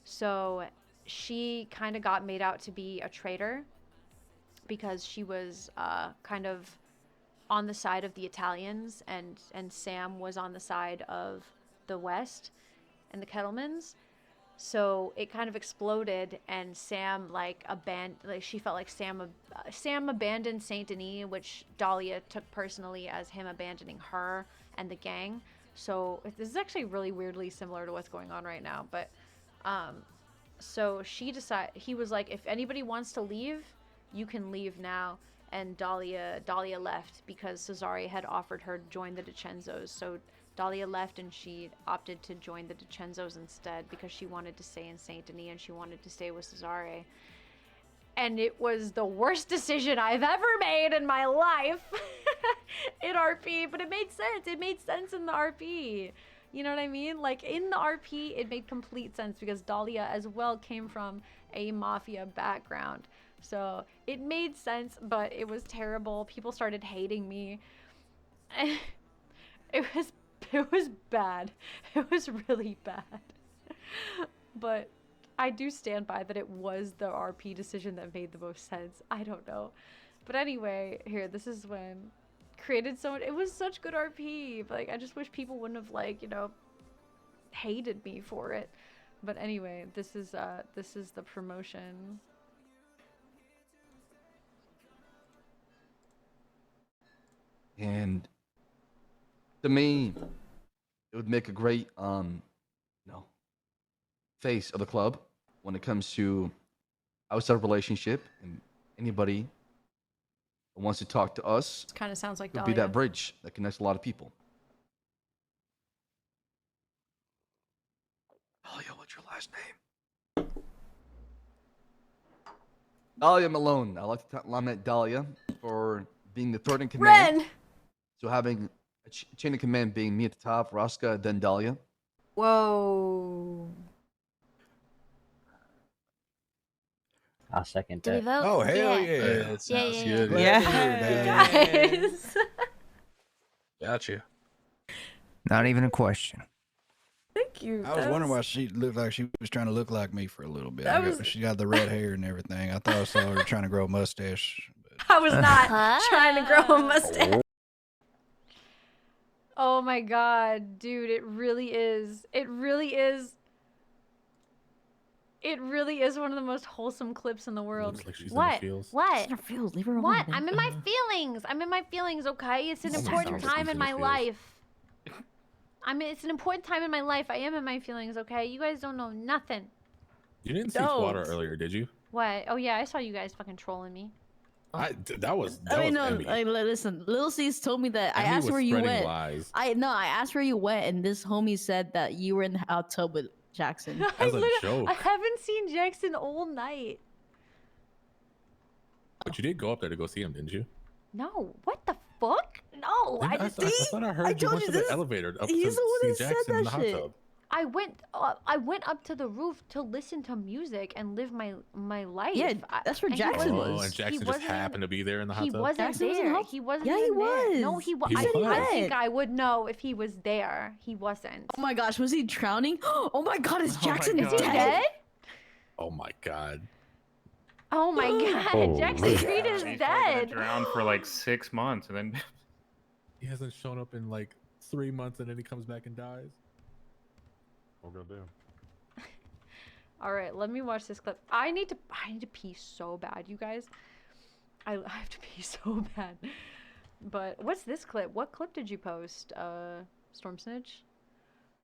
So she kind of got made out to be a traitor because she was kind of on the side of the Italians, and Sam was on the side of the West and the Kettlemans. So it kind of exploded, and Sam she felt like Sam abandoned Saint Denis, which Dahlia took personally as him abandoning her and the gang. So this is actually really weirdly similar to what's going on right now. But so he was like, if anybody wants to leave, you can leave now. And Dahlia left because Cesare had offered her to join the DiCenzos. So Dahlia left, and she opted to join the DiCenzos instead because she wanted to stay in Saint Denis and she wanted to stay with Cesare. And it was the worst decision I've ever made in my life in RP, but it made sense. It made sense in the RP. You know what I mean? Like, in the RP, it made complete sense because Dahlia as well came from a mafia background. So it made sense, but it was terrible. People started hating me. It was bad. It was really bad. But I do stand by that it was the RP decision that made the most sense. I don't know. But anyway, here, this is when created so much. It was such good RP. Like, I just wish people wouldn't have, like, you know, hated me for it. But anyway, this is the promotion. And to me, it would make a great face of the club when it comes to outside relationship, and anybody that wants to talk to us Kind of sounds like would Dahlia. be that bridge that connects a lot of people. Dahlia, what's your last name? Dahlia Malone. I like to compliment Dahlia for being the third in command. Ren! So having a chain of command being me at the top, Raska, then Dahlia. Whoa. I'll second Do we that. vote? Oh, hell Yeah. yeah. That sounds good. Glad to hear that. Guys. Gotcha. Not even a question. Thank you. I was wondering why she looked like she was trying to look like me for a little bit. That was- She got the red hair and everything. I thought I saw her trying to grow a mustache. I was not trying to grow a mustache. Oh my god, dude, it really is. It really is. It really is one of the most wholesome clips in the world. Looks like she's in her What? feels. What? She's in her feels. Leave her alone. What? man. I'm in my feelings. I'm in my feelings, okay? It's an Oh my important God. time in She's in my her feels. life. It's an important time in my life. I am in my feelings, okay? You guys don't know nothing. You didn't see Don't. Squatter earlier, did you? What? Oh yeah, I saw you guys fucking trolling me. That was I mean, Emmy. listen. Lil C's told me that. I Emmy asked was where you spreading went. lies. I asked where you went, and this homie said that you were in the hot tub with Jackson. As a I joke. haven't seen Jackson all night. But you did go up there to go see him, didn't you? No, what the fuck? No, I just. thought I heard you told went you to the this- elevator up he's to the one see that said Jackson in that the hot shit. tub. I went up to the roof to listen to music and live my life. Yeah, that's where And he Jackson wasn't- Oh, and he Jackson just wasn't happened even- to be there in the hot He tub. wasn't Jackson was in there. the hot- He wasn't. Yeah, he even there. No, was. he was. He I was. think I would know if he was there. He wasn't. Oh my gosh, was he drowning? Oh my god, is Oh my Jackson God. Is he dead? dead? Oh my god. Oh my god, Holy Jackson cow. Reed is He's dead. drowned for like 6 months and then He hasn't shown up in like 3 months and then he comes back and dies. Oh goddamn. All right, let me watch this clip. I need to pee so bad, you guys. I have to pee so bad. But what's this clip? What clip did you post, Storm Snitch?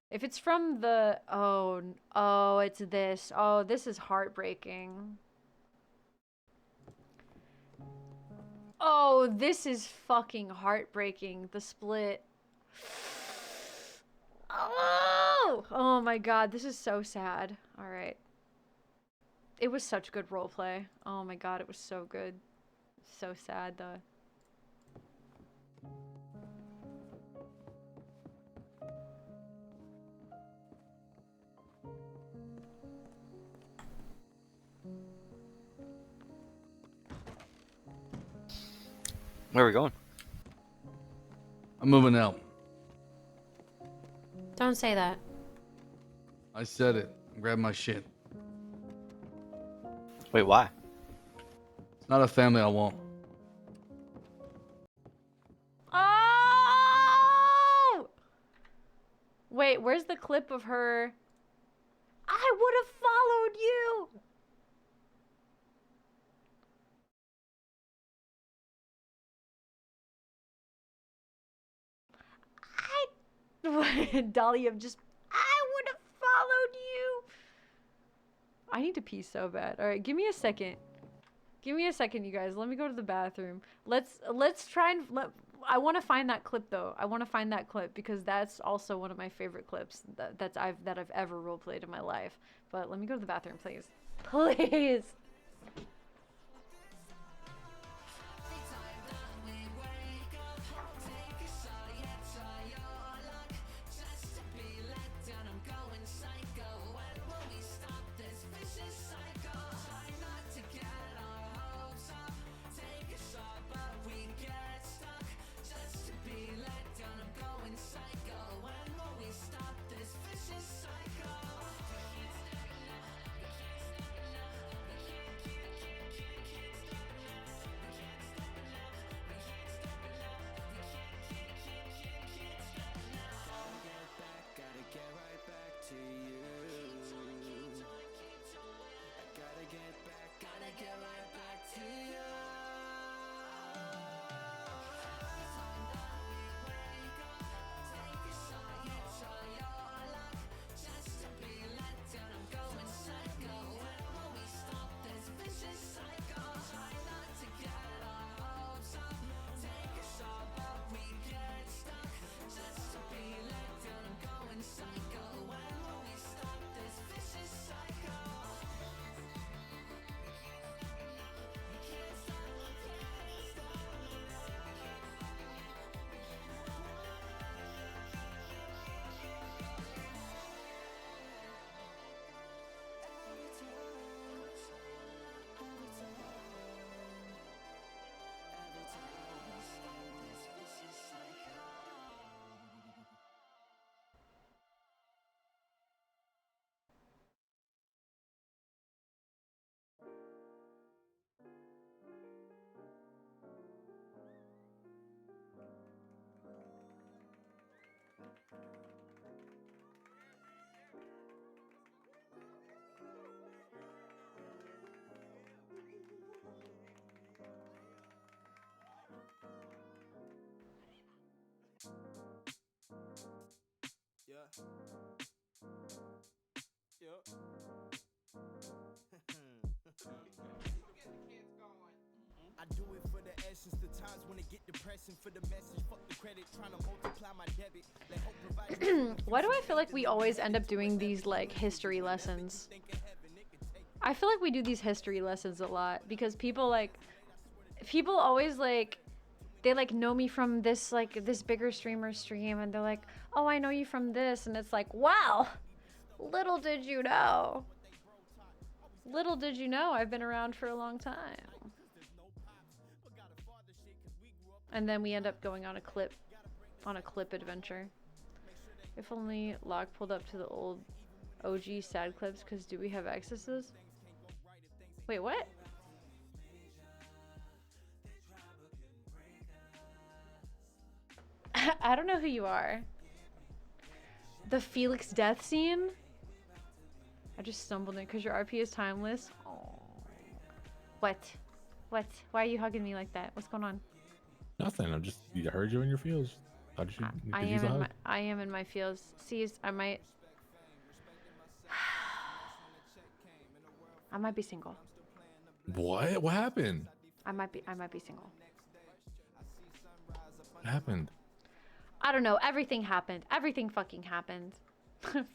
If it's from the... Oh, it's this. Oh, this is heartbreaking. Oh, this is fucking heartbreaking. The split. Oh my god, this is so sad. Alright. It was such good roleplay. Oh my god, it was so good. So sad, though. Where are we going? I'm moving out. Don't say that. I said it. Grab my shit. Wait, why? It's not a family I want. Oh! Wait, where's the clip of her? I would have followed you! Dahlia just... I would have followed you! I need to pee so bad. Alright, give me a second. Give me a second, you guys. Let me go to the bathroom. Let's try and... I want to find that clip, though. I want to find that clip, because that's also one of my favorite clips that I've ever roleplayed in my life. But let me go to the bathroom, please. Please! I do it for the essence, the times when it get depressing, for the message, fuck the credit, trying to multiply my debit. Let hope provide. Why do I feel like we always end up doing these, like, history lessons? I feel like we do these history lessons a lot, because people always, like, they, like, know me from this, like, this bigger streamer stream, and they're like, oh, I know you from this, and it's like, wow, little did you know. Little did you know I've been around for a long time. And then we end up going on a clip adventure. If only Locke pulled up to the old OG sad clips, because do we have accesses? Wait, what? I don't know who you are. The Felix death scene? I just stumbled in because your RP is timeless. Oh. What? What? Why are you hugging me like that? What's going on? Nothing. I'm just. I heard you in your feels. Thought you I could am use a in hug. I am in my feels. See, I might. I might be single. What? What happened? I might be single. What happened? I don't know. Everything happened. Everything fucking happened.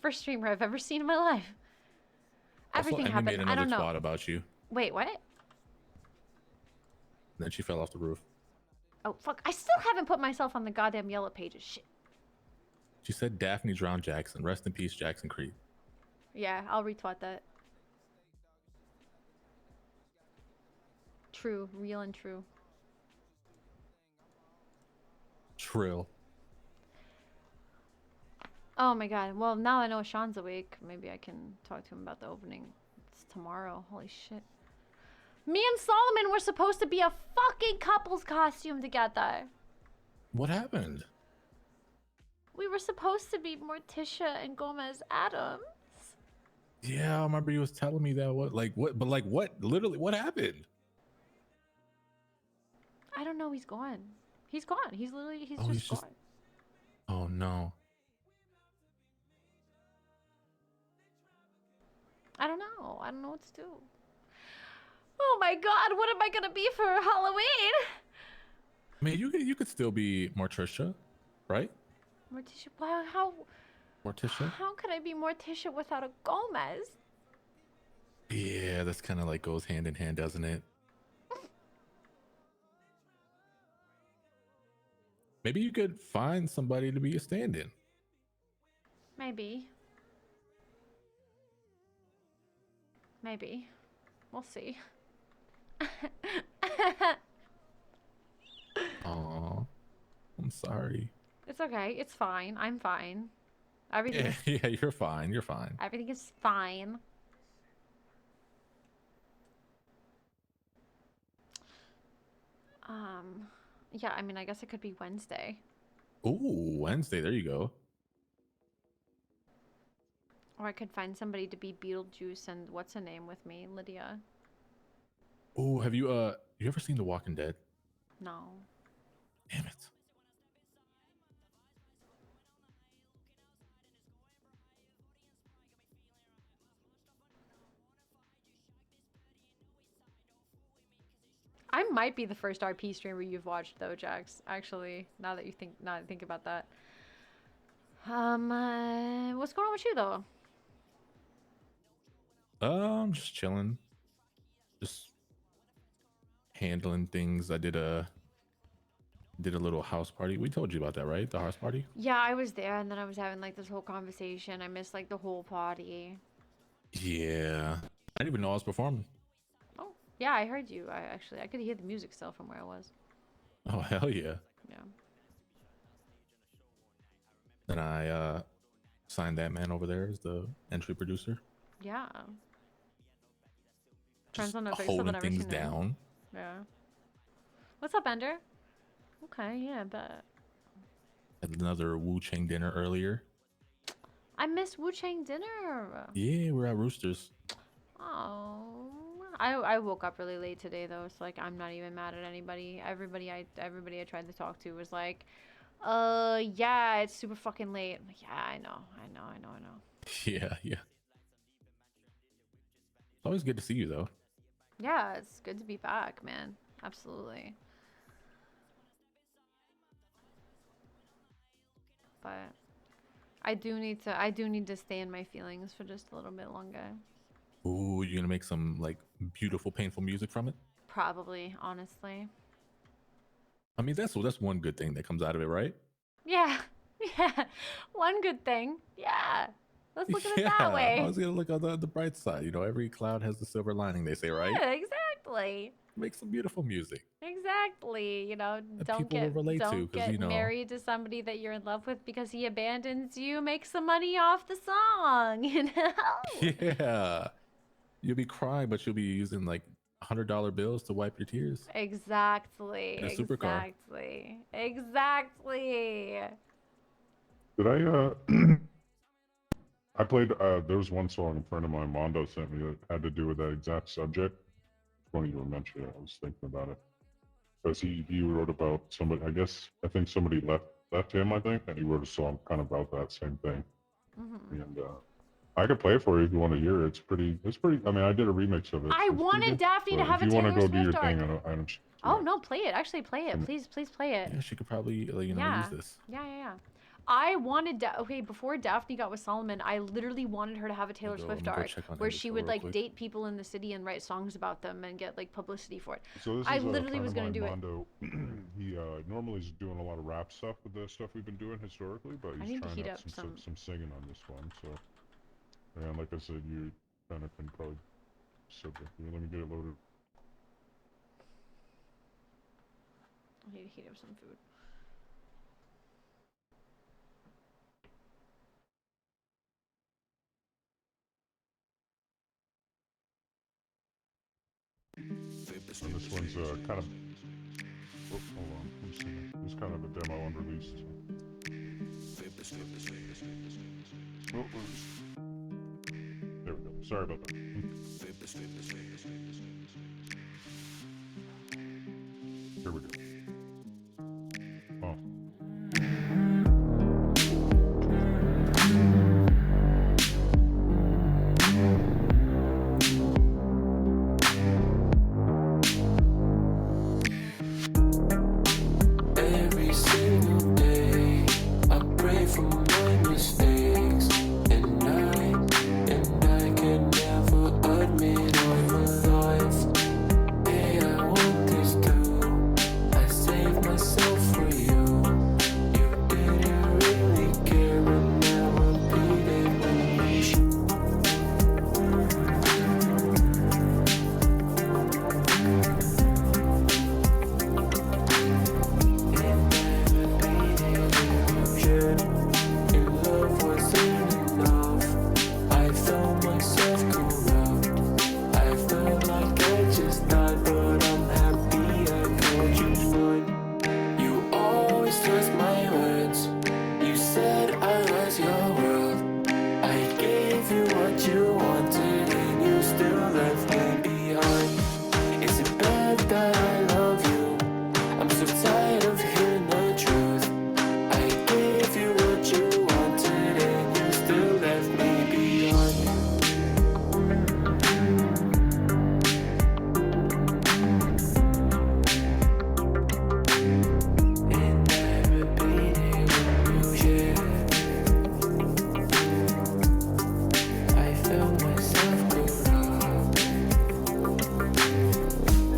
First streamer I've ever seen in my life. Everything Emmy happened. made I another don't know. twat about you. Wait, what? Then she fell off the roof. Oh fuck! I still haven't put myself on the goddamn yellow pages. Shit. She said Daphne drowned Jackson. Rest in peace, Jackson Creed. Yeah, I'll retweet that. True, real and true. Trill. Oh my god. Well, now I know Sean's awake. Maybe I can talk to him about the opening. It's tomorrow. Holy shit. Me and Solomon were supposed to be a fucking couple's costume together. What happened? We were supposed to be Morticia and Gomez Adams. Yeah, I remember you was telling me that. What? But what? Literally, what happened? I don't know. He's gone. He's gone. He's literally. He's Oh, just gone. Oh no. I don't know. I don't know what to do. Oh my god, what am I gonna be for Halloween? I mean, you could still be Morticia, right? Morticia, wow, how Morticia. could I be Morticia without a Gomez? Yeah, that's kind of like goes hand in hand, doesn't it? Maybe you could find somebody to be a stand-in. Maybe. Maybe. We'll see. Aw, I'm sorry. It's okay. It's fine. I'm fine. Everything. Yeah, you're fine. You're fine. Everything is fine. Yeah, I mean, I guess it could be Wednesday. Ooh, Wednesday. There you go. Or I could find somebody to be Beetlejuice and what's her name with me, Lydia. Ooh, have you ever seen The Walking Dead? No. Damn it. I might be the first RP streamer you've watched though, Jax. Actually, now that I think about that. What's going on with you though? I'm just chilling. Just handling things. I did a little house party. We told you about that, right? The house party? Yeah, I was there and then I was having like this whole conversation. I missed like the whole party. Yeah. I didn't even know I was performing. Oh, yeah, I heard you. I could hear the music still from where I was. Oh, hell yeah. Yeah. Then I signed that man over there as the entry producer. Yeah. Friends on NoPixel, Holding but never things seen him. down. Yeah. What's up, Ender? Okay, yeah, but Had another Wu Chang dinner earlier. I missed Wu Chang dinner. Yeah, we're at Roosters. Oh, I woke up really late today though, so like I'm not even mad at anybody. Everybody I tried to talk to was like, yeah, it's super fucking late. I'm like, yeah, I know. Yeah, yeah. It's always good to see you though. Yeah, it's good to be back, man. Absolutely. But I do need to stay in my feelings for just a little bit longer. Ooh, you're gonna make some like beautiful, painful music from it? Probably, honestly. I mean, that's one good thing that comes out of it, right? Yeah. Yeah. One good thing. Yeah. Let's look at it that I way. was gonna look on the bright side. You know, every cloud has the silver lining, they say, right? Yeah, exactly. Make some beautiful music. Exactly. You know, That don't people will get relate to, 'cause, you know- married to somebody that you're in love with because he abandons you. Make some money off the song, you know? Yeah. You'll be crying, but you'll be using like $100 bills to wipe your tears. Exactly. In a supercar. Exactly. Did I I played there was one song a friend of mine, Mondo, sent me that had to do with that exact subject. It's funny you were mentioning it. I was thinking about it. because he wrote about somebody. I think somebody left him. I think, and he wrote a song kind of about that same thing. Mhm. And I could play it for you if you want to hear it. It's pretty. I mean, I did a remix of it. I so it's pretty wanted good. Daphne to But have if a you want to Taylor go do your Swift thing, arc. I understand. Oh no, play it. Actually, play it. And- Please play it. Yeah, she could probably use Yeah. this. Yeah. I wanted okay before Daphne got with Solomon. I literally wanted her to have a Taylor Let Swift me go arc check on where Ender she Pearl would real like quick. date people in the city and write songs about them and get like publicity for it. So this I is literally a was friend gonna of do mine, it. Mondo. He normally is doing a lot of rap stuff with the stuff we've been doing historically, but I he's need to trying heat out up some. some singing on this one. So, and like I said, you kind of can probably subject. Let me get it loaded. I need to heat up some food. And this one's kind of. Oh, hold on. Let me see. It's kind of a demo unreleased. Oh, there we go. Sorry about that. Here we go. Oh. Every single day, I pray for my mistakes, and I can never admit I'm alive. Hey, I want this too. I saved myself for you. You didn't really care, and now I'm bleeding with you. Your love wasn't enough. I felt myself corrupt. I felt like I just died, but I'm happy I called you mine. You always trust my words. You said I was your world. I gave you what you wanted, and you still left me behind. Is it bad that I love you? I'm so tired of hearing the truth. I gave you what you wanted, and you still left me behind. And I repeated with you, yeah. I felt myself corrupt,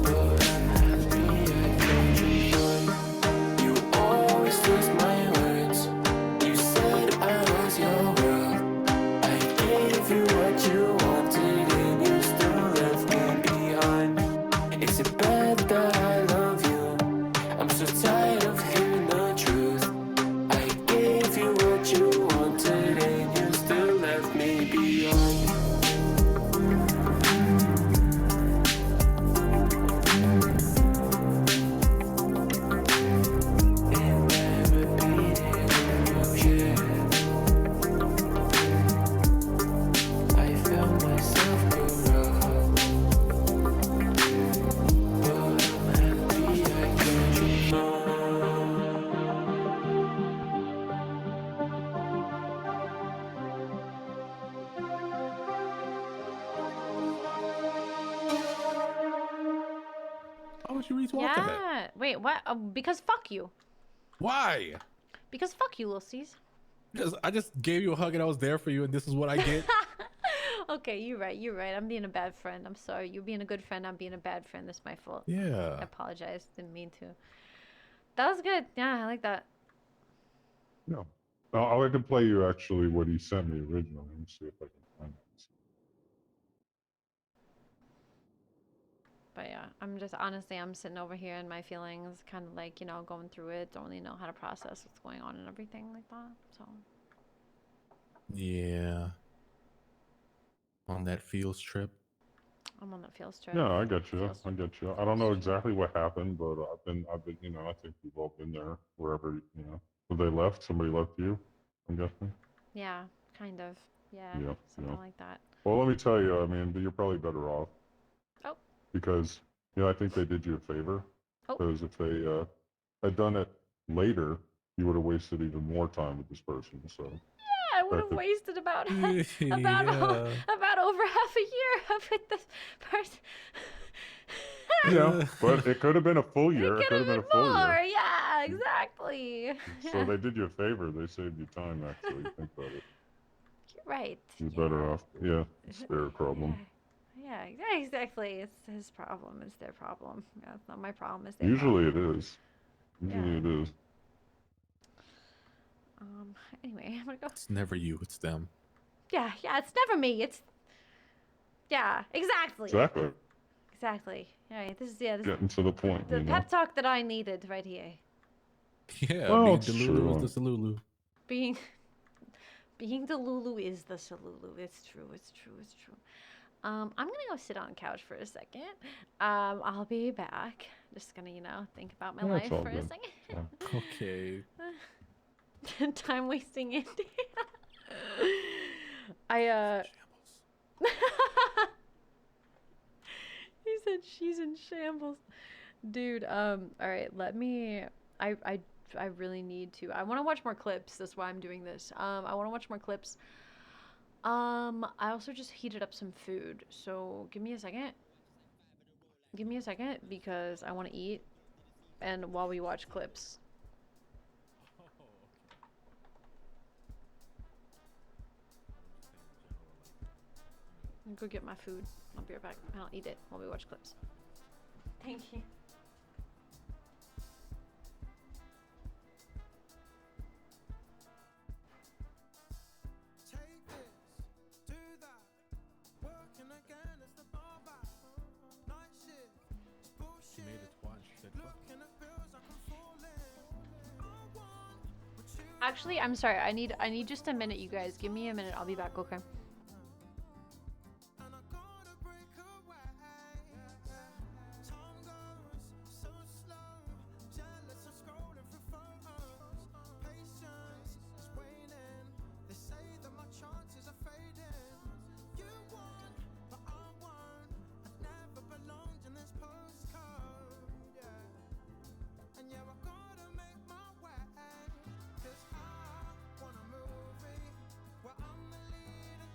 but I'm happy I called you mine. You always twist my words. You said I was your world. I gave you what you wanted, and you still left me behind. Is it bad that I love you? I'm so tired of hearing the truth. I gave you what you wanted, and you still left me behind. And I repeated with you, yeah. I felt myself corrupt, but I'm happy I got you mine. Why would you retweet that? Yeah. Wait, what? Because fuck you. Why? Because fuck you, Lucy's. I just gave you a hug and I was there for you, and this is what I get. Okay, you're right. I'm being a bad friend. I'm sorry. You're being a good friend. I'm being a bad friend. That's my fault. Yeah. I apologize. Didn't mean to. That was good. Yeah, I like that. No. I can play you actually what he sent me originally. Let me see if I can find it. But yeah, I'm just honestly, I'm sitting over here in my feelings, kind of like, going through it. Don't really know how to process what's going on and everything like that. So. Yeah. On that feels trip. I'm on that feels trip. Yeah, I get you. I don't know exactly what happened, but I've been, I think we've all been there. Wherever, when they left, somebody left you. I'm guessing. Yeah, kind of. Yeah, Yeah, something like that. Well, let me tell you. I mean, you're probably better off. Oh. Because I think they did you a favor. Oh. Because if they had done it later, you would have wasted even more time with this person. So Yeah, I would have that could- wasted about Yeah. about over half a year with this person. yeah, but it could have been a full year. It Could could have have been been a full more. year. Yeah, exactly. So they did you a favor. They saved you time. Actually, think about it. You're right. You're better off. Yeah, it's their problem. Yeah, exactly. It's his problem. It's their problem. Yeah, it's not my problem. It's their Usually problem. it is. Usually it is. Anyway, I'm gonna go. It's never you, it's them. Yeah, it's never me. It's. Yeah, exactly. Exactly. Exactly. All right, this is Getting to the point. the you know? pep talk that I needed right here. Yeah, Well, being it's Delulu true. is the Salulu. Being the Lulu is the Salulu. It's true. It's true. It's true. I'm gonna go sit on the couch for a second. I'll be back. Just gonna, think about my Yeah, life it's all for a good. second. Okay. Time wasting Andy. I He said she's in shambles. Dude, all right, let me I really need to. I want to watch more clips. That's why I'm doing this. I want to watch more clips. I also just heated up some food. So, give me a second. Give me a second because I want to eat and while we watch clips. I'll go get my food. I'll be right back and I'll eat it while we watch clips. Thank you. Take this, do that. Working again as the bar back. Night shift, it's bullshit. Looking at bills I can fall in. I want what you Actually, I'm sorry. I need just a minute, you guys. Give me a minute. I'll be back, okay? and I gotta break away. Time goes so slow. Jealous of scrolling through photos. Patience is waning. They say that my chances are fading. You want what I want. I've never belonged in this postcode. Yeah. And yeah, I gotta make my way. 'Cause I want a movie where I'm the lead and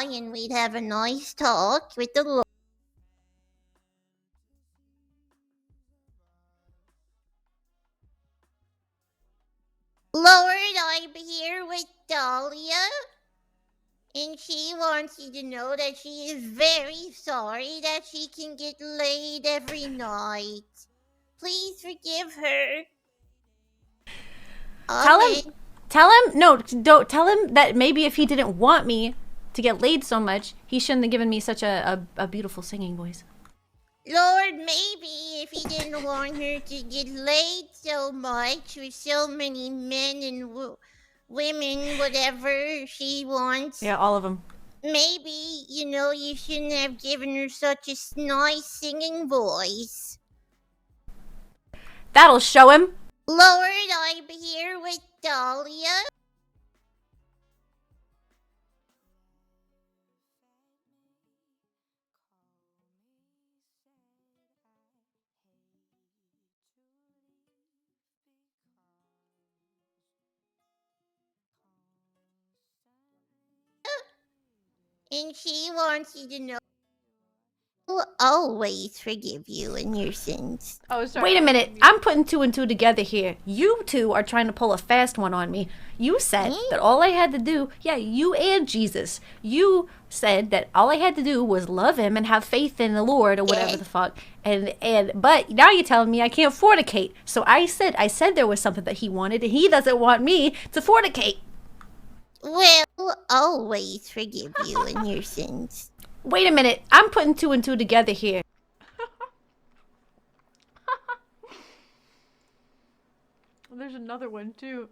And we'd have a nice talk with the Lord. Lord, I'm here with Dahlia. And she wants you to know that she is very sorry that she can get laid every night. Please forgive her. Tell him, no, don't tell him that maybe if he didn't want me to get laid so much, he shouldn't have given me such a beautiful singing voice. Lord, maybe if he didn't want her to get laid so much with so many men and women, whatever she wants. Yeah, all of them. Maybe, you shouldn't have given her such a nice singing voice. That'll show him. Lord, I'm here with Dahlia. And she wants you to know will always forgive you in your sins. Oh, sorry. Wait a minute. I'm putting two and two together here. You two are trying to pull a fast one on me. You said that all I had to do, yeah, you and Jesus, you said that all I had to do was love him and have faith in the Lord or whatever the fuck. But now you're telling me I can't fornicate. So I said there was something that he wanted and he doesn't want me to fornicate. Well, will always forgive you in your sins. Wait a minute. I'm putting two and two together here. There's another one too.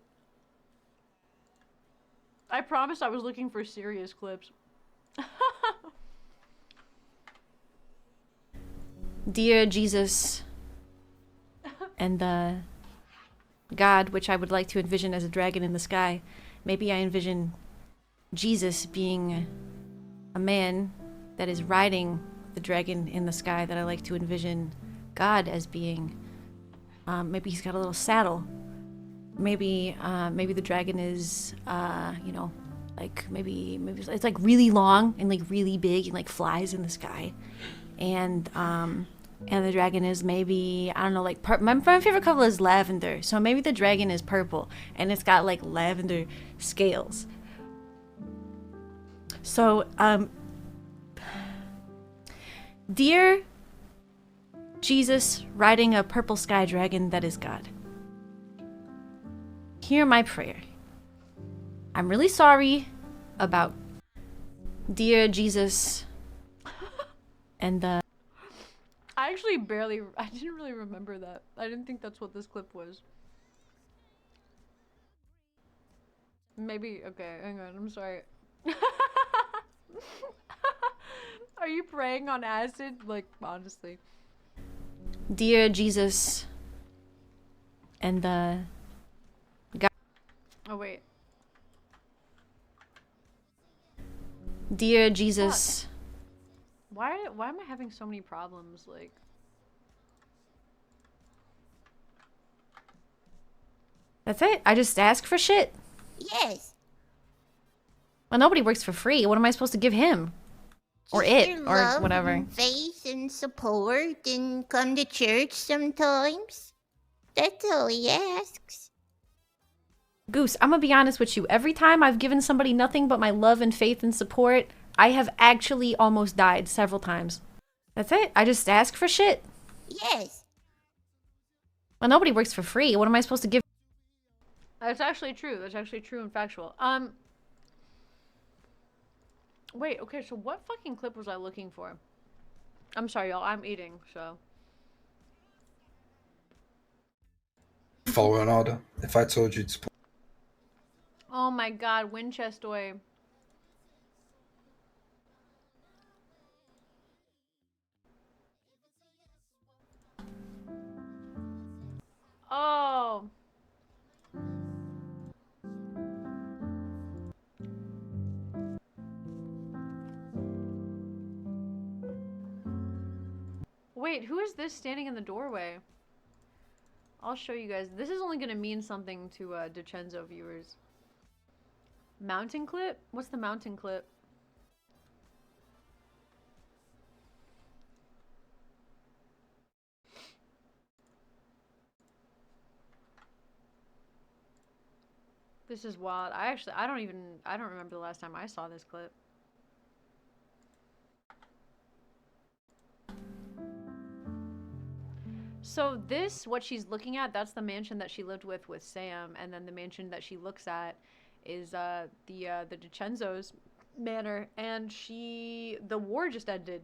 I promised I was looking for serious clips. Dear Jesus and the God, which I would like to envision as a dragon in the sky, maybe I envision Jesus being a man that is riding the dragon in the sky, that I like to envision God as being. Maybe he's got a little saddle. Maybe the dragon is, like maybe it's like really long and like really big and like flies in the sky, and the dragon is maybe, I don't know, like my favorite color is lavender, so maybe the dragon is purple and it's got like lavender scales. So dear Jesus riding a purple sky dragon that is God, hear my prayer. I'm really sorry about dear Jesus and the... I didn't really remember that. I didn't think that's what this clip was. Maybe, okay, hang on, I'm sorry. Are you praying on acid? Like, honestly. Dear Jesus and the God. Oh, wait. Dear Jesus. Fuck. Why am I having so many problems? Like, that's it? I just ask for shit? Yes. Well, nobody works for free. What am I supposed to give him? Or Just it, your or love whatever. And faith and support, and come to church sometimes. That's all he asks. Goose, I'm gonna be honest with you. Every time I've given somebody nothing but my love and faith and support, I have actually almost died several times. That's it? I just ask for shit? Yes. Well, nobody works for free. What am I supposed to give? That's actually true. That's actually true and factual. Wait, okay, so what fucking clip was I looking for? I'm sorry, y'all. I'm eating, so. Follow an order. If I told you to... Oh my god, Winchester. Oh. Wait, who is this standing in the doorway? I'll show you guys. This is only gonna mean something to DeCenzo viewers. Mountain clip? What's the mountain clip? This is wild. I don't remember the last time I saw this clip. So this, what she's looking at, that's the mansion that she lived with Sam, and then the mansion that she looks at is the DiCenzo's manor, and the war just ended.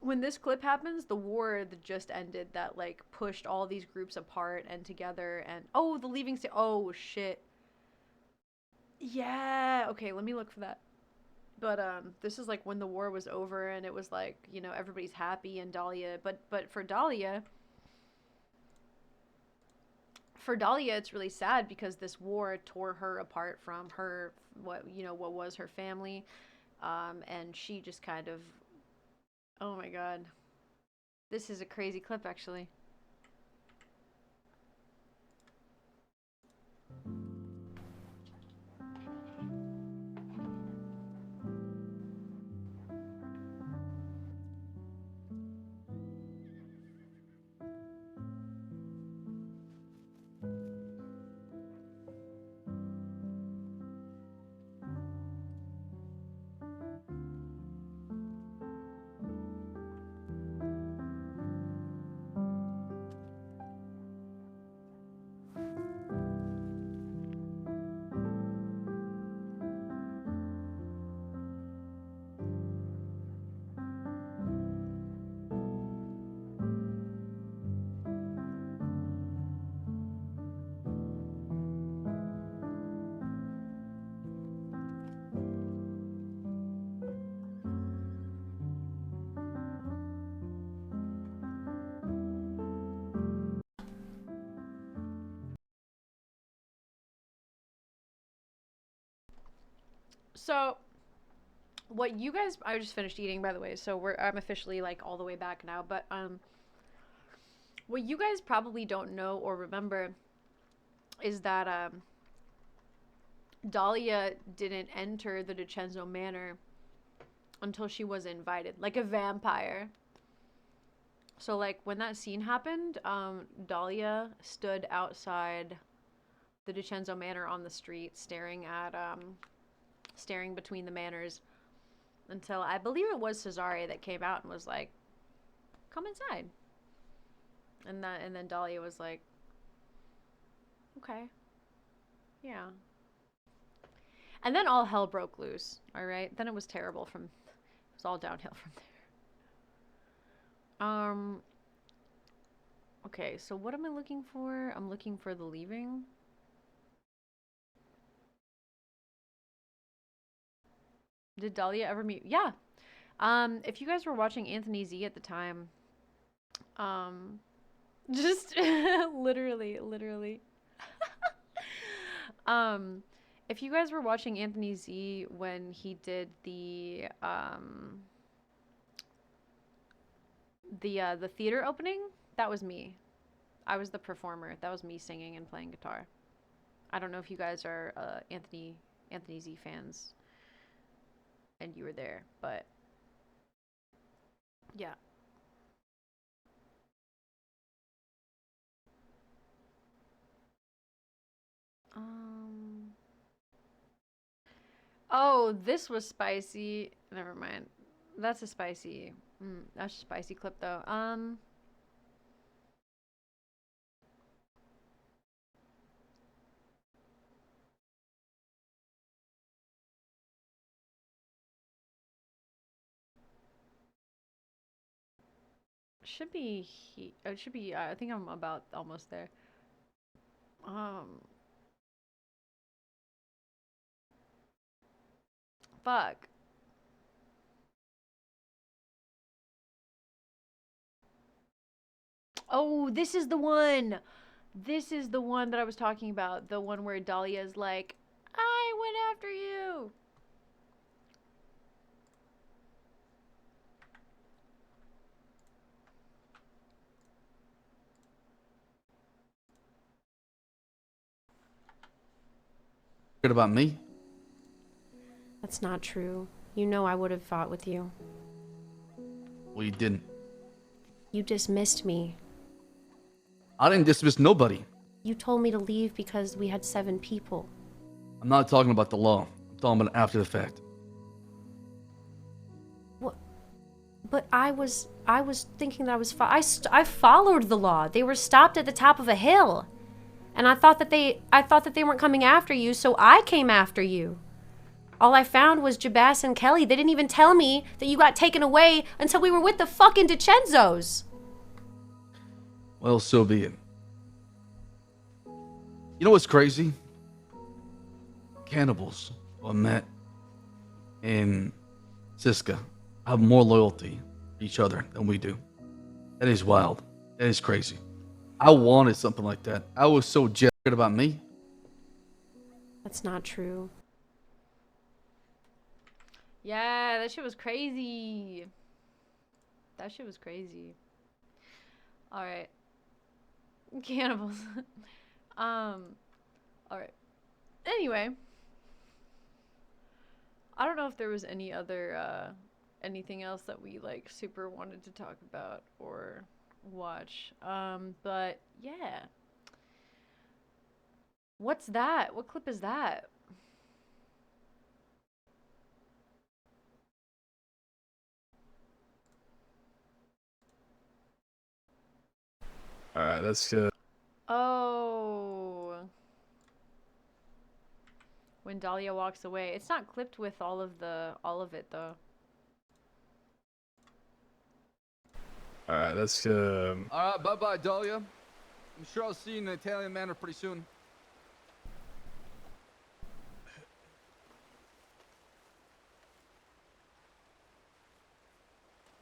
When this clip happens, the war that just ended that like pushed all these groups apart and together, and oh, the leaving oh shit. Yeah, okay, let me look for that. But this is like when the war was over and it was like, you know, everybody's happy and Dahlia, but for Dahlia it's really sad because this war tore her apart from her what was her family, and she just kind of, oh my god, this is a crazy clip actually. So, what you guys, I just finished eating, by the way, so I'm officially like all the way back now, but what you guys probably don't know or remember is that Dahlia didn't enter the DiCenzo Manor until she was invited, like a vampire. So like when that scene happened, Dahlia stood outside the DiCenzo Manor on the street, staring between the manors until I believe it was Cesare that came out and was like, "Come inside." And then Dahlia was like, "Okay, yeah." And then all hell broke loose. All right, then it was terrible it was all downhill from there. Okay, so what am I looking for? I'm looking for the leaving. Did Dahlia ever meet? Yeah. If you guys were watching Anthony Z at the time, just literally. If you guys were watching Anthony Z when he did the theater opening, that was me. I was the performer. That was me singing and playing guitar. I don't know if you guys are Anthony Z fans and you were there, but yeah. Oh, this was spicy. Never mind. That's a spicy. That's a spicy clip though. Should be it should be. I think I'm about almost there. Fuck. Oh, this is the one. This is the one that I was talking about. The one where Dahlia's like, "I went after you." Good about me? That's not true. You know I would have fought with you. Well, you didn't. You dismissed me. I didn't dismiss nobody. You told me to leave because we had 7 people. I'm not talking about the law. I'm talking about after the fact. But I was thinking that I followed the law. They were stopped at the top of a hill. And I thought that they weren't coming after you, so I came after you. All I found was Jabas and Kelly. They didn't even tell me that you got taken away until we were with the fucking DiCenzos. Well, so be it. You know what's crazy? Cannibals, or Matt and Siska, have more loyalty to each other than we do. That is wild. That is crazy. I wanted something like that. I was so jealous about me. That's not true. Yeah, that shit was crazy. That shit was crazy. All right. Cannibals. All right. Anyway, I don't know if there was any other anything else that we like super wanted to talk about or watch. But yeah. What's that? What clip is that? All right, that's good. Oh. When Dahlia walks away. It's not clipped with all of it though. All right, that's All right, bye-bye, Dahlia. I'm sure I'll see you in the Italian Manor pretty soon.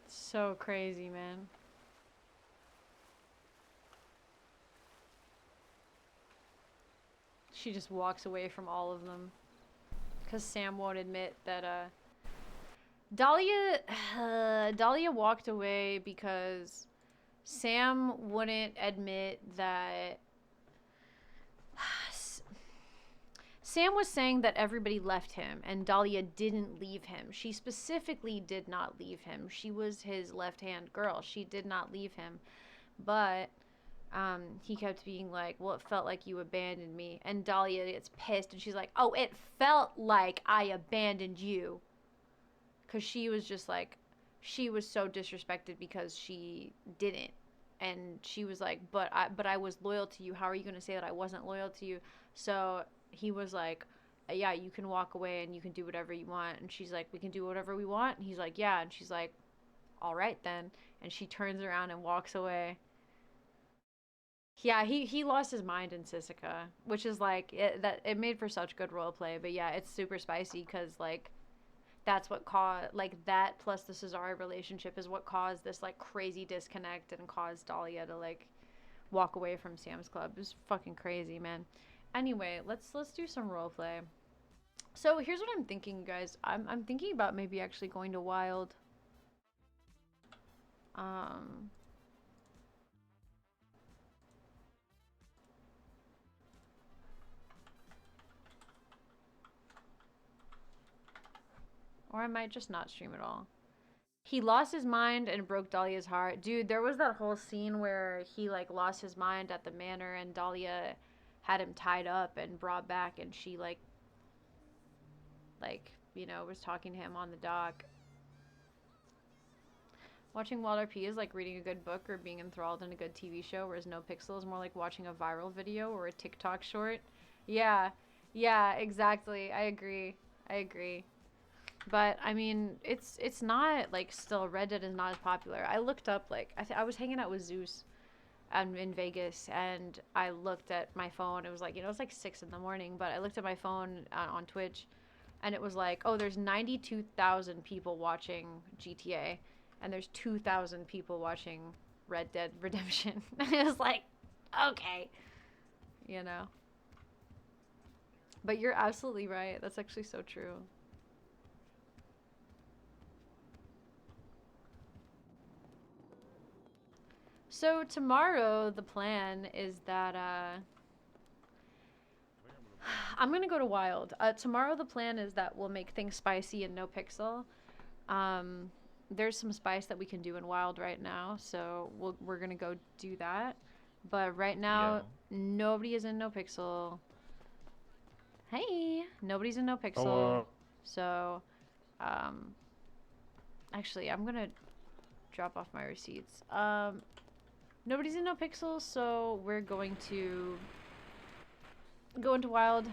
So crazy, man. She just walks away from all of them. Because Sam won't admit that, Dahlia walked away because Sam wouldn't admit that... Sam was saying that everybody left him, and Dahlia didn't leave him. She specifically did not leave him. She was his left-hand girl. She did not leave him. But... he kept being like, well, it felt like you abandoned me. And Dahlia gets pissed and she's like, oh, it felt like I abandoned you. Because she was just like, she was so disrespected because she didn't. And she was like, but I was loyal to you. How are you going to say that I wasn't loyal to you? So he was like, yeah, you can walk away and you can do whatever you want. And she's like, we can do whatever we want. And he's like, yeah. And she's like, all right then. And she turns around and walks away. Yeah, he lost his mind in Sisika, which is like it made for such good role play. But yeah, it's super spicy because like that's what caused like that plus the Cesare relationship is what caused this like crazy disconnect and caused Dahlia to like walk away from Sam's Club. It was fucking crazy, man. Anyway, let's do some role play. So here's what I'm thinking, guys. I'm thinking about maybe actually going to Wild. Or I might just not stream at all. He lost his mind and broke Dahlia's heart. Dude, there was that whole scene where he like lost his mind at the manor and Dahlia had him tied up and brought back and she like, you know, was talking to him on the dock. Watching Wild RP is like reading a good book or being enthralled in a good TV show, whereas NoPixel is more like watching a viral video or a TikTok short. Yeah, exactly. I agree. But I mean, it's not like still Red Dead is not as popular. I looked up like I was hanging out with Zeus, in Vegas, and I looked at my phone. It was like, you know, it's like 6 in the morning, but I looked at my phone on Twitch, and it was like, oh, there's 92,000 people watching GTA, and there's 2,000 people watching Red Dead Redemption. It was like, okay, you know. But you're absolutely right. That's actually so true. So tomorrow the plan is that I'm gonna go to Wild. Tomorrow the plan is that we'll make things spicy in NoPixel. There's some spice that we can do in Wild right now, so we're gonna go do that. But right now nobody is in NoPixel. Hey, nobody's in NoPixel. Hello. So, actually, I'm gonna drop off my receipts. Nobody's in NoPixel, so we're going to go into Wild,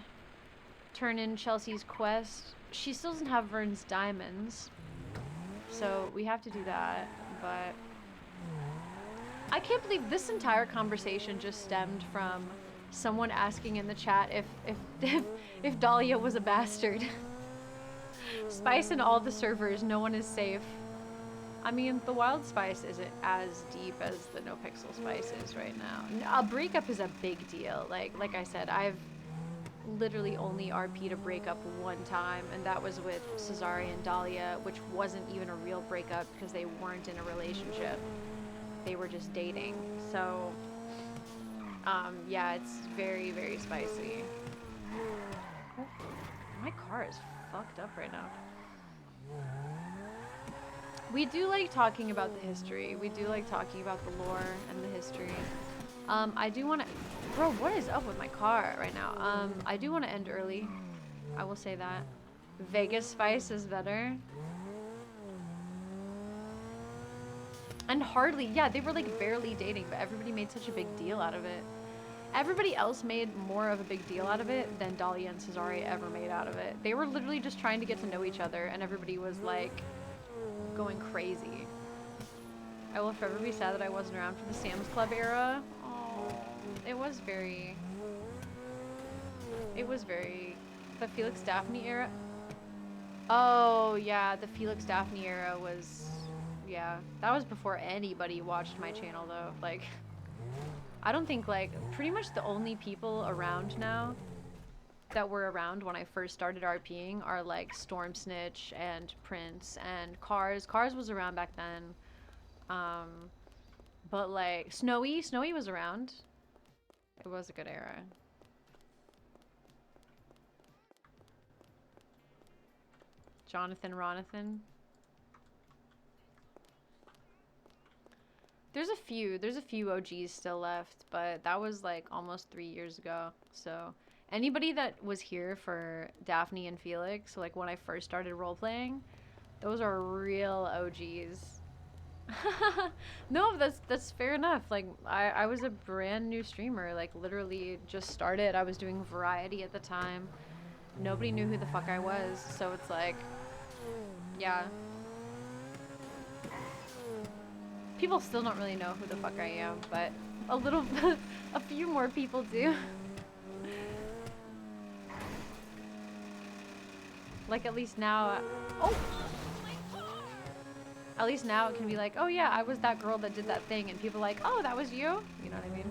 turn in Chelsea's quest. She still doesn't have Vern's diamonds, so we have to do that, but I can't believe this entire conversation just stemmed from someone asking in the chat if Dahlia was a bastard. Spice in all the servers, no one is safe. I mean, the wild spice isn't as deep as the NoPixel spice is right now. A breakup is a big deal. Like I said, I've literally only RP'd a breakup one time, and that was with Cesare and Dahlia, which wasn't even a real breakup because they weren't in a relationship. They were just dating. So, yeah, it's very, very spicy. Oh, my car is fucked up right now. We do like talking about the history. We do like talking about the lore and the history. I do want to... Bro, what is up with my car right now? I do want to end early. I will say that. Vegas Spice is better. And hardly... Yeah, they were like barely dating, but everybody made such a big deal out of it. Everybody else made more of a big deal out of it than Dahlia and Cesare ever made out of it. They were literally just trying to get to know each other, and everybody was like... going crazy. I will forever be sad that I wasn't around for the Sam's Club era. Oh, it was very... The Felix Daphne era? Oh, yeah, the Felix Daphne era was... Yeah, that was before anybody watched my channel, though. Like, I don't think, like, pretty much the only people around now that were around when I first started RPing are like Storm Snitch and Prince and Cars. Cars was around back then. But like Snowy was around. It was a good era. Ronathan. There's a few OGs still left, but that was like almost 3 years ago. So anybody that was here for Daphne and Felix, like when I first started role-playing, those are real OGs. No, that's fair enough. Like, I was a brand new streamer, like literally just started. I was doing variety at the time. Nobody knew who the fuck I was, so it's like, yeah. People still don't really know who the fuck I am, but a few more people do. Like, at least now, at least now it can be like, oh yeah, I was that girl that did that thing, and people are like, oh, that was you? You know what I mean?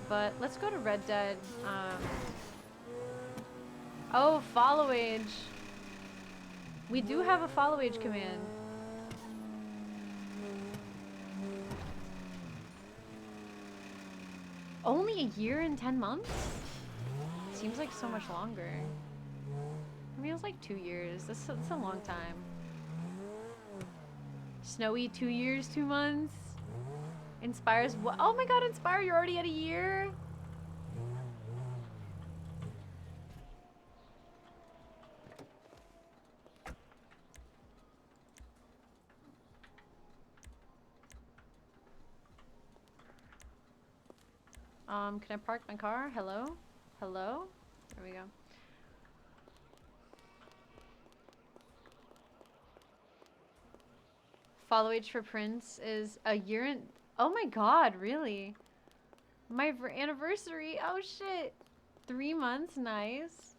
But let's go to Red Dead. Oh, follow age. We do have a follow age command. Only a year and 10 months? Seems like so much longer. I mean, it was like 2 years. That's a long time. Snowy, 2 years, 2 months. Inspire's what? Oh my god, Inspire, you're already at a year? Can I park my car? Hello? Hello? There we go. Follow age for Prince is a year and... Oh my god, really? My anniversary? Oh shit. 3 months, nice.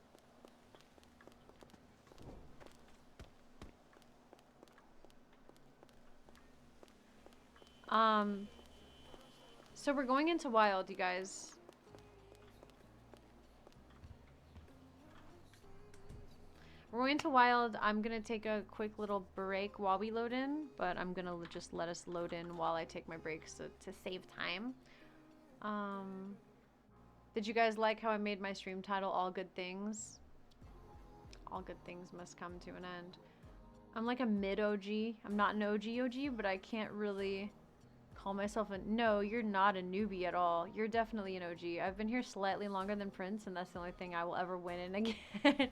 So we're going into Wild, you guys. We're going to Wild. I'm gonna take a quick little break while we load in, but I'm gonna just let us load in while I take my breaks to save time. Did you guys like how I made my stream title All Good Things? All good things must come to an end. I'm like a mid OG. I'm not an OG, but I can't really call myself a... No, you're not a newbie at all. You're definitely an OG. I've been here slightly longer than Prince, and that's the only thing I will ever win in again.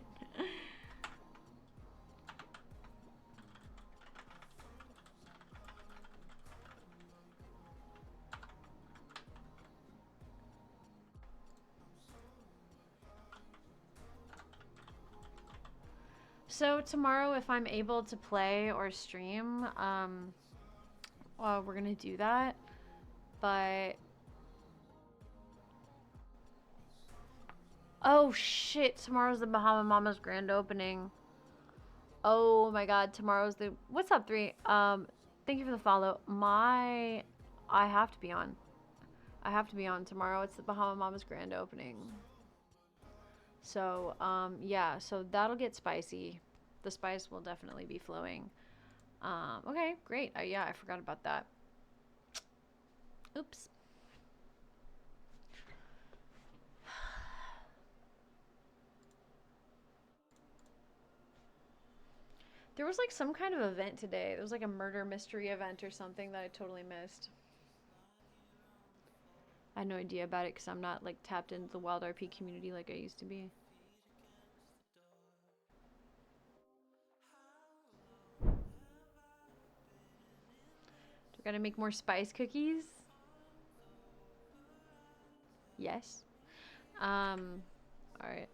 So tomorrow, if I'm able to play or stream, well, we're gonna do that. But oh shit, tomorrow's the Bahama Mama's grand opening. Oh my god, tomorrow's the... What's up, 3? Thank you for the follow. I have to be on. I have to be on tomorrow. It's the Bahama Mama's grand opening. So, yeah, so that'll get spicy. The spice will definitely be flowing. Okay, great. Yeah, I forgot about that. Oops. There was like some kind of event today. There was like a murder mystery event or something that I totally missed. I had no idea about it because I'm not like tapped into the Wild RP community like I used to be. Do I gotta make more spice cookies? Yes. Alright.